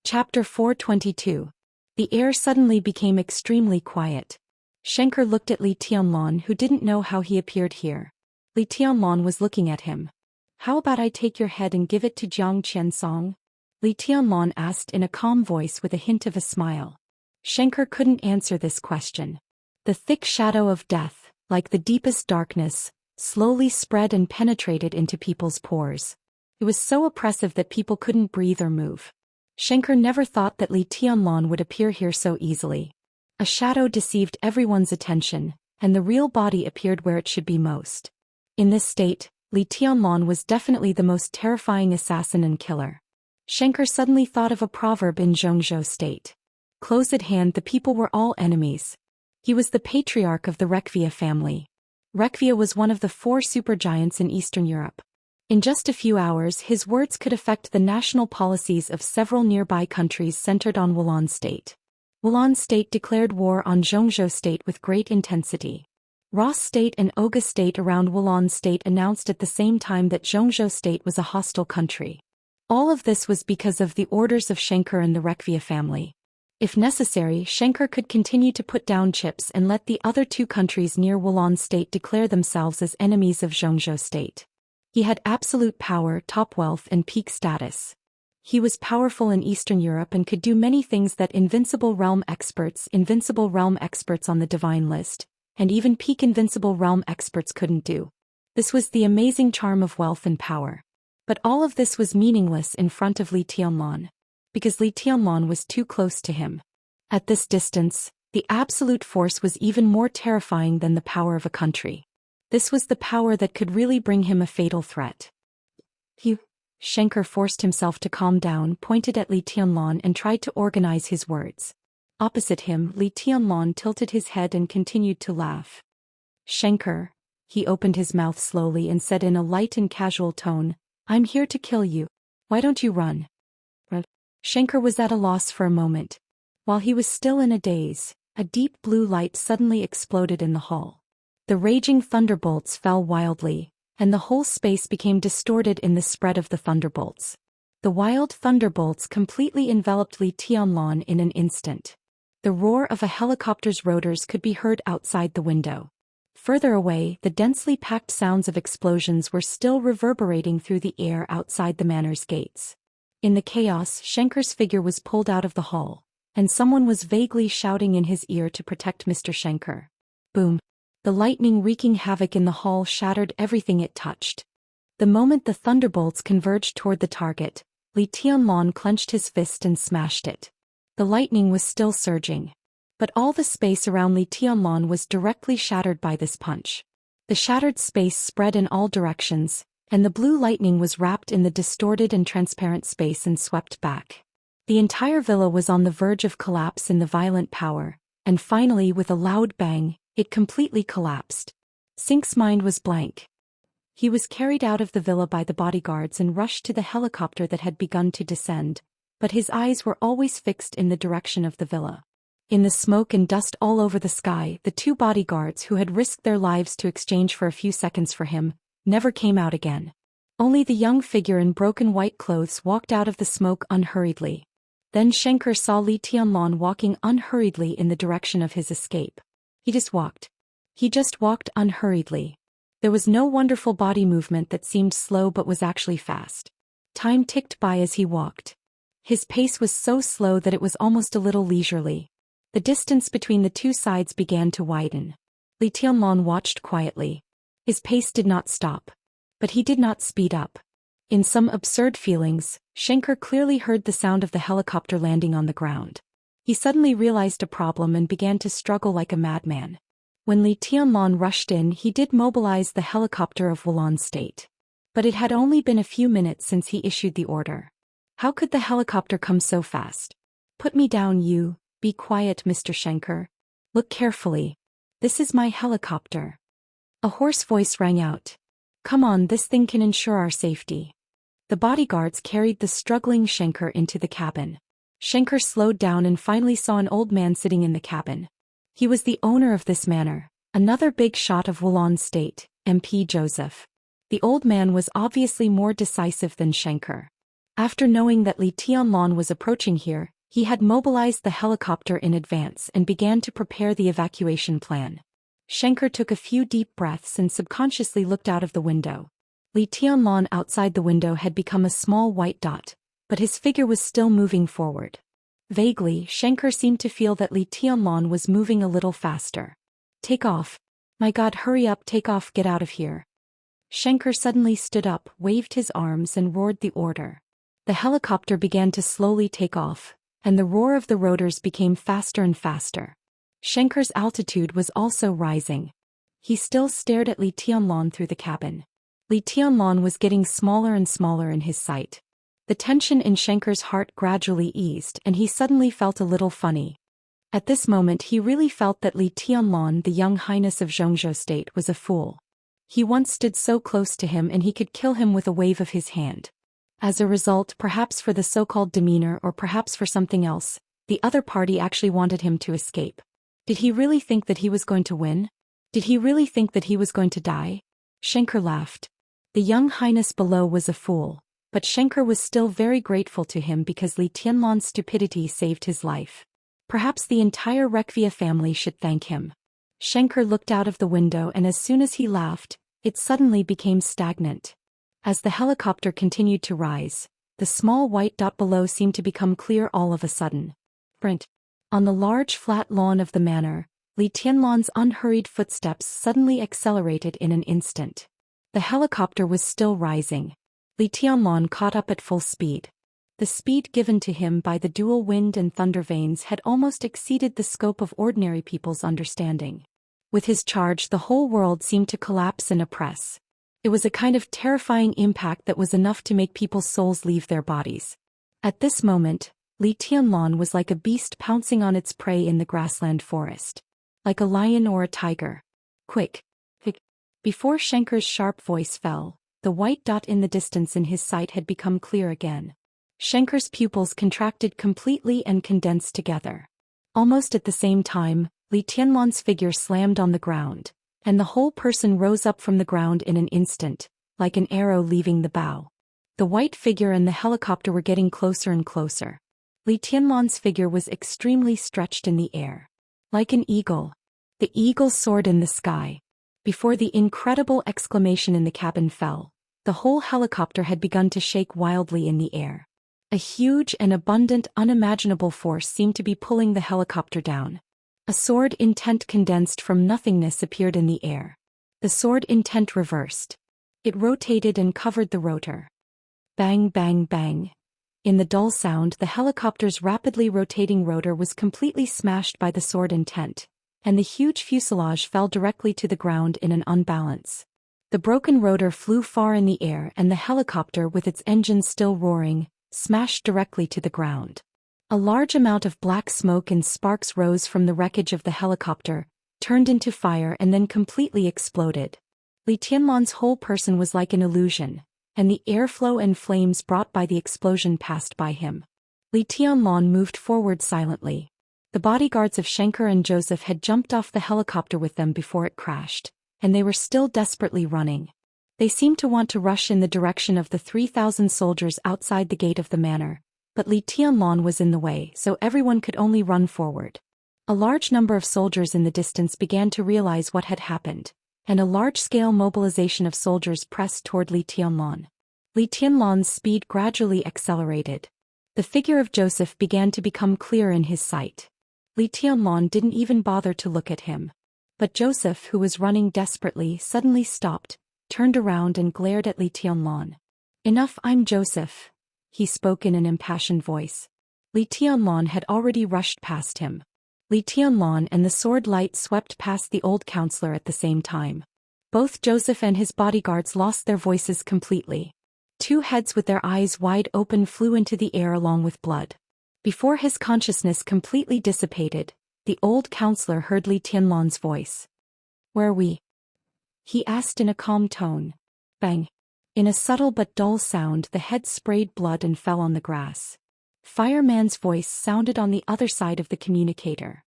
Chapter 422. The air suddenly became extremely quiet. Xianxia looked at Li Tianlan, who didn't know how he appeared here. Li Tianlan was looking at him. "How about I take your head and give it to Jiang Qiansong?" Li Tianlan asked in a calm voice with a hint of a smile. Xianxia couldn't answer this question. The thick shadow of death, like the deepest darkness, slowly spread and penetrated into people's pores. It was so oppressive that people couldn't breathe or move. Xianxia never thought that Li Tianlan would appear here so easily. A shadow deceived everyone's attention, and the real body appeared where it should be most. In this state, Li Tianlan was definitely the most terrifying assassin and killer. Xianxia suddenly thought of a proverb in Zhou state. Close at hand the people were all enemies. He was the patriarch of the Rekvia family. Rekvia was one of the 4 supergiants in Eastern Europe. In just a few hours his words could affect the national policies of several nearby countries centered on Wulan state. Wulan state declared war on Zhou state with great intensity. Ross state and Oga state around Wulan state announced at the same time that Zhou state was a hostile country. All of this was because of the orders of Xianxia and the Rekvia family. If necessary, Xianxia could continue to put down chips and let the other 2 countries near Wulan state declare themselves as enemies of Zhou state. He had absolute power, top wealth, and peak status. He was powerful in Eastern Europe and could do many things that invincible realm experts on the divine list, and even peak invincible realm experts couldn't do. This was the amazing charm of wealth and power. But all of this was meaningless in front of Li Tianlan, because Li Tianlan was too close to him. At this distance, the absolute force was even more terrifying than the power of a country. This was the power that could really bring him a fatal threat. Xianxia forced himself to calm down, pointed at Li Tianlan and tried to organize his words. Opposite him, Li Tianlan tilted his head and continued to laugh. Xianxia, he opened his mouth slowly and said in a light and casual tone, "I'm here to kill you. Why don't you run?" Xianxia was at a loss for a moment. While he was still in a daze, a deep blue light suddenly exploded in the hall. The raging thunderbolts fell wildly, and the whole space became distorted in the spread of the thunderbolts. The wild thunderbolts completely enveloped Li Tianlan in an instant. The roar of a helicopter's rotors could be heard outside the window. Further away, the densely packed sounds of explosions were still reverberating through the air outside the manor's gates. In the chaos, Xianxia's figure was pulled out of the hall, and someone was vaguely shouting in his ear to protect Mr. Xianxia. Boom! The lightning wreaking havoc in the hall shattered everything it touched. The moment the thunderbolts converged toward the target, Li Tianlan clenched his fist and smashed it. The lightning was still surging. But all the space around Li Tianlan was directly shattered by this punch. The shattered space spread in all directions, and the blue lightning was wrapped in the distorted and transparent space and swept back. The entire villa was on the verge of collapse in the violent power, and finally with a loud bang, it completely collapsed. Sink's mind was blank. He was carried out of the villa by the bodyguards and rushed to the helicopter that had begun to descend, but his eyes were always fixed in the direction of the villa. In the smoke and dust all over the sky, the two bodyguards who had risked their lives to exchange for a few seconds for him, never came out again. Only the young figure in broken white clothes walked out of the smoke unhurriedly. Then Xianxia saw Li Tianlan walking unhurriedly in the direction of his escape. He just walked unhurriedly. There was no wonderful body movement that seemed slow but was actually fast. Time ticked by as he walked. His pace was so slow that it was almost a little leisurely. The distance between the two sides began to widen. Li Tianlan watched quietly. His pace did not stop. But he did not speed up. In some absurd feelings, Xianxia clearly heard the sound of the helicopter landing on the ground. He suddenly realized a problem and began to struggle like a madman. When Li Tianlan rushed in, he did mobilize the helicopter of Wulan State. But it had only been a few minutes since he issued the order. How could the helicopter come so fast? "Put me down, you. Be quiet, Mr. Xianxia. Look carefully. This is my helicopter." A hoarse voice rang out. "Come on, this thing can ensure our safety." The bodyguards carried the struggling Xianxia into the cabin. Xianxia slowed down and finally saw an old man sitting in the cabin. He was the owner of this manor, another big shot of Wulan State, MP Joseph. The old man was obviously more decisive than Xianxia. After knowing that Li Tianlan was approaching here, he had mobilized the helicopter in advance and began to prepare the evacuation plan. Xianxia took a few deep breaths and subconsciously looked out of the window. Li Tianlan outside the window had become a small white dot, but his figure was still moving forward. Vaguely, Xianxia seemed to feel that Li Tianlan was moving a little faster. "Take off. My God, hurry up, take off, get out of here." Xianxia suddenly stood up, waved his arms and roared the order. The helicopter began to slowly take off, and the roar of the rotors became faster and faster. Xianxia's altitude was also rising. He still stared at Li Tianlan through the cabin. Li Tianlan was getting smaller and smaller in his sight. The tension in Xianxia's heart gradually eased and he suddenly felt a little funny. At this moment he really felt that Li Tianlan, the young highness of Xianxia state, was a fool. He once stood so close to him and he could kill him with a wave of his hand. As a result, perhaps for the so-called demeanor or perhaps for something else, the other party actually wanted him to escape. Did he really think that he was going to win? Did he really think that he was going to die? Xianxia laughed. The young highness below was a fool, but Xianxia was still very grateful to him because Li Tianlan's stupidity saved his life. Perhaps the entire Rekvia family should thank him. Xianxia looked out of the window and as soon as he laughed, it suddenly became stagnant. As the helicopter continued to rise, the small white dot below seemed to become clear all of a sudden. Sprint. On the large flat lawn of the manor, Li Tianlan's unhurried footsteps suddenly accelerated in an instant. The helicopter was still rising. Li Tianlan caught up at full speed. The speed given to him by the dual wind and thunder veins had almost exceeded the scope of ordinary people's understanding. With his charge, the whole world seemed to collapse in a press. It was a kind of terrifying impact that was enough to make people's souls leave their bodies. At this moment, Li Tianlan was like a beast pouncing on its prey in the grassland forest. Like a lion or a tiger. Quick! Quick! Before Xianxia's sharp voice fell, the white dot in the distance in his sight had become clear again. Xianxia's pupils contracted completely and condensed together. Almost at the same time, Li Tianlan's figure slammed on the ground, and the whole person rose up from the ground in an instant, like an arrow leaving the bow. The white figure and the helicopter were getting closer and closer. Li Tianlan's figure was extremely stretched in the air. Like an eagle. The eagle soared in the sky. Before the incredible exclamation in the cabin fell, the whole helicopter had begun to shake wildly in the air. A huge and abundant unimaginable force seemed to be pulling the helicopter down. A sword intent condensed from nothingness appeared in the air. The sword intent reversed. It rotated and covered the rotor. Bang, bang, bang. In the dull sound, the helicopter's rapidly rotating rotor was completely smashed by the sword intent, and the huge fuselage fell directly to the ground in an unbalance. The broken rotor flew far in the air, and the helicopter, with its engines still roaring, smashed directly to the ground. A large amount of black smoke and sparks rose from the wreckage of the helicopter, turned into fire and then completely exploded. Li Tianlan's whole person was like an illusion, and the airflow and flames brought by the explosion passed by him. Li Tianlan moved forward silently. The bodyguards of Xianxia and Joseph had jumped off the helicopter with them before it crashed, and they were still desperately running. They seemed to want to rush in the direction of the 3,000 soldiers outside the gate of the manor, but Li Tianlan was in the way, so everyone could only run forward. A large number of soldiers in the distance began to realize what had happened, and a large-scale mobilization of soldiers pressed toward Li Tianlan. Li Tianlan's speed gradually accelerated. The figure of Joseph began to become clear in his sight. Li Tianlan didn't even bother to look at him. But Joseph, who was running desperately, suddenly stopped, turned around and glared at Li Tianlan. "Enough, I'm Joseph," he spoke in an impassioned voice. Li Tianlan had already rushed past him. Li Tianlan and the sword light swept past the old counselor at the same time. Both Joseph and his bodyguards lost their voices completely. Two heads with their eyes wide open flew into the air along with blood. Before his consciousness completely dissipated, the old counselor heard Li Tianlan's voice. "Where are we?" he asked in a calm tone. Bang! In a subtle but dull sound, the head sprayed blood and fell on the grass. Fireman's voice sounded on the other side of the communicator.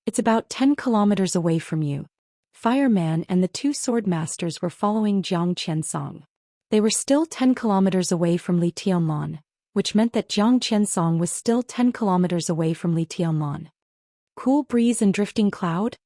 "It's about 10 kilometers away from you." Fireman and the two sword masters were following Jiang Qiansong. They were still 10 kilometers away from Li Tianlan, which meant that Jiang Qiansong was still 10 kilometers away from Li Tianlan. "Cool breeze and drifting cloud?"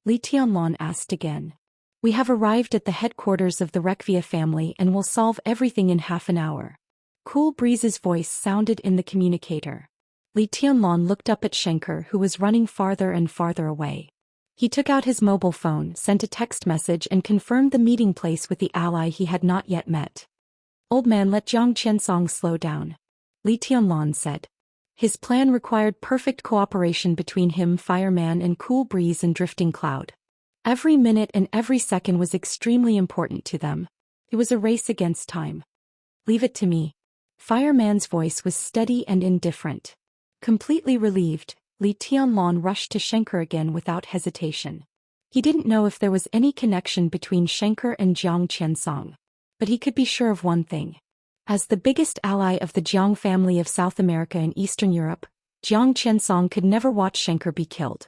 Li Tianlan asked again. "We have arrived at the headquarters of the Rekvia family and will solve everything in half an hour." Cool Breeze's voice sounded in the communicator. Li Tianlan looked up at Xianxia, who was running farther and farther away. He took out his mobile phone, sent a text message and confirmed the meeting place with the ally he had not yet met. "Old man, let Jiang Qiansong slow down," Li Tianlan said. His plan required perfect cooperation between him, Fireman, and Cool Breeze and Drifting Cloud. Every minute and every second was extremely important to them. It was a race against time. "Leave it to me." Fireman's voice was steady and indifferent. Completely relieved, Li Tianlan rushed to Xianxia again without hesitation. He didn't know if there was any connection between Xianxia and Jiang Qiansong, but he could be sure of one thing. As the biggest ally of the Jiang family of South America and Eastern Europe, Jiang Qiansong could never watch Xianxia be killed.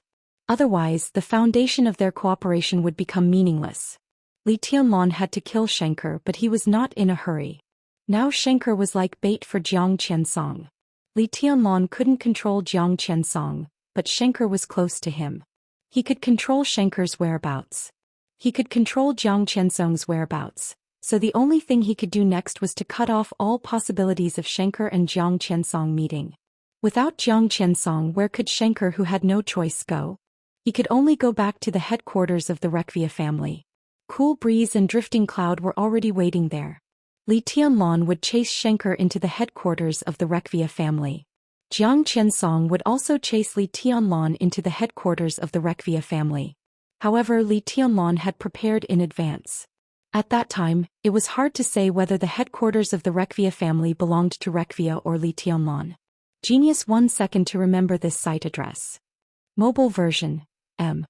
Otherwise, the foundation of their cooperation would become meaningless. Li Tianlan had to kill Xianxia, but he was not in a hurry. Now Xianxia was like bait for Jiang Qiansong. Li Tianlan couldn't control Jiang Qiansong, but Xianxia was close to him. He could control Xianxia's whereabouts. He could control Jiang Qiansong's whereabouts, So the only thing he could do next was to cut off all possibilities of Xianxia and Zhang Qiansong meeting. Without Zhang Qiansong, where could Xianxia, who had no choice, go? He could only go back to the headquarters of the Wuxia family. Cool breeze and drifting cloud were already waiting there. Li Tianlan would chase Xianxia into the headquarters of the Wuxia family. Zhang Qiansong would also chase Li Tianlan into the headquarters of the Wuxia family. However, Li Tianlan had prepared in advance. At that time, it was hard to say whether the headquarters of the Wuxia family belonged to Wuxia or Li Tianlan. Genius 1 second to remember this site address. Mobile version, M.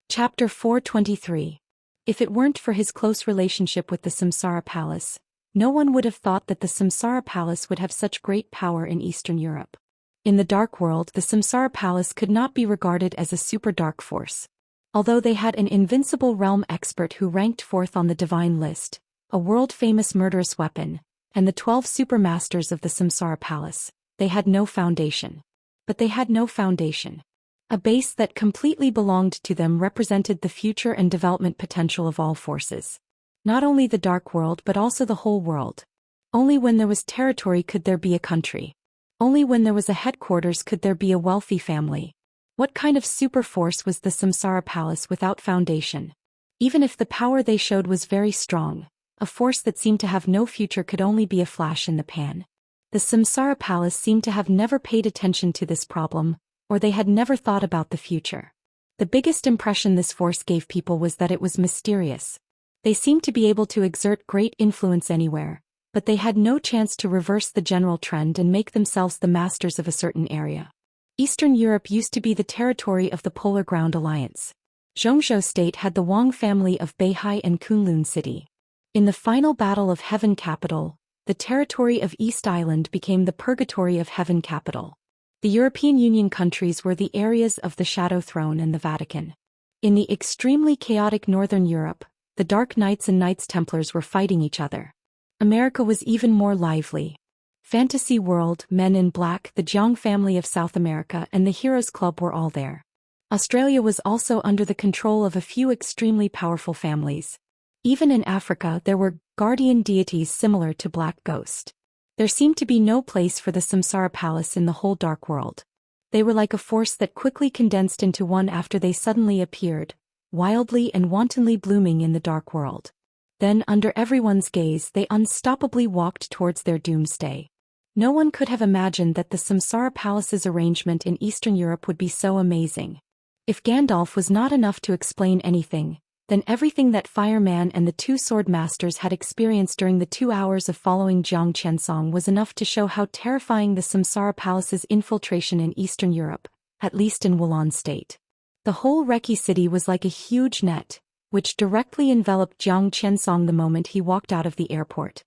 Chapter 423. If it weren't for his close relationship with the Samsara Palace, no one would have thought that the Samsara Palace would have such great power in Eastern Europe. In the Dark World, the Samsara Palace could not be regarded as a super dark force. Although they had an invincible realm expert who ranked 4th on the divine list, a world-famous murderous weapon, and the 12 super masters of the Samsara Palace, they had no foundation. But they had no foundation. A base that completely belonged to them represented the future and development potential of all forces. Not only the Dark World but also the whole world. Only when there was territory could there be a country. Only when there was a headquarters could there be a wealthy family. What kind of super force was the Samsara Palace without foundation? Even if the power they showed was very strong, a force that seemed to have no future could only be a flash in the pan. The Samsara Palace seemed to have never paid attention to this problem, or they had never thought about the future. The biggest impression this force gave people was that it was mysterious. They seemed to be able to exert great influence anywhere, but they had no chance to reverse the general trend and make themselves the masters of a certain area. Eastern Europe used to be the territory of the Polar Ground Alliance. Zhongzhou State had the Wang family of Beihai and Kunlun City. In the final battle of Heaven Capital, the territory of East Island became the Purgatory of Heaven Capital. The European Union countries were the areas of the Shadow Throne and the Vatican. In the extremely chaotic Northern Europe, the Dark Knights and Knights Templars were fighting each other. America was even more lively. Fantasy World, Men in Black, the Jiang family of South America and the Heroes Club were all there. Australia was also under the control of a few extremely powerful families. Even in Africa there were guardian deities similar to Black Ghost. There seemed to be no place for the Samsara Palace in the whole Dark World. They were like a force that quickly condensed into one after they suddenly appeared, wildly and wantonly blooming in the Dark World. Then, under everyone's gaze, they unstoppably walked towards their doomsday. No one could have imagined that the Samsara Palace's arrangement in Eastern Europe would be so amazing. If Gandalf was not enough to explain anything, then everything that Fireman and the two sword masters had experienced during the 2 hours of following Zhang Qiansong was enough to show how terrifying the Samsara Palace's infiltration in Eastern Europe, at least in Wulan State. The whole Reki city was like a huge net, which directly enveloped Zhang Qiansong the moment he walked out of the airport.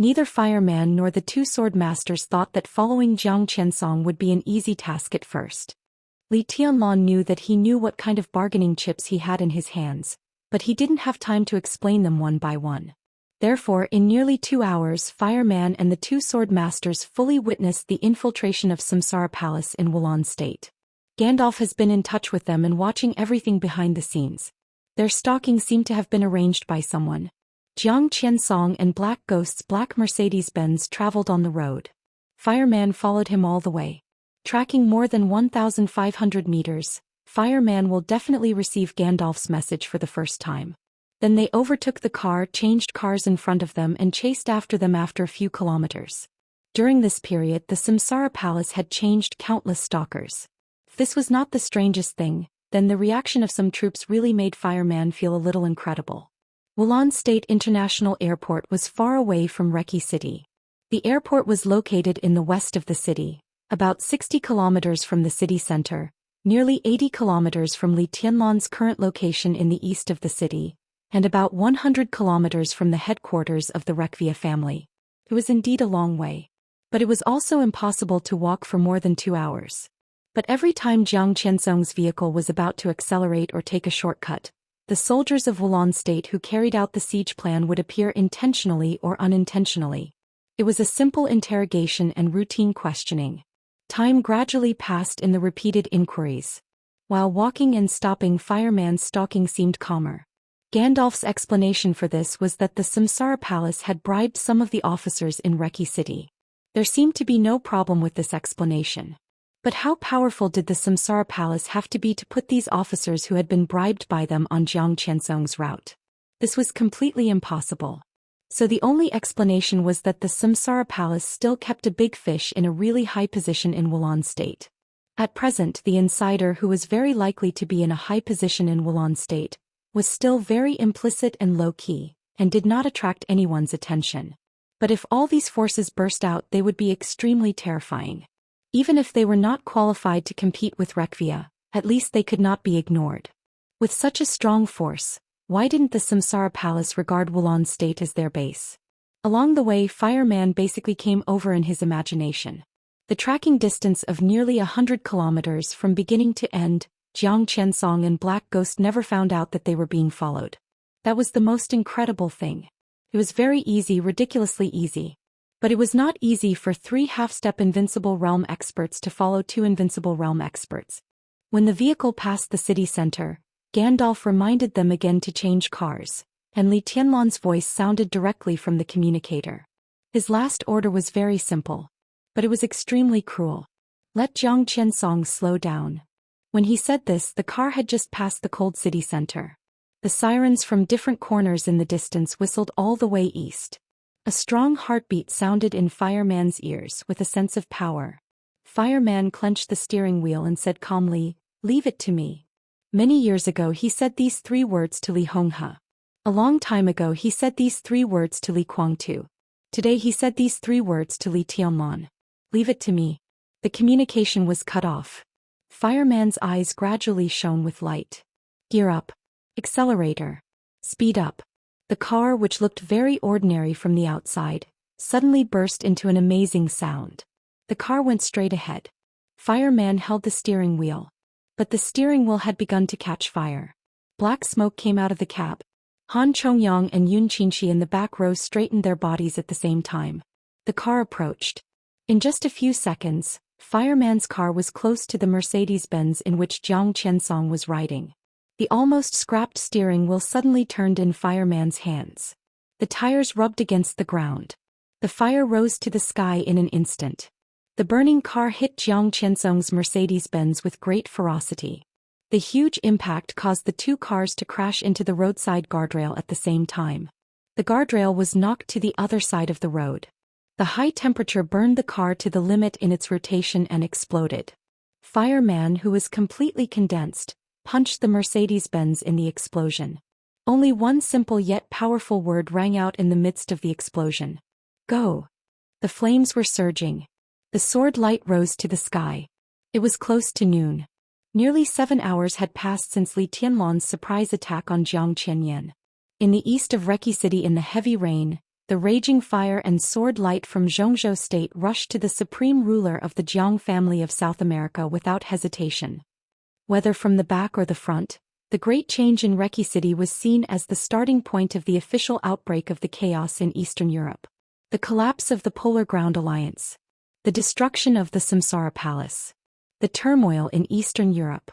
Neither Fireman nor the two sword masters thought that following Zhang Qiansong would be an easy task at first. Li Tianlan knew that he knew what kind of bargaining chips he had in his hands, but he didn't have time to explain them one by one. Therefore, in nearly 2 hours, Fireman and the two sword masters fully witnessed the infiltration of Samsara Palace in Wulan State. Gandalf has been in touch with them and watching everything behind the scenes. Their stalking seemed to have been arranged by someone. Zhang Qiansong and Black Ghost's black Mercedes-Benz traveled on the road. Fireman followed him all the way. Tracking more than 1,500 meters, Fireman will definitely receive Gandalf's message for the first time. Then they overtook the car, changed cars in front of them and chased after them after a few kilometers. During this period, the Samsara Palace had changed countless stalkers. If this was not the strangest thing, then the reaction of some troops really made Fireman feel a little incredible. Wulan State International Airport was far away from Reki City. The airport was located in the west of the city, about 60 kilometers from the city center, nearly 80 kilometers from Li Tianlan's current location in the east of the city, and about 100 kilometers from the headquarters of the Wuxia family. It was indeed a long way. But it was also impossible to walk for more than 2 hours. But every time Zhang Qiansong's vehicle was about to accelerate or take a shortcut, the soldiers of Wulan State who carried out the siege plan would appear intentionally or unintentionally. It was a simple interrogation and routine questioning. Time gradually passed in the repeated inquiries. While walking and stopping, Fireman's stalking seemed calmer. Gandalf's explanation for this was that the Samsara Palace had bribed some of the officers in Reki City. There seemed to be no problem with this explanation. But how powerful did the Samsara Palace have to be to put these officers who had been bribed by them on Jiang Qiansong's route? This was completely impossible. So the only explanation was that the Samsara Palace still kept a big fish in a really high position in Wulan State. At present, the insider who was very likely to be in a high position in Wulan State was still very implicit and low-key, and did not attract anyone's attention. But if all these forces burst out, they would be extremely terrifying. Even if they were not qualified to compete with Rekvia, at least they could not be ignored. With such a strong force, why didn't the Samsara Palace regard Wulan State as their base? Along the way, Fireman basically came over in his imagination. The tracking distance of nearly 100 kilometers from beginning to end, Jiang Qiansong and Black Ghost never found out that they were being followed. That was the most incredible thing. It was very easy, ridiculously easy. But it was not easy for 3 half-step Invincible Realm experts to follow 2 Invincible Realm experts. When the vehicle passed the city center, Gandalf reminded them again to change cars, and Li Tianlan's voice sounded directly from the communicator. His last order was very simple. But it was extremely cruel. Let Jiang Qiansong slow down. When he said this, the car had just passed the cold city center. The sirens from different corners in the distance whistled all the way east. A strong heartbeat sounded in Fireman's ears with a sense of power. Fireman clenched the steering wheel and said calmly, "Leave it to me." Many years ago he said these 3 words to Li Honghe. A long time ago he said these 3 words to Li Guangtu. Today he said these 3 words to Li Tianlan. "Leave it to me." The communication was cut off. Fireman's eyes gradually shone with light. Gear up. Accelerator. Speed up. The car, which looked very ordinary from the outside, suddenly burst into an amazing sound. The car went straight ahead. Fireman held the steering wheel. But the steering wheel had begun to catch fire. Black smoke came out of the cab. Han Chongyang and Yun Qinshi in the back row straightened their bodies at the same time. The car approached. In just a few seconds, Fireman's car was close to the Mercedes-Benz in which Jiang Qiansong was riding. The almost scrapped steering wheel suddenly turned in Fireman's hands. The tires rubbed against the ground. The fire rose to the sky in an instant. The burning car hit Jiang Qiansong's Mercedes-Benz with great ferocity. The huge impact caused the 2 cars to crash into the roadside guardrail at the same time. The guardrail was knocked to the other side of the road. The high temperature burned the car to the limit in its rotation and exploded. Fireman, who was completely condensed, punched the Mercedes-Benz in the explosion. Only one simple yet powerful word rang out in the midst of the explosion. Go. The flames were surging. The sword light rose to the sky. It was close to noon. Nearly 7 hours had passed since Li Tianlan's surprise attack on Jiang Qianyan. In the east of Reki City, in the heavy rain, the raging fire and sword light from Zhongzhou State rushed to the supreme ruler of the Jiang family of South America without hesitation. Whether from the back or the front, the great change in Reki City was seen as the starting point of the official outbreak of the chaos in Eastern Europe. The collapse of the Polar Ground Alliance. The destruction of the Samsara Palace. The turmoil in Eastern Europe.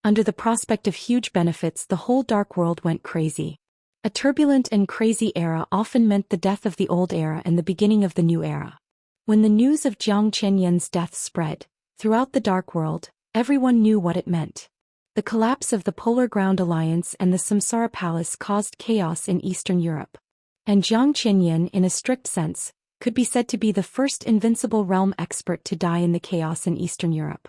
Under the prospect of huge benefits, the whole dark world went crazy. A turbulent and crazy era often meant the death of the old era and the beginning of the new era. When the news of Jiang Qianyan's death spread throughout the dark world, everyone knew what it meant. The collapse of the Polar Ground Alliance and the Samsara Palace caused chaos in Eastern Europe. And Jiang Qianyan, in a strict sense, could be said to be the first Invincible Realm expert to die in the chaos in Eastern Europe.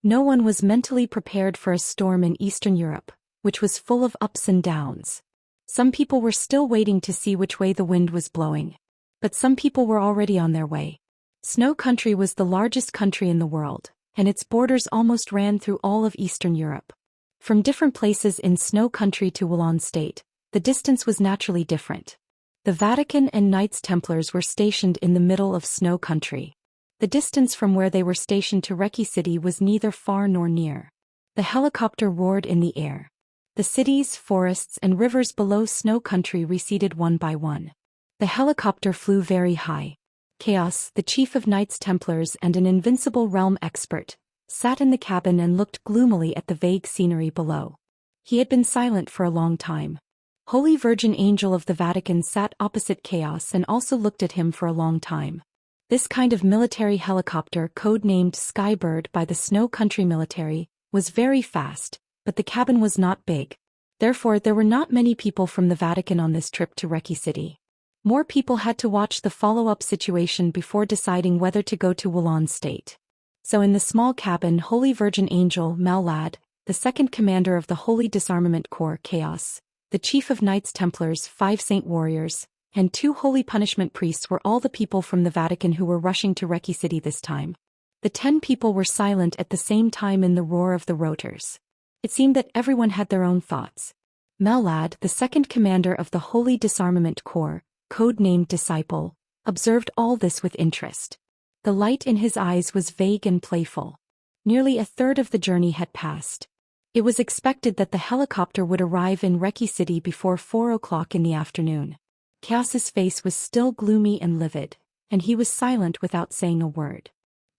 No one was mentally prepared for a storm in Eastern Europe, which was full of ups and downs. Some people were still waiting to see which way the wind was blowing. But some people were already on their way. Snow Country was the largest country in the world, and its borders almost ran through all of Eastern Europe. From different places in Snow Country to Wulan State, the distance was naturally different. The Vatican and Knights Templars were stationed in the middle of Snow Country. The distance from where they were stationed to Reki City was neither far nor near. The helicopter roared in the air. The cities, forests, and rivers below Snow Country receded one by one. The helicopter flew very high. Chaos, the chief of Knights Templars and an Invincible Realm expert, sat in the cabin and looked gloomily at the vague scenery below. He had been silent for a long time. Holy Virgin Angel of the Vatican sat opposite Chaos and also looked at him for a long time. This kind of military helicopter, code-named Skybird by the Snow Country military, was very fast, but the cabin was not big. Therefore, there were not many people from the Vatican on this trip to Reki City. More people had to watch the follow-up situation before deciding whether to go to Wulan State. So in the small cabin, Holy Virgin Angel Malad, the second commander of the Holy Disarmament Corps Chaos, the chief of Knights Templars, 5 saint warriors, and 2 holy punishment priests were all the people from the Vatican who were rushing to Reki City this time. The 10 people were silent at the same time in the roar of the rotors. It seemed that everyone had their own thoughts. Malad, the second commander of the Holy Disarmament Corps, code-named Disciple, observed all this with interest. The light in his eyes was vague and playful. Nearly a third of the journey had passed. It was expected that the helicopter would arrive in Reki City before 4 o'clock in the afternoon. Chaos's face was still gloomy and livid, and he was silent without saying a word.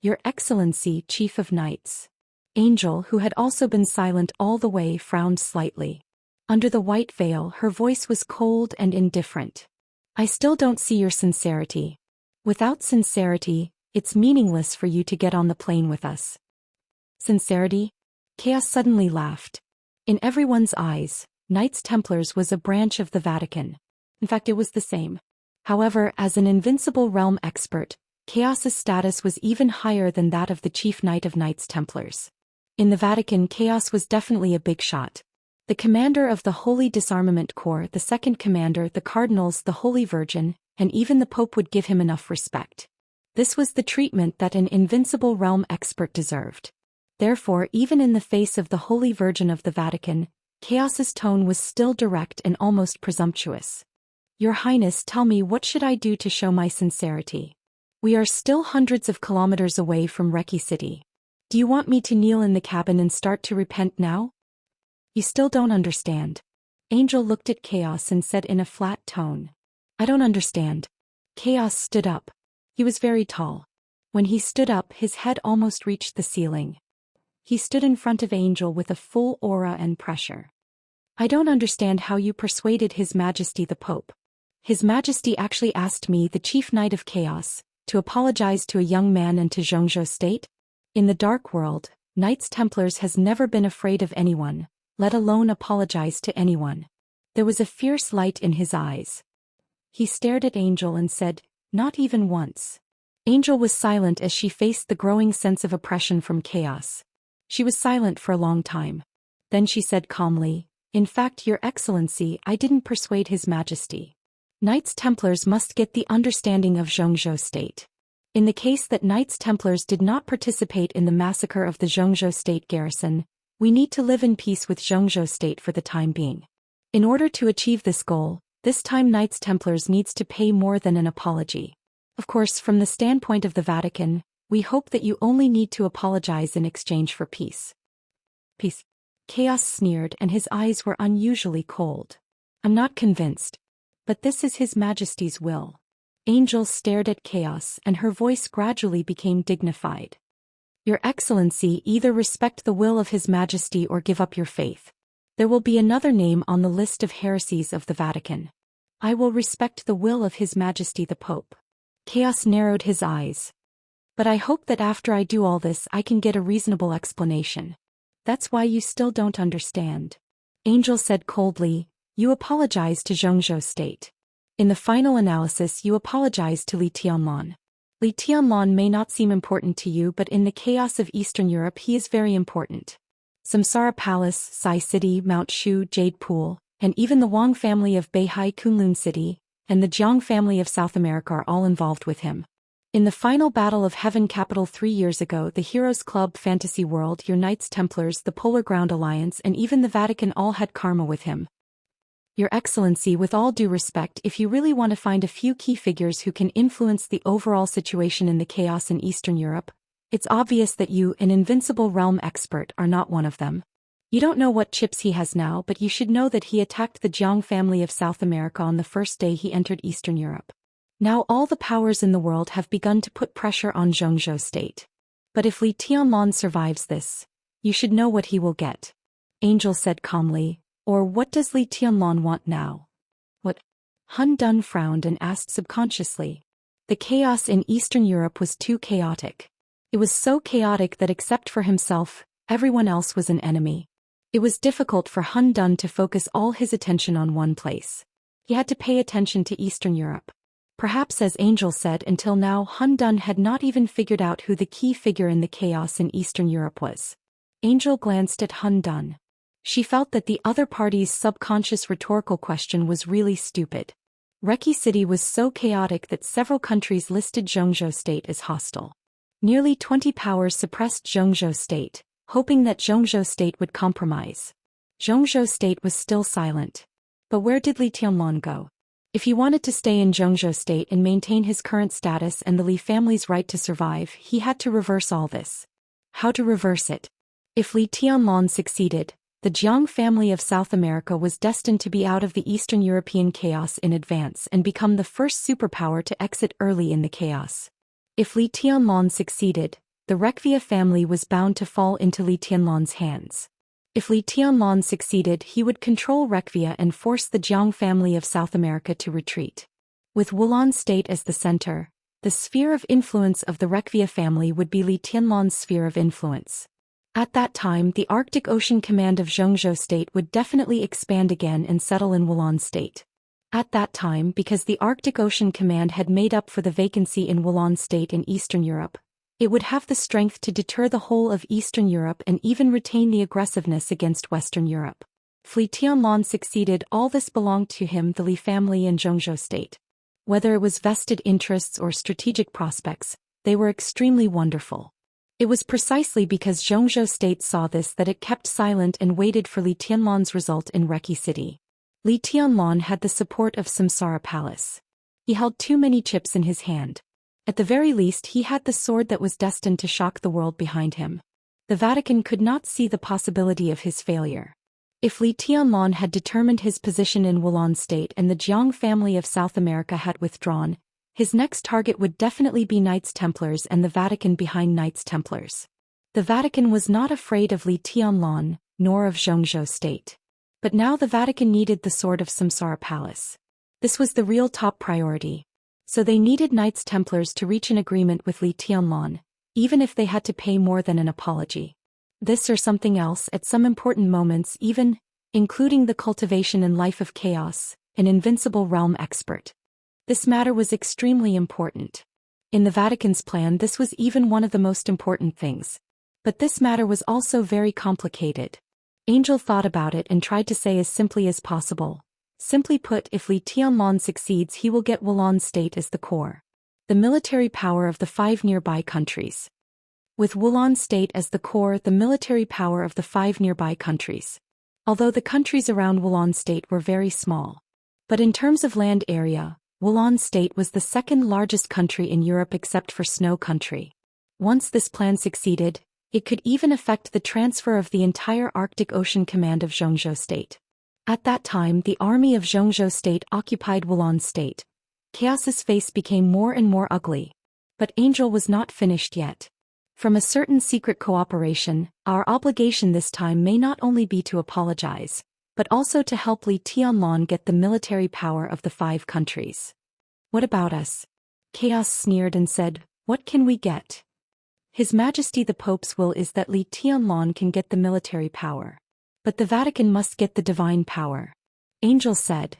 Your Excellency, Chief of Knights. Angel, who had also been silent all the way, frowned slightly. Under the white veil, her voice was cold and indifferent. I still don't see your sincerity. Without sincerity, it's meaningless for you to get on the plane with us. Sincerity? Chaos suddenly laughed. In everyone's eyes, Knights Templars was a branch of the Vatican. In fact, it was the same. However, as an invincible realm expert, Chaos's status was even higher than that of the Chief Knight of Knights Templars. In the Vatican, Chaos was definitely a big shot. The commander of the Holy Disarmament Corps, the second commander, the cardinals, the Holy Virgin, and even the Pope would give him enough respect. This was the treatment that an invincible realm expert deserved. Therefore, even in the face of the Holy Virgin of the Vatican, Chaos's tone was still direct and almost presumptuous. Your Highness, tell me, what should I do to show my sincerity? We are still hundreds of kilometers away from Reki City. Do you want me to kneel in the cabin and start to repent now? You still don't understand. Angel looked at Chaos and said in a flat tone. I don't understand. Chaos stood up. He was very tall. When he stood up, his head almost reached the ceiling. He stood in front of Angel with a full aura and pressure. I don't understand how you persuaded His Majesty the Pope. His Majesty actually asked me, the Chief Knight of Chaos, to apologize to a young man and to Xianxia State? In the Dark World, Knights Templars has never been afraid of anyone, let alone apologize to anyone. There was a fierce light in his eyes. He stared at Angel and said, not even once. Angel was silent as she faced the growing sense of oppression from Chaos. She was silent for a long time. Then she said calmly, in fact, Your Excellency, I didn't persuade His Majesty. Knights Templars must get the understanding of Xianxia State. In the case that Knights Templars did not participate in the massacre of the Xianxia State garrison, we need to live in peace with Xianxia State for the time being. In order to achieve this goal, this time Knights Templars needs to pay more than an apology. Of course, from the standpoint of the Vatican, we hope that you only need to apologize in exchange for peace. Peace. Chaos sneered and his eyes were unusually cold. I'm not convinced. But this is His Majesty's will. Angel stared at Chaos and her voice gradually became dignified. Your Excellency, either respect the will of His Majesty or give up your faith. There will be another name on the list of heresies of the Vatican. I will respect the will of His Majesty the Pope. Chaos narrowed his eyes. But I hope that after I do all this I can get a reasonable explanation. That's why you still don't understand. Angel said coldly, you apologize to Xianxia State. In the final analysis you apologize to Li Tianlan. Li Tianlan may not seem important to you, but in the chaos of Eastern Europe he is very important. Samsara Palace, Sai City, Mount Shu, Jade Pool, and even the Wang family of Beihai Kunlun City, and the Jiang family of South America are all involved with him. In the final Battle of Heaven capital 3 years ago, the Heroes Club, Fantasy World, your Knights Templars, the Polar Ground Alliance, and even the Vatican all had karma with him. Your Excellency, with all due respect, if you really want to find a few key figures who can influence the overall situation in the chaos in Eastern Europe, it's obvious that you, an invincible realm expert, are not one of them. You don't know what chips he has now, but you should know that he attacked the Jiang family of South America on the first day he entered Eastern Europe. Now all the powers in the world have begun to put pressure on Xianxia State. But if Li Tianlan survives this, you should know what he will get. Angel said calmly, Or what does Li Tianlan want now? What? Han Dun frowned and asked subconsciously. The chaos in Eastern Europe was too chaotic. It was so chaotic that except for himself, everyone else was an enemy. It was difficult for Han Dun to focus all his attention on one place. He had to pay attention to Eastern Europe. Perhaps as Angel said, until now Han Dun had not even figured out who the key figure in the chaos in Eastern Europe was. Angel glanced at Han Dun. She felt that the other party's subconscious rhetorical question was really stupid. Reki City was so chaotic that several countries listed Zhou State as hostile. Nearly 20 powers suppressed Zhou State, hoping that Zhou State would compromise. Zhou State was still silent. But where did Li Tianlan go? If he wanted to stay in Zhou State and maintain his current status and the Li family's right to survive, he had to reverse all this. How to reverse it? If Li Tianlan succeeded, the Jiang family of South America was destined to be out of the Eastern European chaos in advance and become the first superpower to exit early in the chaos. If Li Tianlan succeeded, the Rekvia family was bound to fall into Li Tianlan's hands. If Li Tianlan succeeded, he would control Rekvia and force the Jiang family of South America to retreat. With Wulan State as the center, the sphere of influence of the Rekvia family would be Li Tianlan's sphere of influence. At that time, the Arctic Ocean Command of Zhou State would definitely expand again and settle in Wulan State. At that time, because the Arctic Ocean Command had made up for the vacancy in Wulan State in Eastern Europe, it would have the strength to deter the whole of Eastern Europe and even retain the aggressiveness against Western Europe. If Li Tianlan succeeded, all this belonged to him, the Li family and Zhou State. Whether it was vested interests or strategic prospects, they were extremely wonderful. It was precisely because Zhou State saw this that it kept silent and waited for Li Tianlan's result in Reki City. Li Tianlan had the support of Samsara Palace. He held too many chips in his hand. At the very least, he had the sword that was destined to shock the world behind him. The Vatican could not see the possibility of his failure. If Li Tianlan had determined his position in Wulan State and the Jiang family of South America had withdrawn, his next target would definitely be Knights Templars and the Vatican behind Knights Templars. The Vatican was not afraid of Li Tianlan, nor of Zhou State. But now the Vatican needed the sword of Samsara Palace. This was the real top priority. So they needed Knights Templars to reach an agreement with Li Tianlan, even if they had to pay more than an apology. This or something else at some important moments, even, including the cultivation and life of chaos, an invincible realm expert. This matter was extremely important. In the Vatican's plan, this was even one of the most important things. But this matter was also very complicated. Angel thought about it and tried to say as simply as possible. Simply put, if Li Tianlan succeeds, he will get Wulan State as the core. The military power of the 5 nearby countries. With Wulan State as the core, the military power of the 5 nearby countries. Although the countries around Wulan State were very small. But in terms of land area, Wulan State was the second largest country in Europe except for Snow Country. Once this plan succeeded, it could even affect the transfer of the entire Arctic Ocean Command of Zhou State. At that time, the army of Zhou State occupied Wulan State. Chaos's face became more and more ugly. But Angel was not finished yet. From a certain secret cooperation, our obligation this time may not only be to apologize, but also to help Li Tianlan get the military power of the 5 countries. What about us? Chaos sneered and said, what can we get? His Majesty the Pope's will is that Li Tianlan can get the military power. But the Vatican must get the divine power. Angel said.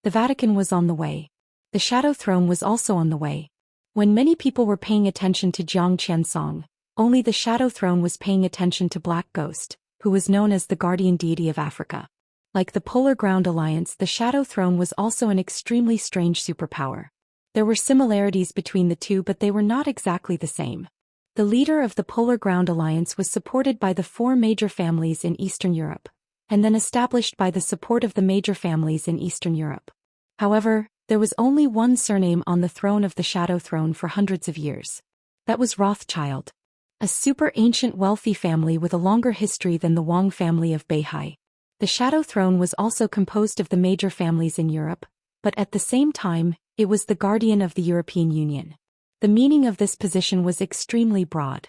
The Vatican was on the way. The Shadow Throne was also on the way. When many people were paying attention to Jiang Qiansong, only the Shadow Throne was paying attention to Black Ghost, who was known as the guardian deity of Africa. Like the Polar Ground Alliance, the Shadow Throne was also an extremely strange superpower. There were similarities between the two, but they were not exactly the same. The leader of the Polar Ground Alliance was supported by the 4 major families in Eastern Europe, and then established by the support of the major families in Eastern Europe. However, there was only one surname on the throne of the Shadow Throne for hundreds of years. That was Rothschild. A super ancient wealthy family with a longer history than the Wang family of Beihai. The Shadow Throne was also composed of the major families in Europe, but at the same time, it was the guardian of the European Union. The meaning of this position was extremely broad.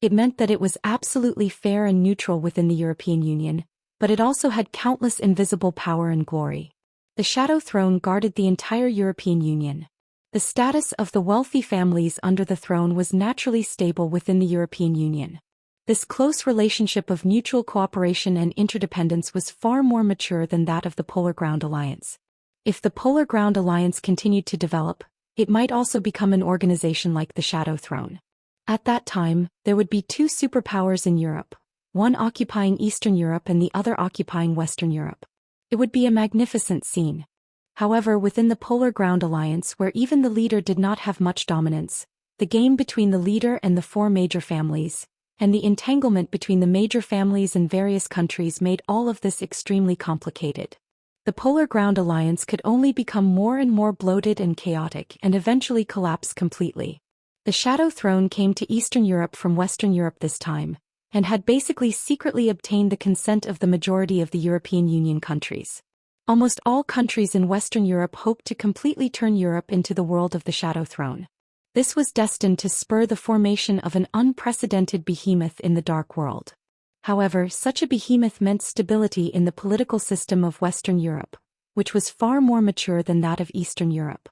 It meant that it was absolutely fair and neutral within the European Union, but it also had countless invisible power and glory. The Shadow Throne guarded the entire European Union. The status of the wealthy families under the throne was naturally stable within the European Union. This close relationship of mutual cooperation and interdependence was far more mature than that of the Polar Ground Alliance. If the Polar Ground Alliance continued to develop, it might also become an organization like the Shadow Throne. At that time, there would be two superpowers in Europe, one occupying Eastern Europe and the other occupying Western Europe. It would be a magnificent scene. However, within the Polar Ground Alliance, where even the leader did not have much dominance, the game between the leader and the four major families, and the entanglement between the major families in various countries made all of this extremely complicated. The Polar Ground Alliance could only become more and more bloated and chaotic and eventually collapse completely. The Shadow Throne came to Eastern Europe from Western Europe this time, and had basically secretly obtained the consent of the majority of the European Union countries. Almost all countries in Western Europe hoped to completely turn Europe into the world of the Shadow Throne. This was destined to spur the formation of an unprecedented behemoth in the Dark World. However, such a behemoth meant stability in the political system of Western Europe, which was far more mature than that of Eastern Europe.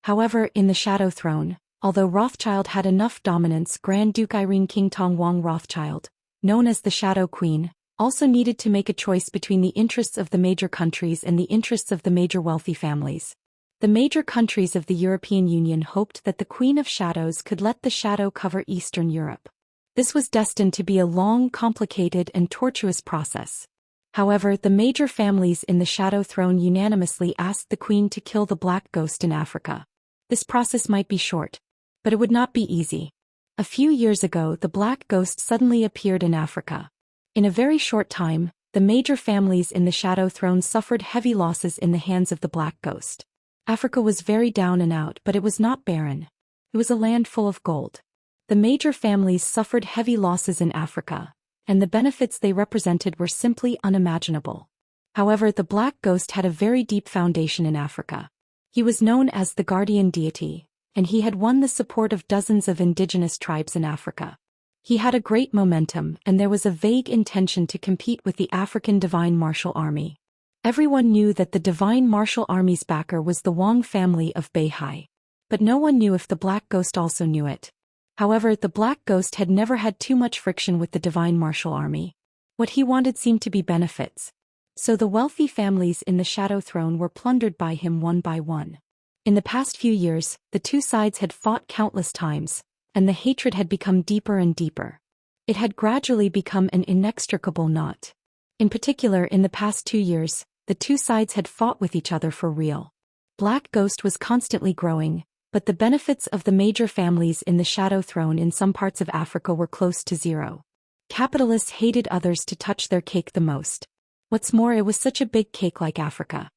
However, in the Shadow Throne, although Rothschild had enough dominance, Grand Duke Irene Qingtong Wang Rothschild, known as the Shadow Queen, also needed to make a choice between the interests of the major countries and the interests of the major wealthy families. The major countries of the European Union hoped that the Queen of Shadows could let the shadow cover Eastern Europe. This was destined to be a long, complicated, and tortuous process. However, the major families in the Shadow Throne unanimously asked the Queen to kill the Black Ghost in Africa. This process might be short, but it would not be easy. A few years ago, the Black Ghost suddenly appeared in Africa. In a very short time, the major families in the Shadow Throne suffered heavy losses in the hands of the Black Ghost. Africa was very down and out, but it was not barren. It was a land full of gold. The major families suffered heavy losses in Africa, and the benefits they represented were simply unimaginable. However, the Black Ghost had a very deep foundation in Africa. He was known as the guardian deity, and he had won the support of dozens of indigenous tribes in Africa. He had a great momentum, and there was a vague intention to compete with the African Divine Martial Army. Everyone knew that the Divine Martial Army's backer was the Wang family of Beihai. But no one knew if the Black Ghost also knew it. However, the Black Ghost had never had too much friction with the Divine Martial Army. What he wanted seemed to be benefits. So the wealthy families in the Shadow Throne were plundered by him one by one. In the past few years, the two sides had fought countless times, and the hatred had become deeper and deeper. It had gradually become an inextricable knot. In particular, in the past 2 years, the two sides had fought with each other for real. Black Ghost was constantly growing, but the benefits of the major families in the Shadow Throne in some parts of Africa were close to zero. Capitalists hated others to touch their cake the most. What's more, it was such a big cake like Africa.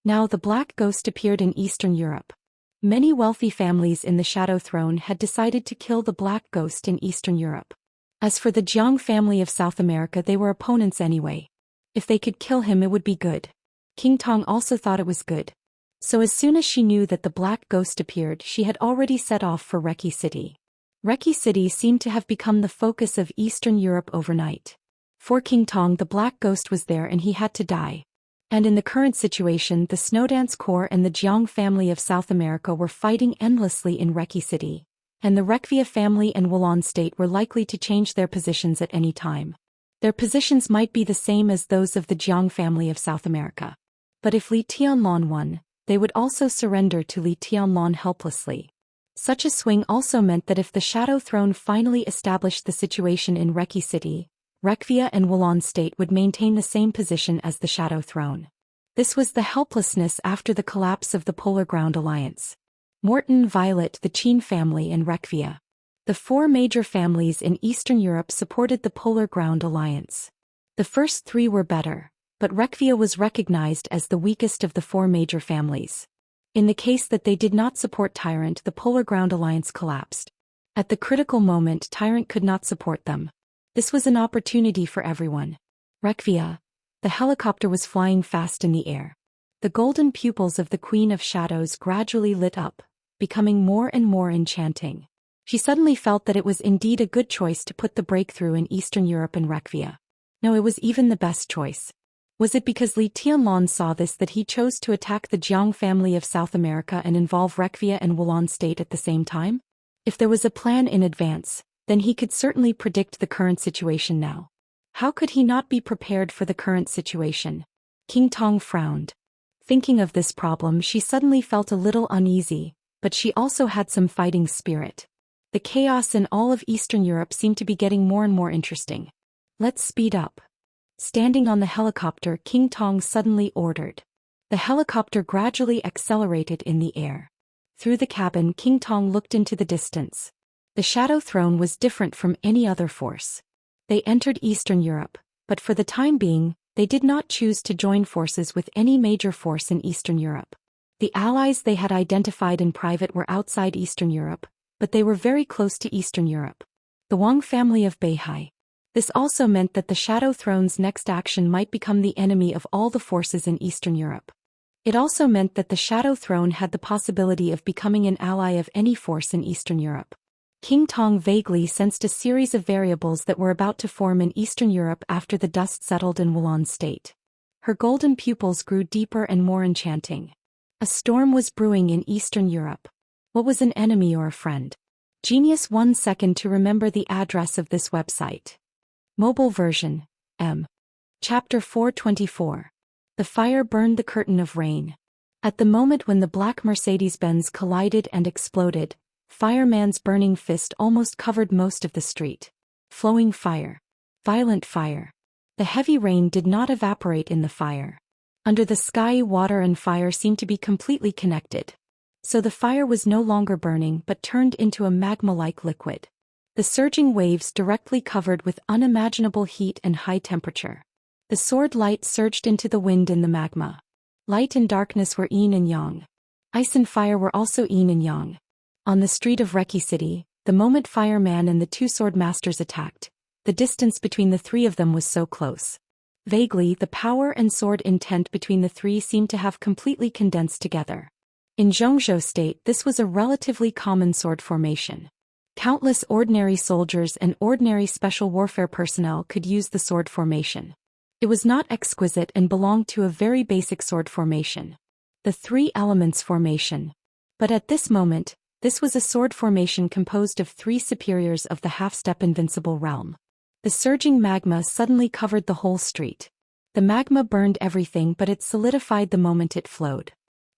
Now the Black Ghost appeared in Eastern Europe. Many wealthy families in the Shadow Throne had decided to kill the Black Ghost in Eastern Europe. As for the Jiang family of South America, they were opponents anyway. If they could kill him, it would be good. Qingtong also thought it was good. So as soon as she knew that the Black Ghost appeared, she had already set off for Reki City. Reki City seemed to have become the focus of Eastern Europe overnight. For Qingtong, the Black Ghost was there and he had to die. And in the current situation, the Snowdance Corps and the Jiang family of South America were fighting endlessly in Reki City, and the Rekvia family and Wulan state were likely to change their positions at any time. Their positions might be the same as those of the Jiang family of South America. But if Li Tianlan won, they would also surrender to Li Tianlan helplessly. Such a swing also meant that if the Shadow Throne finally established the situation in Reki City, Rekvia and Wulan state would maintain the same position as the Shadow Throne. This was the helplessness after the collapse of the Polar Ground Alliance. Morton, Violet, the Qin family and Rekvia. The four major families in Eastern Europe supported the Polar Ground Alliance. The first three were better, but Rekvia was recognized as the weakest of the four major families. In the case that they did not support Tyrant, the Polar Ground Alliance collapsed. At the critical moment, Tyrant could not support them. This was an opportunity for everyone. Rekvia. The helicopter was flying fast in the air. The golden pupils of the Queen of Shadows gradually lit up, becoming more and more enchanting. She suddenly felt that it was indeed a good choice to put the breakthrough in Eastern Europe and Rekvia. No, it was even the best choice. Was it because Li Tianlan saw this that he chose to attack the Jiang family of South America and involve Rekvia and Wulan state at the same time? If there was a plan in advance, then he could certainly predict the current situation now. How could he not be prepared for the current situation? King Tong frowned. Thinking of this problem, she suddenly felt a little uneasy, but she also had some fighting spirit. The chaos in all of Eastern Europe seemed to be getting more and more interesting. Let's speed up. Standing on the helicopter, King Tong suddenly ordered. The helicopter gradually accelerated in the air. Through the cabin, King Tong looked into the distance. The Shadow Throne was different from any other force. They entered Eastern Europe, but for the time being, they did not choose to join forces with any major force in Eastern Europe. The allies they had identified in private were outside Eastern Europe, but they were very close to Eastern Europe. The Wang family of Beihai. This also meant that the Shadow Throne's next action might become the enemy of all the forces in Eastern Europe. It also meant that the Shadow Throne had the possibility of becoming an ally of any force in Eastern Europe. King Tong vaguely sensed a series of variables that were about to form in Eastern Europe after the dust settled in Wulan state. Her golden pupils grew deeper and more enchanting. A storm was brewing in Eastern Europe. What was an enemy or a friend? Genius 1 second to remember the address of this website. Mobile version, M. Chapter 424. The fire burned the curtain of rain. At the moment when the black Mercedes-Benz collided and exploded, Fireman's burning fist almost covered most of the street. Flowing fire. Violent fire. The heavy rain did not evaporate in the fire. Under the sky, water and fire seemed to be completely connected. So the fire was no longer burning but turned into a magma-like liquid. The surging waves directly covered with unimaginable heat and high temperature. The sword light surged into the wind in the magma. Light and darkness were yin and yang. Ice and fire were also yin and yang. On the street of Reki City, the moment Fireman and the two sword masters attacked, the distance between the three of them was so close. Vaguely, the power and sword intent between the three seemed to have completely condensed together. In Zhongzhou state, this was a relatively common sword formation. Countless ordinary soldiers and ordinary special warfare personnel could use the sword formation. It was not exquisite and belonged to a very basic sword formation. The three elements formation. But at this moment, this was a sword formation composed of three superiors of the half-step invincible realm. The surging magma suddenly covered the whole street. The magma burned everything, but it solidified the moment it flowed.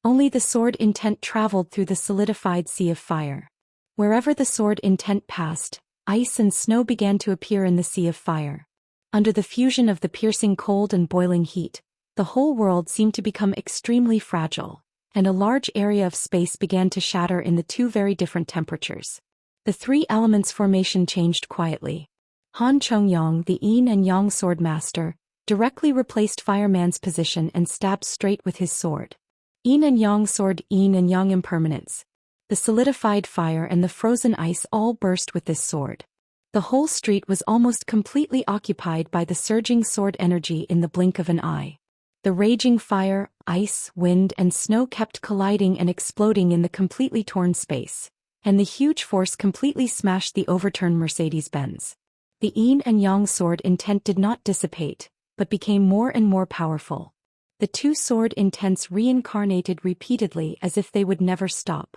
Only the sword intent traveled through the solidified sea of fire. Wherever the sword intent passed, ice and snow began to appear in the sea of fire. Under the fusion of the piercing cold and boiling heat, the whole world seemed to become extremely fragile, and a large area of space began to shatter in the two very different temperatures. The three elements formation changed quietly. Han Chongyang, the yin and yang sword master, directly replaced Fireman's position and stabbed straight with his sword. Yin and yang sword, yin and yang impermanence. The solidified fire and the frozen ice all burst with this sword. The whole street was almost completely occupied by the surging sword energy in the blink of an eye. The raging fire, ice, wind and snow kept colliding and exploding in the completely torn space, and the huge force completely smashed the overturned Mercedes-Benz. The yin and yang sword intent did not dissipate, but became more and more powerful. The two sword intents reincarnated repeatedly as if they would never stop.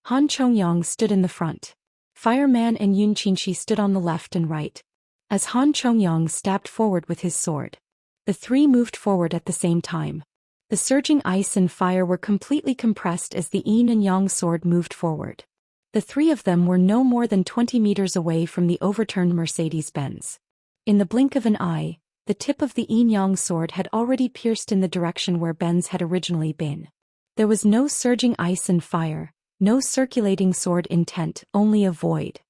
Han Chongyang stood in the front. Fireman and Yun Qinshi stood on the left and right. As Han Chongyang stabbed forward with his sword, the three moved forward at the same time. The surging ice and fire were completely compressed as the yin and yang sword moved forward. The three of them were no more than 20 meters away from the overturned Mercedes-Benz. In the blink of an eye, the tip of the yin-yang sword had already pierced in the direction where Benz had originally been. There was no surging ice and fire, no circulating sword intent, only a void.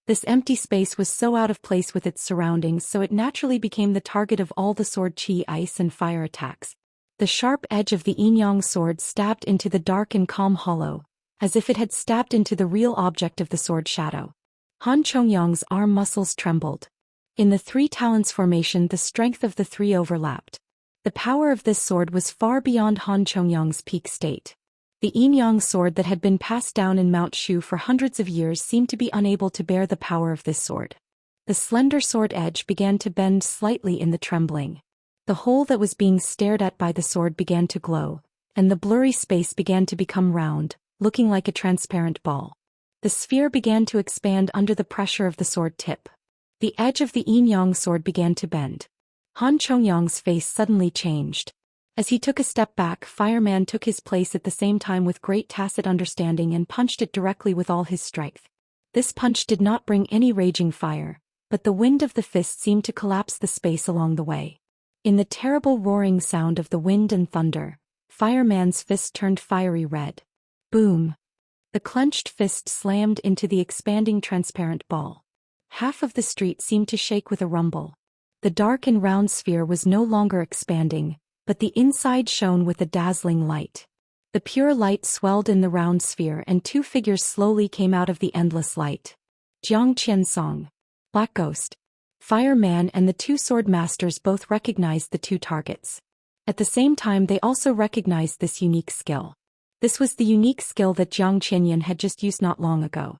This empty space was so out of place with its surroundings, so it naturally became the target of all the sword chi, ice and fire attacks. The sharp edge of the yin-yang sword stabbed into the dark and calm hollow, as if it had stabbed into the real object of the sword shadow. Han Chongyang's arm muscles trembled. In the three talents formation, the strength of the three overlapped. The power of this sword was far beyond Han Chongyang's peak state. The yin-yang sword that had been passed down in Mount Shu for hundreds of years seemed to be unable to bear the power of this sword. The slender sword edge began to bend slightly in the trembling. The hole that was being stared at by the sword began to glow, and the blurry space began to become round, looking like a transparent ball. The sphere began to expand under the pressure of the sword tip. The edge of the yin-yang sword began to bend. Han Chongyang's face suddenly changed. As he took a step back, Fireman took his place at the same time with great tacit understanding and punched it directly with all his strength. This punch did not bring any raging fire, but the wind of the fist seemed to collapse the space along the way. In the terrible roaring sound of the wind and thunder, Fireman's fist turned fiery red. Boom! The clenched fist slammed into the expanding transparent ball. Half of the street seemed to shake with a rumble. The dark and round sphere was no longer expanding, but the inside shone with a dazzling light. The pure light swelled in the round sphere and two figures slowly came out of the endless light. Jiang Qiansong, Black Ghost, Fireman and the two sword masters both recognized the two targets. At the same time they also recognized this unique skill. This was the unique skill that Jiang Qianyan had just used not long ago.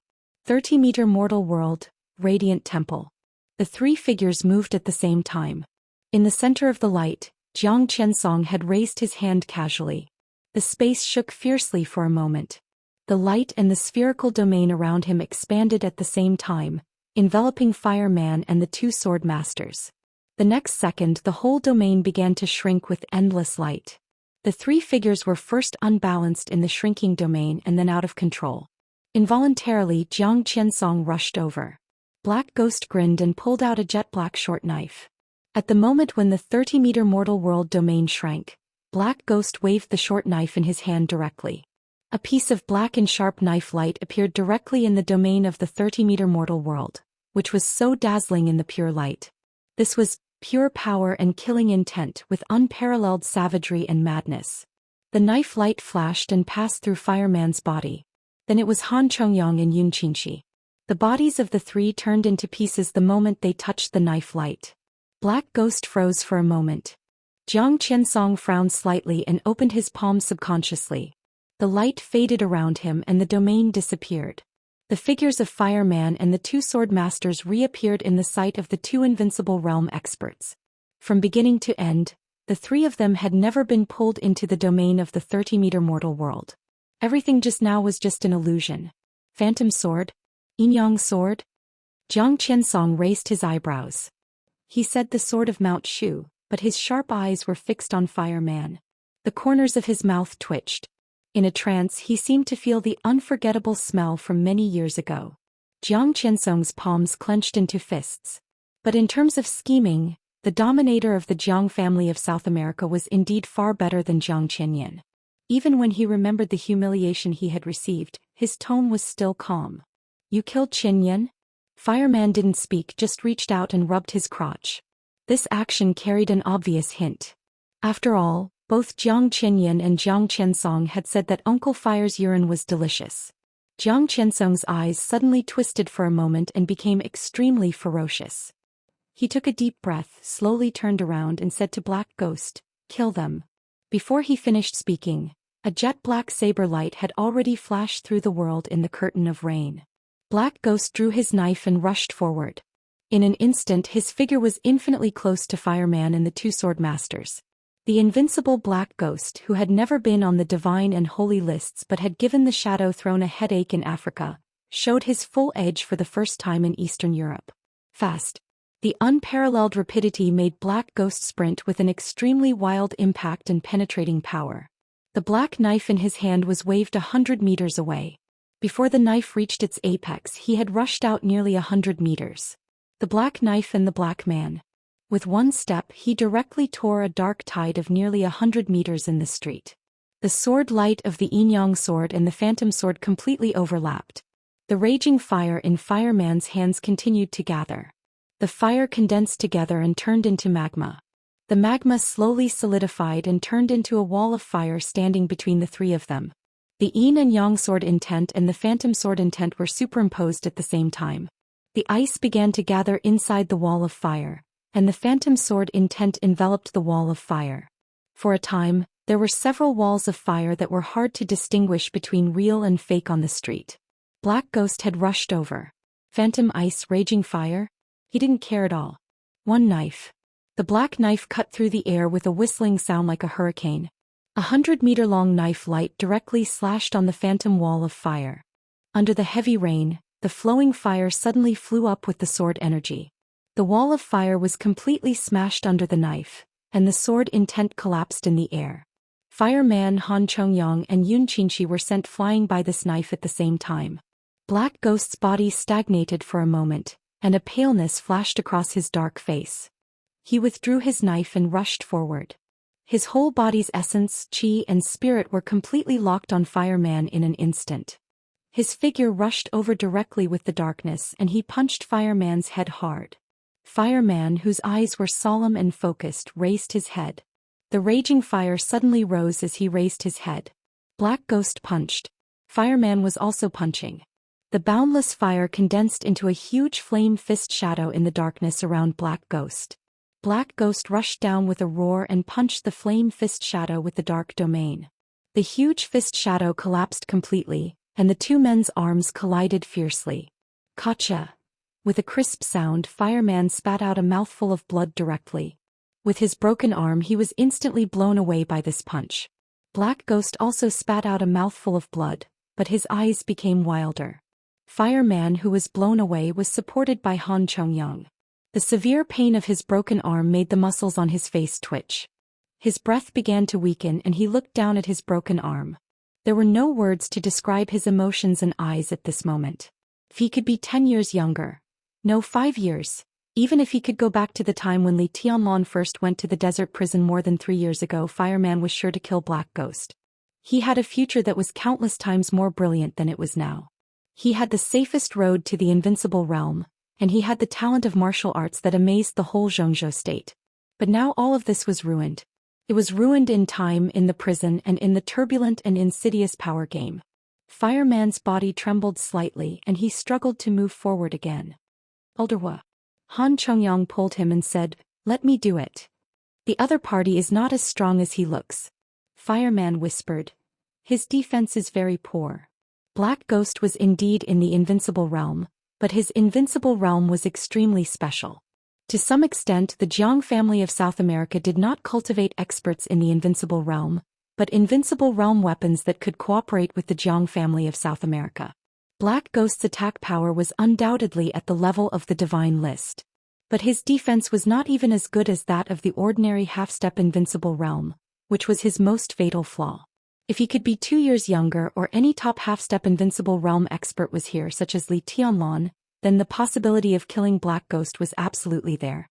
30-meter mortal world, radiant temple. The three figures moved at the same time. In the center of the light, Jiang Qiansong had raised his hand casually. The space shook fiercely for a moment. The light and the spherical domain around him expanded at the same time, enveloping Fireman and the two sword masters. The next second the whole domain began to shrink with endless light. The three figures were first unbalanced in the shrinking domain and then out of control. Involuntarily Jiang Qiansong rushed over. Black Ghost grinned and pulled out a jet-black short knife. At the moment when the 30-meter mortal world domain shrank, Black Ghost waved the short knife in his hand directly. A piece of black and sharp knife light appeared directly in the domain of the 30-meter mortal world, which was so dazzling in the pure light. This was pure power and killing intent with unparalleled savagery and madness. The knife light flashed and passed through Fireman's body. Then it was Han Chongyang and Yun Qinshi. The bodies of the three turned into pieces the moment they touched the knife light. Black Ghost froze for a moment. Jiang Qiansong frowned slightly and opened his palms subconsciously. The light faded around him and the domain disappeared. The figures of Fireman and the two sword masters reappeared in the sight of the two invincible realm experts. From beginning to end, the three of them had never been pulled into the domain of the 30-meter mortal world. Everything just now was just an illusion. Phantom sword? Yin-yang sword? Jiang Qiansong raised his eyebrows. He said the sword of Mount Shu, but his sharp eyes were fixed on Fireman. The corners of his mouth twitched. In a trance he seemed to feel the unforgettable smell from many years ago. Jiang Qiansong's palms clenched into fists. But in terms of scheming, the dominator of the Jiang family of South America was indeed far better than Jiang Qianyan. Even when he remembered the humiliation he had received, his tone was still calm. You killed Qianyan? Fireman didn't speak, just reached out and rubbed his crotch. This action carried an obvious hint. After all, both Jiang Qianyan and Jiang Qiansong had said that Uncle Fire's urine was delicious. Jiang Qiansong's eyes suddenly twisted for a moment and became extremely ferocious. He took a deep breath, slowly turned around and said to Black Ghost, "Kill them." Before he finished speaking, a jet-black saber light had already flashed through the world in the curtain of rain. Black Ghost drew his knife and rushed forward. In an instant his figure was infinitely close to Fireman and the two sword masters. The invincible Black Ghost, who had never been on the divine and holy lists but had given the Shadow Throne a headache in Africa, showed his full edge for the first time in Eastern Europe. Fast. The unparalleled rapidity made Black Ghost sprint with an extremely wild impact and penetrating power. The black knife in his hand was waved 100 meters away. Before the knife reached its apex he had rushed out nearly 100 meters. The black knife and the black man. With one step he directly tore a dark tide of nearly 100 meters in the street. The sword light of the yin-yang sword and the phantom sword completely overlapped. The raging fire in Fireman's hands continued to gather. The fire condensed together and turned into magma. The magma slowly solidified and turned into a wall of fire standing between the three of them. The yin and yang sword intent and the phantom sword intent were superimposed at the same time. The ice began to gather inside the wall of fire, and the phantom sword intent enveloped the wall of fire. For a time, there were several walls of fire that were hard to distinguish between real and fake on the street. Black Ghost had rushed over. Phantom ice, raging fire? He didn't care at all. One knife. The black knife cut through the air with a whistling sound like a hurricane. 100-meter-long knife light directly slashed on the phantom wall of fire. Under the heavy rain, the flowing fire suddenly flew up with the sword energy. The wall of fire was completely smashed under the knife, and the sword intent collapsed in the air. Fireman Han Chongyang and Yun Qinshi were sent flying by this knife at the same time. Black Ghost's body stagnated for a moment, and a paleness flashed across his dark face. He withdrew his knife and rushed forward. His whole body's essence, chi, and spirit were completely locked on Fireman in an instant. His figure rushed over directly with the darkness and he punched Fireman's head hard. Fireman, whose eyes were solemn and focused, raised his head. The raging fire suddenly rose as he raised his head. Black Ghost punched. Fireman was also punching. The boundless fire condensed into a huge flame fist shadow in the darkness around Black Ghost. Black Ghost rushed down with a roar and punched the flame fist shadow with the dark domain. The huge fist shadow collapsed completely, and the two men's arms collided fiercely. Gotcha! With a crisp sound, Fireman spat out a mouthful of blood directly. With his broken arm he was instantly blown away by this punch. Black Ghost also spat out a mouthful of blood, but his eyes became wilder. Fireman, who was blown away, was supported by Han Chongyang. The severe pain of his broken arm made the muscles on his face twitch. His breath began to weaken and he looked down at his broken arm. There were no words to describe his emotions and eyes at this moment. If he could be 10 years younger. No, 5 years. Even if he could go back to the time when Li Tianlan first went to the desert prison more than 3 years ago, Fireman was sure to kill Black Ghost. He had a future that was countless times more brilliant than it was now. He had the safest road to the invincible realm, and he had the talent of martial arts that amazed the whole Zhongzhou state. But now all of this was ruined. It was ruined in time, in the prison, and in the turbulent and insidious power game. Fireman's body trembled slightly and he struggled to move forward again. Elderwa. Han Chongyang pulled him and said, "Let me do it. The other party is not as strong as he looks." Fireman whispered. "His defense is very poor." Black Ghost was indeed in the invincible realm, but his invincible realm was extremely special. To some extent, the Jiang family of South America did not cultivate experts in the invincible realm, but invincible realm weapons that could cooperate with the Jiang family of South America. Black Ghost's attack power was undoubtedly at the level of the divine list. But his defense was not even as good as that of the ordinary half-step invincible realm, which was his most fatal flaw. If he could be 2 years younger or any top half-step invincible realm expert was here, such as Li Tianlan, then the possibility of killing Black Ghost was absolutely there.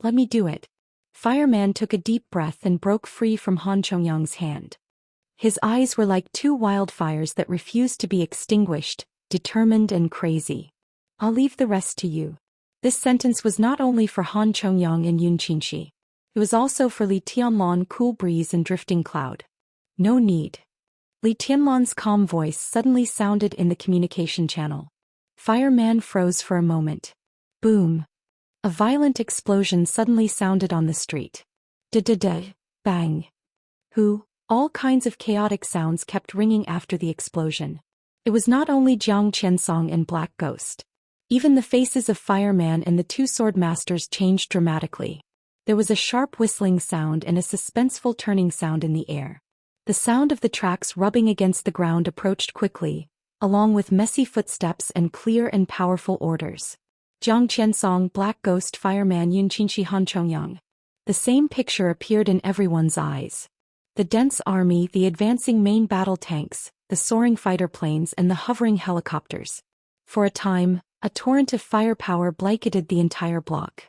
"Let me do it." Fireman took a deep breath and broke free from Han Chongyang's hand. His eyes were like two wildfires that refused to be extinguished, determined and crazy. "I'll leave the rest to you." This sentence was not only for Han Chongyang and Yun Qinshi. It was also for Li Tianlan, Cool Breeze and Drifting Cloud. "No need." Li Tianlan's calm voice suddenly sounded in the communication channel. Fireman froze for a moment. Boom. A violent explosion suddenly sounded on the street. Da-da-da, bang. Who? All kinds of chaotic sounds kept ringing after the explosion. It was not only Jiang Qiansong and Black Ghost. Even the faces of Fireman and the two sword masters changed dramatically. There was a sharp whistling sound and a suspenseful turning sound in the air. The sound of the tracks rubbing against the ground approached quickly, along with messy footsteps and clear and powerful orders. Jiang Qiansong, Black Ghost, Fireman, Yun Qinshi, Han Chongyang. The same picture appeared in everyone's eyes. The dense army, the advancing main battle tanks, the soaring fighter planes and the hovering helicopters. For a time, a torrent of firepower blanketed the entire block.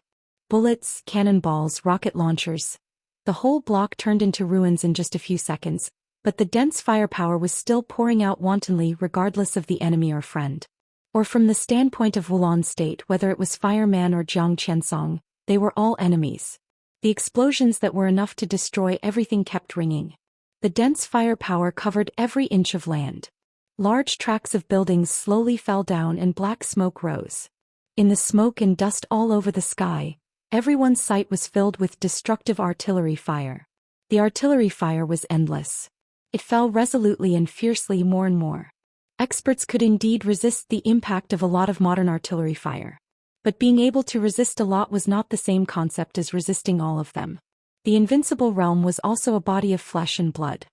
Bullets, cannonballs, rocket launchers. The whole block turned into ruins in just a few seconds, but the dense firepower was still pouring out wantonly regardless of the enemy or friend. Or from the standpoint of Wulan State, whether it was Fireman or Jiang Qiansong, they were all enemies. The explosions that were enough to destroy everything kept ringing. The dense firepower covered every inch of land. Large tracts of buildings slowly fell down and black smoke rose. In the smoke and dust all over the sky, everyone's sight was filled with destructive artillery fire. The artillery fire was endless. It fell resolutely and fiercely more and more. Experts could indeed resist the impact of a lot of modern artillery fire. But being able to resist a lot was not the same concept as resisting all of them. The invincible realm was also a body of flesh and blood.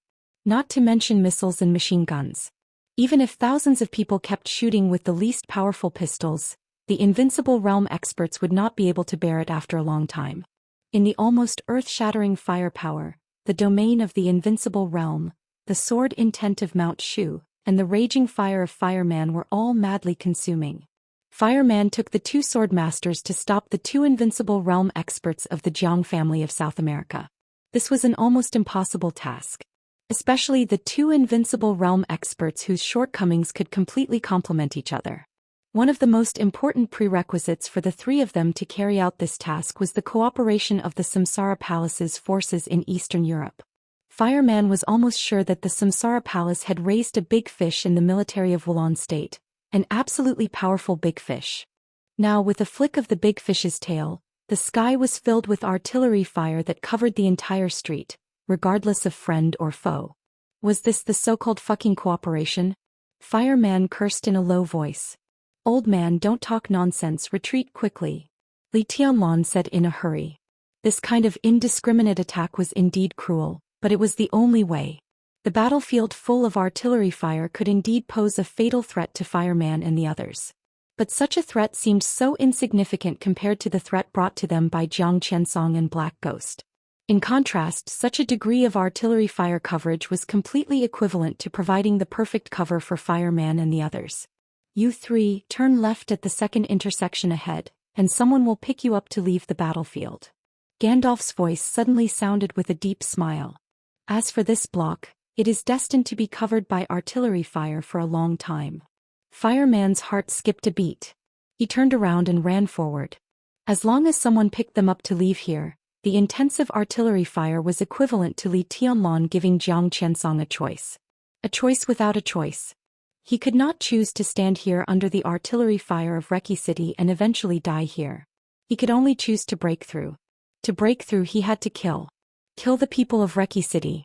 Not to mention missiles and machine guns. Even if thousands of people kept shooting with the least powerful pistols, the invincible realm experts would not be able to bear it after a long time. In the almost earth-shattering firepower, the domain of the invincible realm, the sword intent of Mount Shu, and the raging fire of Fireman were all madly consuming. Fireman took the two sword masters to stop the two invincible realm experts of the Jiang family of South America. This was an almost impossible task. Especially the two invincible realm experts whose shortcomings could completely complement each other. One of the most important prerequisites for the three of them to carry out this task was the cooperation of the Samsara Palace's forces in Eastern Europe. Fireman was almost sure that the Samsara Palace had raised a big fish in the military of Wulan State, an absolutely powerful big fish. Now, with a flick of the big fish's tail, the sky was filled with artillery fire that covered the entire street, regardless of friend or foe. Was this the so-called fucking cooperation? Fireman cursed in a low voice. Old man, don't talk nonsense, retreat quickly. Li Tianlan said in a hurry. This kind of indiscriminate attack was indeed cruel, but it was the only way. The battlefield full of artillery fire could indeed pose a fatal threat to Fireman and the others. But such a threat seemed so insignificant compared to the threat brought to them by Jiang Qiansong and Black Ghost. In contrast, such a degree of artillery fire coverage was completely equivalent to providing the perfect cover for Fireman and the others. You three, turn left at the second intersection ahead, and someone will pick you up to leave the battlefield. Gandalf's voice suddenly sounded with a deep smile. As for this block, it is destined to be covered by artillery fire for a long time. Fireman's heart skipped a beat. He turned around and ran forward. As long as someone picked them up to leave here, the intensive artillery fire was equivalent to Li Tianlan giving Jiang Qiansong a choice. A choice without a choice. He could not choose to stand here under the artillery fire of Reki City and eventually die here. He could only choose to break through. To break through he had to kill. Kill the people of Reki City.